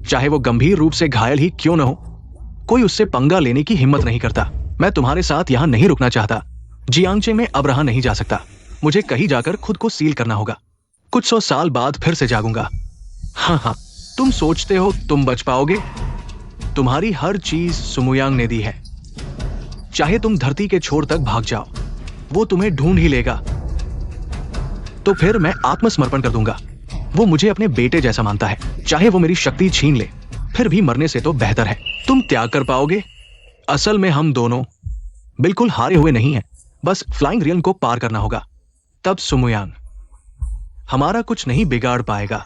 चाहे वो गंभीर रूप से घायल ही क्यों न हो, कोई उससे पंगा लेने की हिम्मत नहीं करता। मैं तुम्हारे साथ यहां नहीं रुकना चाहता। जियांगचे में अब रहा नहीं जा सकता। मुझे कहीं जाकर खुद को सील करना होगा। कुछ 100 साल बाद फिर से जागूंगा। हाँ, तुम सोचते हो तुम बच पाओगे? तुम्हारी हर चीज सुम्युयांग ने दी है। चाहे तुम धरती के छोर तक भाग जाओ, वो तुम्हें ढूंढ ही लेगा। तो फिर मैं आत्मसमर्पण कर दूंगा। वो मुझे अपने बेटे जैसा मानता है। चाहे वो मेरी शक्ति छीन ले, फिर भी मरने से तो बेहतर है। तुम त्याग कर पाओगे? असल में हम दोनों बिल्कुल हारे हुए नहीं हैं। बस फ्लाइंग रियन को पार करना होगा। तब सुम्युयांग हमारा कुछ नहीं बिगाड़ पाएगा।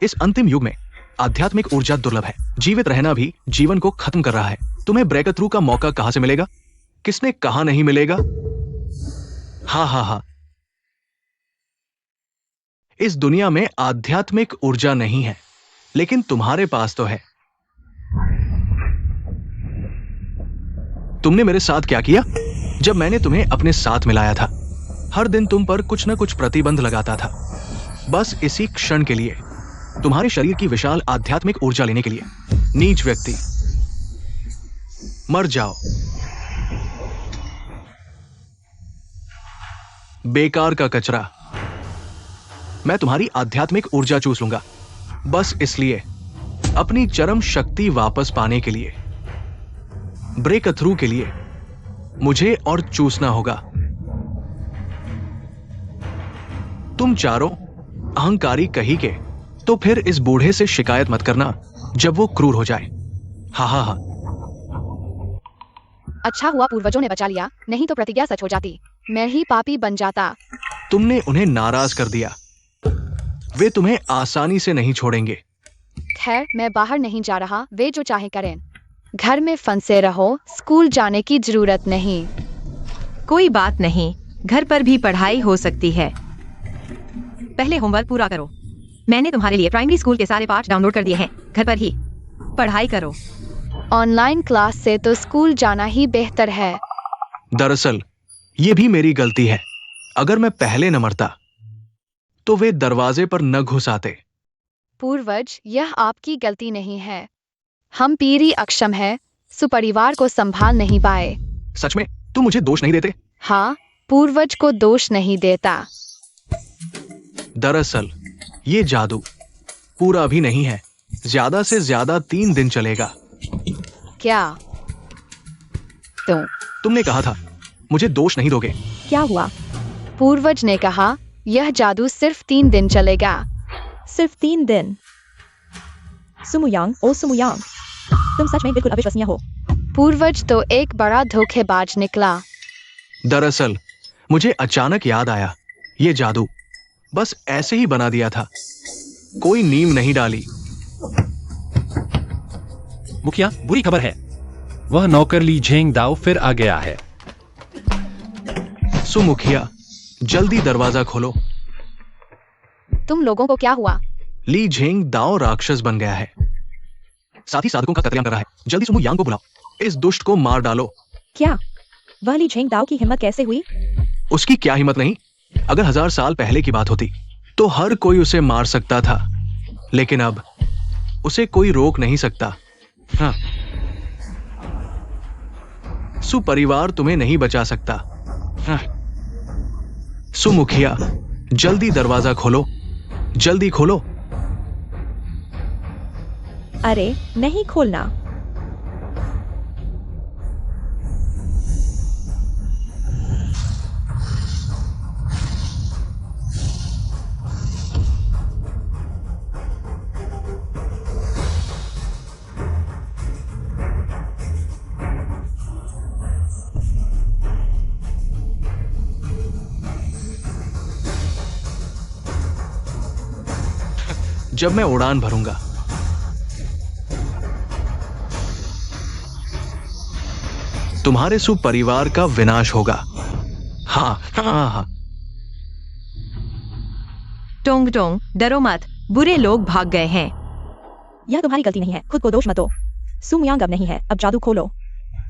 इस अंतिम युग में आध्यात्मिक ऊर्जा दुर्लभ है। जीवित रहना भी जीवन को खत्म कर रहा है। तुम्हें ब्रेकथ्रू का मौका कहां से मिलेगा? किसने कहा नहीं मिलेगा? हाँ, इस दुनिया में आध्यात्मिक ऊर्जा नहीं है, लेकिन तुम्हारे पास तो है। तुमने मेरे साथ क्या किया जब मैंने तुम्हें अपने साथ मिलाया था? हर दिन तुम पर कुछ न कुछ प्रतिबंध लगाता था, बस इसी क्षण के लिए, तुम्हारे शरीर की विशाल आध्यात्मिक ऊर्जा लेने के लिए। नीच व्यक्ति, मर जाओ। बेकार का कचरा। मैं तुम्हारी आध्यात्मिक ऊर्जा चूस लूंगा, बस इसलिए, अपनी चरम शक्ति वापस पाने के लिए। ब्रेक थ्रू के लिए मुझे और चूसना होगा। तुम चारों अहंकारी कही के तो फिर इस बूढ़े से शिकायत मत करना जब वो क्रूर हो जाए। हाँ हाँ हाँ। अच्छा हुआ पूर्वजों ने बचा लिया, नहीं तो प्रतिज्ञा सच हो जाती, मैं ही पापी बन जाता। तुमने उन्हें नाराज कर दिया। वे तुम्हें आसानी से नहीं छोड़ेंगे। खैर, मैं बाहर नहीं जा रहा, वे जो चाहे करें। घर में फंसे रहो, स्कूल जाने की जरूरत नहीं। कोई बात नहीं, घर पर भी पढ़ाई हो सकती है। पहले होमवर्क पूरा करो। मैंने तुम्हारे लिए प्राइमरी स्कूल के सारे पाठ डाउनलोड कर दिए हैं। घर पर ही पढ़ाई करो। ऑनलाइन क्लास से तो स्कूल जाना ही बेहतर है। दरअसल ये भी मेरी गलती है। अगर मैं पहले न मरता तो वे दरवाजे पर न घुस आते। पूर्वज, यह आपकी गलती नहीं है। हम पीरी अक्षम है, सुपरिवार को संभाल नहीं पाए। सच में तुम मुझे दोष नहीं देते? हाँ, पूर्वज को दोष नहीं देता। दरअसल ये जादू पूरा भी नहीं है, ज्यादा से ज्यादा 3 दिन चलेगा। क्या? तुमने कहा था मुझे दोष नहीं दोगे। क्या हुआ? पूर्वज ने कहा यह जादू सिर्फ 3 दिन चलेगा। सिर्फ 3 दिन? सुमुयांग, ओ सुमुयांग, तुम सच में बिल्कुल अविश्वसनीय हो। पूर्वज तो एक बड़ा धोखेबाज निकला। दरअसल मुझे अचानक याद आया, ये जादू बस ऐसे ही बना दिया था, कोई नींव नहीं डाली। मुखिया, बुरी खबर है, वह नौकर ली झेंग दाओ फिर आ गया है। सुमुखिया, जल्दी दरवाजा खोलो। तुम लोगों को क्या हुआ? ली झेंग दाओ राक्षस बन गया है, साथ ही साधकों का कत्लेआम कर रहा है। जल्दी सुमु यांग को बुलाओ, इस दुष्ट को मार डालो। क्या? वह ली झेंग दाओ की हिम्मत कैसे हुई? उसकी क्या हिम्मत नहीं, अगर 1000 साल पहले की बात होती तो हर कोई उसे मार सकता था, लेकिन अब उसे कोई रोक नहीं सकता। हाँ, सुपरिवार तुम्हें नहीं बचा सकता। हाँ। सुमुखिया, जल्दी दरवाजा खोलो, जल्दी खोलो। अरे नहीं खोलना। जब मैं उड़ान भरूंगा तुम्हारे सुपरिवार का विनाश होगा। हाँ हाँ हाँ। टोंग टोंग, डरो मत, बुरे लोग भाग गए हैं। यह तुम्हारी गलती नहीं है, खुद को दोष मत दो। सुमुयांग अब नहीं है, अब जादू खोलो।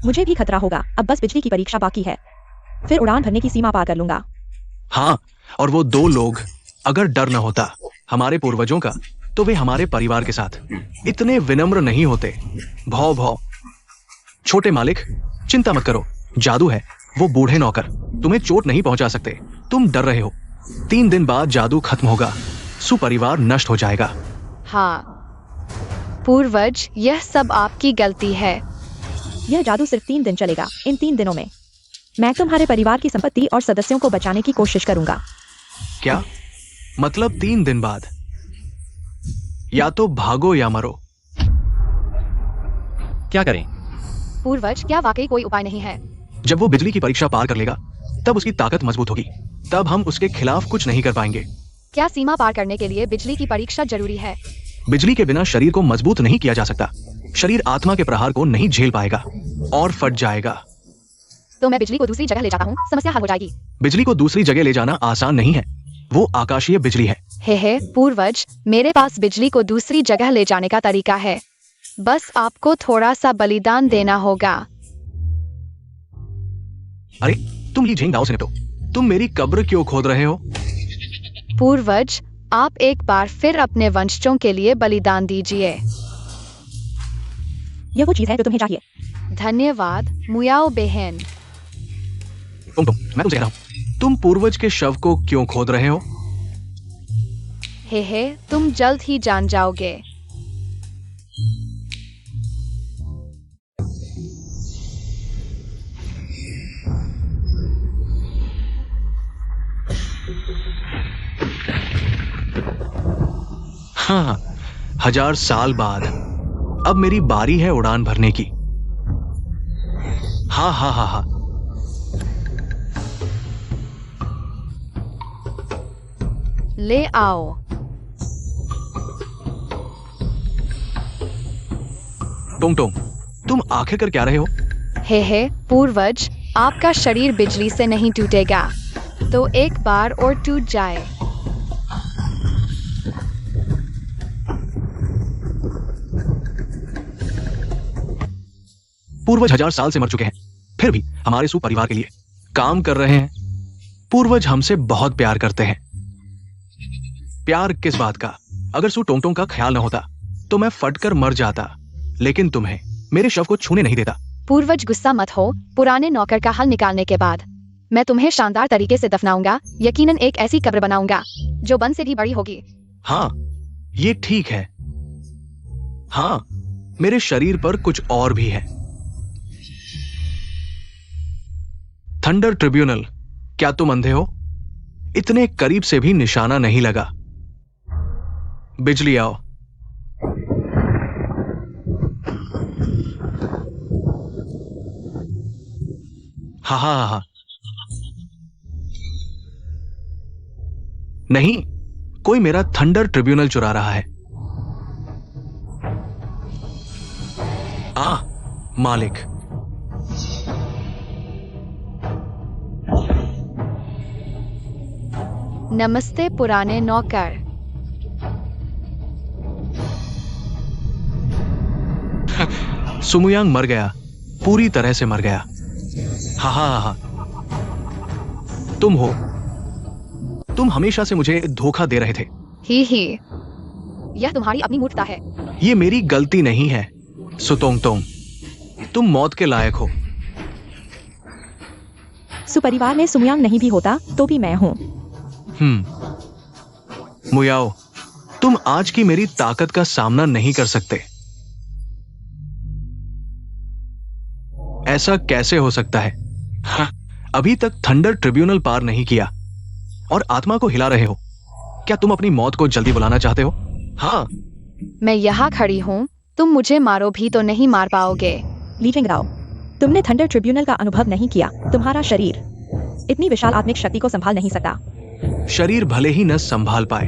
मुझे भी खतरा होगा, अब बस बिजली की परीक्षा बाकी है, फिर उड़ान भरने की सीमा पार कर लूंगा। हाँ, और वो 2 लोग, अगर डर न होता हमारे पूर्वजों का, तो वे हमारे परिवार के साथ इतने विनम्र नहीं होते। भौ भौ। छोटे मालिक, चिंता मत करो, जादू है, वो बूढ़े नौकर तुम्हें चोट नहीं पहुंचा सकते। तुम डर रहे हो, 3 दिन बाद जादू खत्म होगा, सुपरिवार नष्ट हो जाएगा। हाँ पूर्वज, यह सब आपकी गलती है। यह जादू सिर्फ 3 दिन चलेगा। इन 3 दिनों में मैं तुम्हारे परिवार की संपत्ति और सदस्यों को बचाने की कोशिश करूंगा। क्या मतलब 3 दिन बाद? या तो भागो या मरो। क्या करें? पूर्वज, क्या वाकई कोई उपाय नहीं है? जब वो बिजली की परीक्षा पार कर लेगा तब उसकी ताकत मजबूत होगी, तब हम उसके खिलाफ कुछ नहीं कर पाएंगे। क्या सीमा पार करने के लिए बिजली की परीक्षा जरूरी है? बिजली के बिना शरीर को मजबूत नहीं किया जा सकता। शरीर आत्मा के प्रहार को नहीं झेल पाएगा और फट जाएगा। तो मैं बिजली को दूसरी जगह ले जाता हूँ, समस्या हल हो जाएगी। बिजली को दूसरी जगह ले जाना आसान नहीं है, वो आकाशीय बिजली है। हे पूर्वज, मेरे पास बिजली को दूसरी जगह ले जाने का तरीका है, बस आपको थोड़ा सा बलिदान देना होगा। अरे तुम ली झेंग दाओ से निपटो, तुम मेरी कब्र क्यों खोद रहे हो? पूर्वज, आप एक बार फिर अपने वंशजों के लिए बलिदान दीजिए। यह वो चीज है जो तुम्हें चाहिए। धन्यवाद मुयाओ बहन। मैं तुमसे कह रहा हूं, तुम पूर्वज के शव को क्यों खोद रहे हो? हे तुम जल्द ही जान जाओगे। हाँ, 1000 साल बाद अब मेरी बारी है उड़ान भरने की। हाँ हाँ हाँ हाँ। ले आओ। टोंग टोंग, तुम आखिर कर क्या रहे हो? हे पूर्वज, आपका शरीर बिजली से नहीं टूटेगा, तो एक बार और टूट जाए। पूर्वज 1000 साल से मर चुके हैं, फिर भी हमारे सु परिवार के लिए काम कर रहे हैं। पूर्वज हमसे बहुत प्यार करते हैं। प्यार किस बात का? अगर सु टोंग टोंग का ख्याल न होता तो मैं फटकर मर जाता, लेकिन तुम्हें मेरे शव को छूने नहीं देता। पूर्वज गुस्सा मत हो। पुराने नौकर का हल निकालने के बाद मैं तुम्हें शानदार तरीके से दफनाऊंगा। यकीनन एक ऐसी कब्र बनाऊंगा जो वन से भी बड़ी होगी। हाँ, ये ठीक है। हाँ, मेरे शरीर पर कुछ और भी है। थंडर ट्रिब्यूनल, क्या तुम अंधे हो? इतने करीब से भी निशाना नहीं लगा। बिजली आओ। हा हा हा। नहीं, कोई मेरा थंडर ट्रिब्यूनल चुरा रहा है। मालिक। नमस्ते पुराने नौकर। सुमुयांग मर गया, पूरी तरह से मर गया। हा हा हा। तुम हो। तुम हमेशा से मुझे धोखा दे रहे थे। ही यह तुम्हारी अपनी मूर्खता है। ये मेरी गलती नहीं है सुतोंग तोंग, तुम मौत के लायक हो। सुपरिवार में सुमयांग नहीं भी होता तो भी मैं हूँ। मुयाओ, तुम आज की मेरी ताकत का सामना नहीं कर सकते। ऐसा कैसे हो सकता है? हाँ, अभी तक थंडर ट्रिब्यूनल पार नहीं किया और आत्मा को हिला रहे हो। क्या तुम अपनी मौत को जल्दी बुलाना चाहते हो? हाँ। मैं यहाँ खड़ी हूँ, तुम मुझे मारो भी तो नहीं मार पाओगे। लीजिंग राव, तुमने थंडर ट्रिब्यूनल का अनुभव नहीं किया। तुम्हारा शरीर इतनी विशाल आत्मिक शक्ति को संभाल नहीं सकता। शरीर भले ही न संभाल पाए,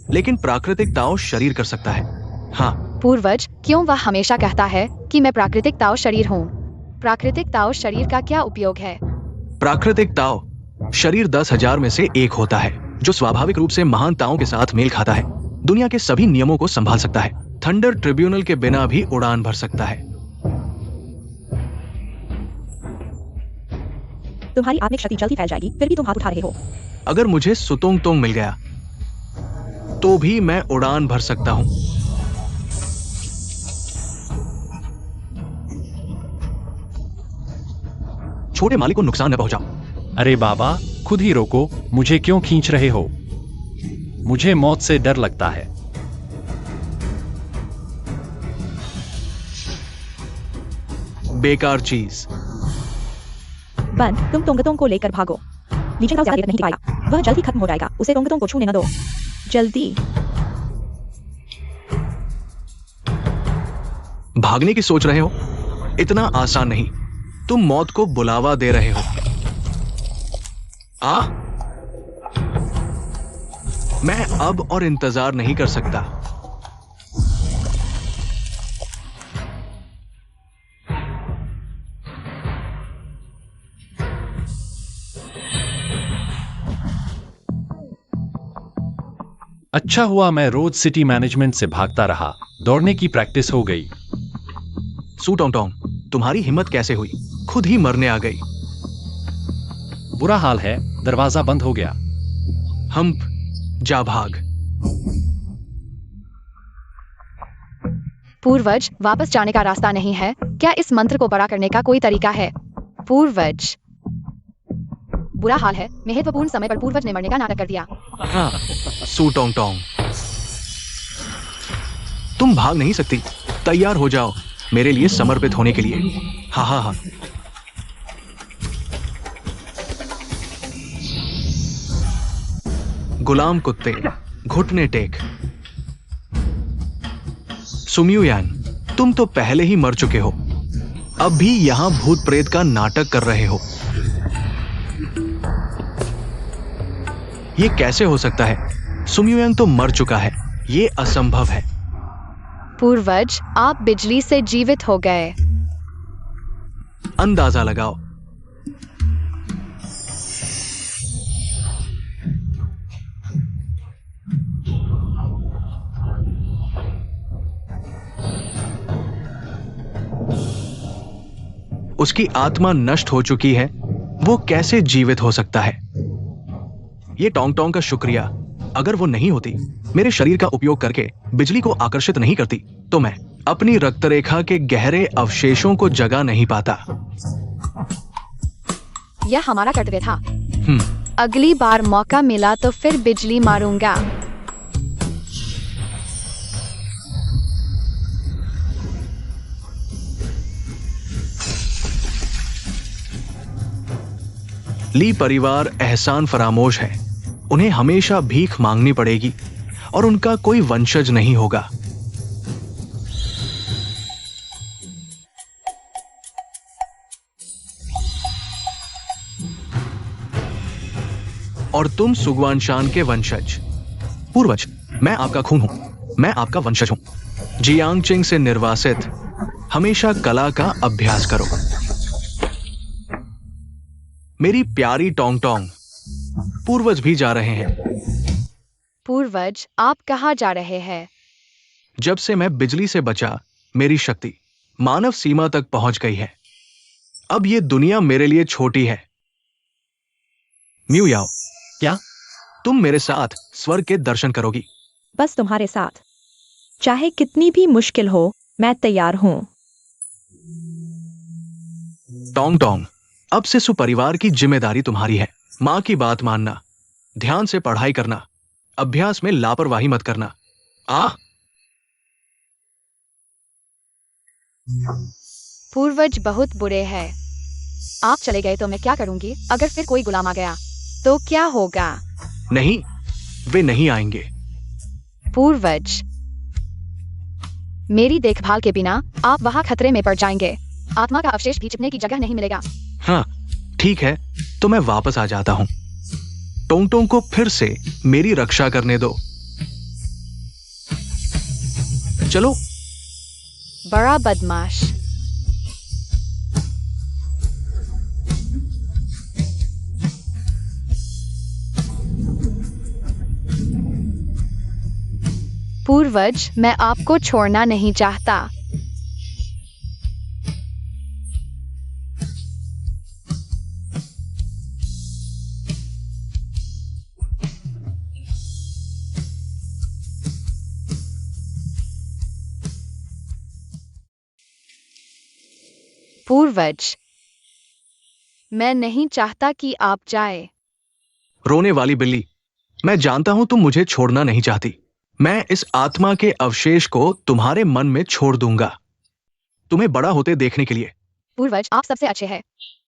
लेकिन प्राकृतिक ताओ शरीर कर सकता है। हाँ। पूर्वज, क्यों वह हमेशा कहता है कि मैं प्राकृतिक ताओ शरीर हूँ? प्राकृतिक ताओ शरीर का क्या उपयोग है? प्राकृतिक ताओ शरीर 10,000 में से एक होता है, जो स्वाभाविक रूप से महान ताओं के साथ मेल खाता है। दुनिया के सभी नियमों को संभाल सकता है। थंडर ट्रिब्यूनल के बिना भी उड़ान भर सकता है। तुम्हारी आत्मिक शक्ति जल्दी फैल जाएगी, फिर भी तुम हाथ उठा रहे हो। अगर मुझे सुतोंग तोंग मिल गया तो भी मैं उड़ान भर सकता हूं। छोटे मालिक को नुकसान न पहुंचाओ। अरे बाबा, खुद ही रोको। मुझे क्यों खींच रहे हो? मुझे मौत से डर लगता है। बेकार चीज। बंद, तुम तोंगतोंग को लेकर भागो। लीजिंग राव ज्यादा देर नहीं टिकाएगा, वह जल्दी खत्म हो जाएगा। उसे तोंगतोंग को छूने न दो। जल्दी। भागने की सोच रहे हो? इतना आसान नहीं। तुम मौत को बुलावा दे रहे हो। मैं अब और इंतजार नहीं कर सकता। अच्छा हुआ मैं रोज सिटी मैनेजमेंट से भागता रहा। दौड़ने की प्रैक्टिस हो गई। सू टोंग टोंग, तुम्हारी हिम्मत कैसे हुई? खुद ही मरने आ गई। बुरा हाल है, दरवाजा बंद हो गया। हम्प, जा भाग। पूर्वज, वापस जाने का रास्ता नहीं है। क्या इस मंत्र को बड़ा करने का कोई तरीका है? पूर्वज, बुरा हाल है। महत्वपूर्ण समय पर पूर्वज ने मरने का नाटक कर दिया। हाँ, सू टोंग टोंग, तुम भाग नहीं सकती। तैयार हो जाओ मेरे लिए समर्पित होने के लिए। हाँ हाँ हाँ। गुलाम कुत्ते, घुटने टेक। सुमियो यांग, तुम तो पहले ही मर चुके हो, अब भी यहां भूत प्रेत का नाटक कर रहे हो। ये कैसे हो सकता है? सुमियो यांग तो मर चुका है, ये असंभव है। पूर्वज, आप बिजली से जीवित हो गए। अंदाजा लगाओ। उसकी आत्मा नष्ट हो चुकी है, वो कैसे जीवित हो सकता है? ये टोंग टोंग का शुक्रिया। अगर वो नहीं होती, मेरे शरीर का उपयोग करके बिजली को आकर्षित नहीं करती, तो मैं अपनी रक्तरेखा के गहरे अवशेषों को जगा नहीं पाता। यह हमारा कर्तव्य था। अगली बार मौका मिला तो फिर बिजली मारूंगा। ली परिवार एहसान फरामोश है, उन्हें हमेशा भीख मांगनी पड़ेगी और उनका कोई वंशज नहीं होगा। और तुम सुगवानशान के वंशज। पूर्वज, मैं आपका खून हूं, मैं आपका वंशज हूं। जियांगचिंग से निर्वासित, हमेशा कला का अभ्यास करो। मेरी प्यारी टोंग टोंग, पूर्वज भी जा रहे हैं। पूर्वज, आप कहाँ जा रहे हैं? जब से मैं बिजली से बचा, मेरी शक्ति मानव सीमा तक पहुंच गई है। अब ये दुनिया मेरे लिए छोटी है। म्यू याओ, क्या? तुम मेरे साथ स्वर्ग के दर्शन करोगी? बस तुम्हारे साथ, चाहे कितनी भी मुश्किल हो, मैं तैयार हूं। टोंग टोंग, अब से सुपरिवार की जिम्मेदारी तुम्हारी है। मां की बात मानना, ध्यान से पढ़ाई करना, अभ्यास में लापरवाही मत करना। पूर्वज बहुत बुरे हैं। आप चले गए तो मैं क्या करूंगी? अगर फिर कोई गुलाम आ गया तो क्या होगा? नहीं, वे नहीं आएंगे। पूर्वज, मेरी देखभाल के बिना आप वहां खतरे में पड़ जाएंगे। आत्मा का अवशेष भी छिपने की जगह नहीं मिलेगा। हाँ, ठीक है, तो मैं वापस आ जाता हूं। टोंग टोंग को फिर से मेरी रक्षा करने दो। चलो। बड़ा बदमाश। पूर्वज, मैं आपको छोड़ना नहीं चाहता। पूर्वज, मैं नहीं चाहता कि आप जाए। रोने वाली बिल्ली, मैं जानता हूं तुम मुझे छोड़ना नहीं चाहती। मैं इस आत्मा के अवशेष को तुम्हारे मन में छोड़ दूंगा, तुम्हें बड़ा होते देखने के लिए। पूर्वज, आप सबसे अच्छे हैं।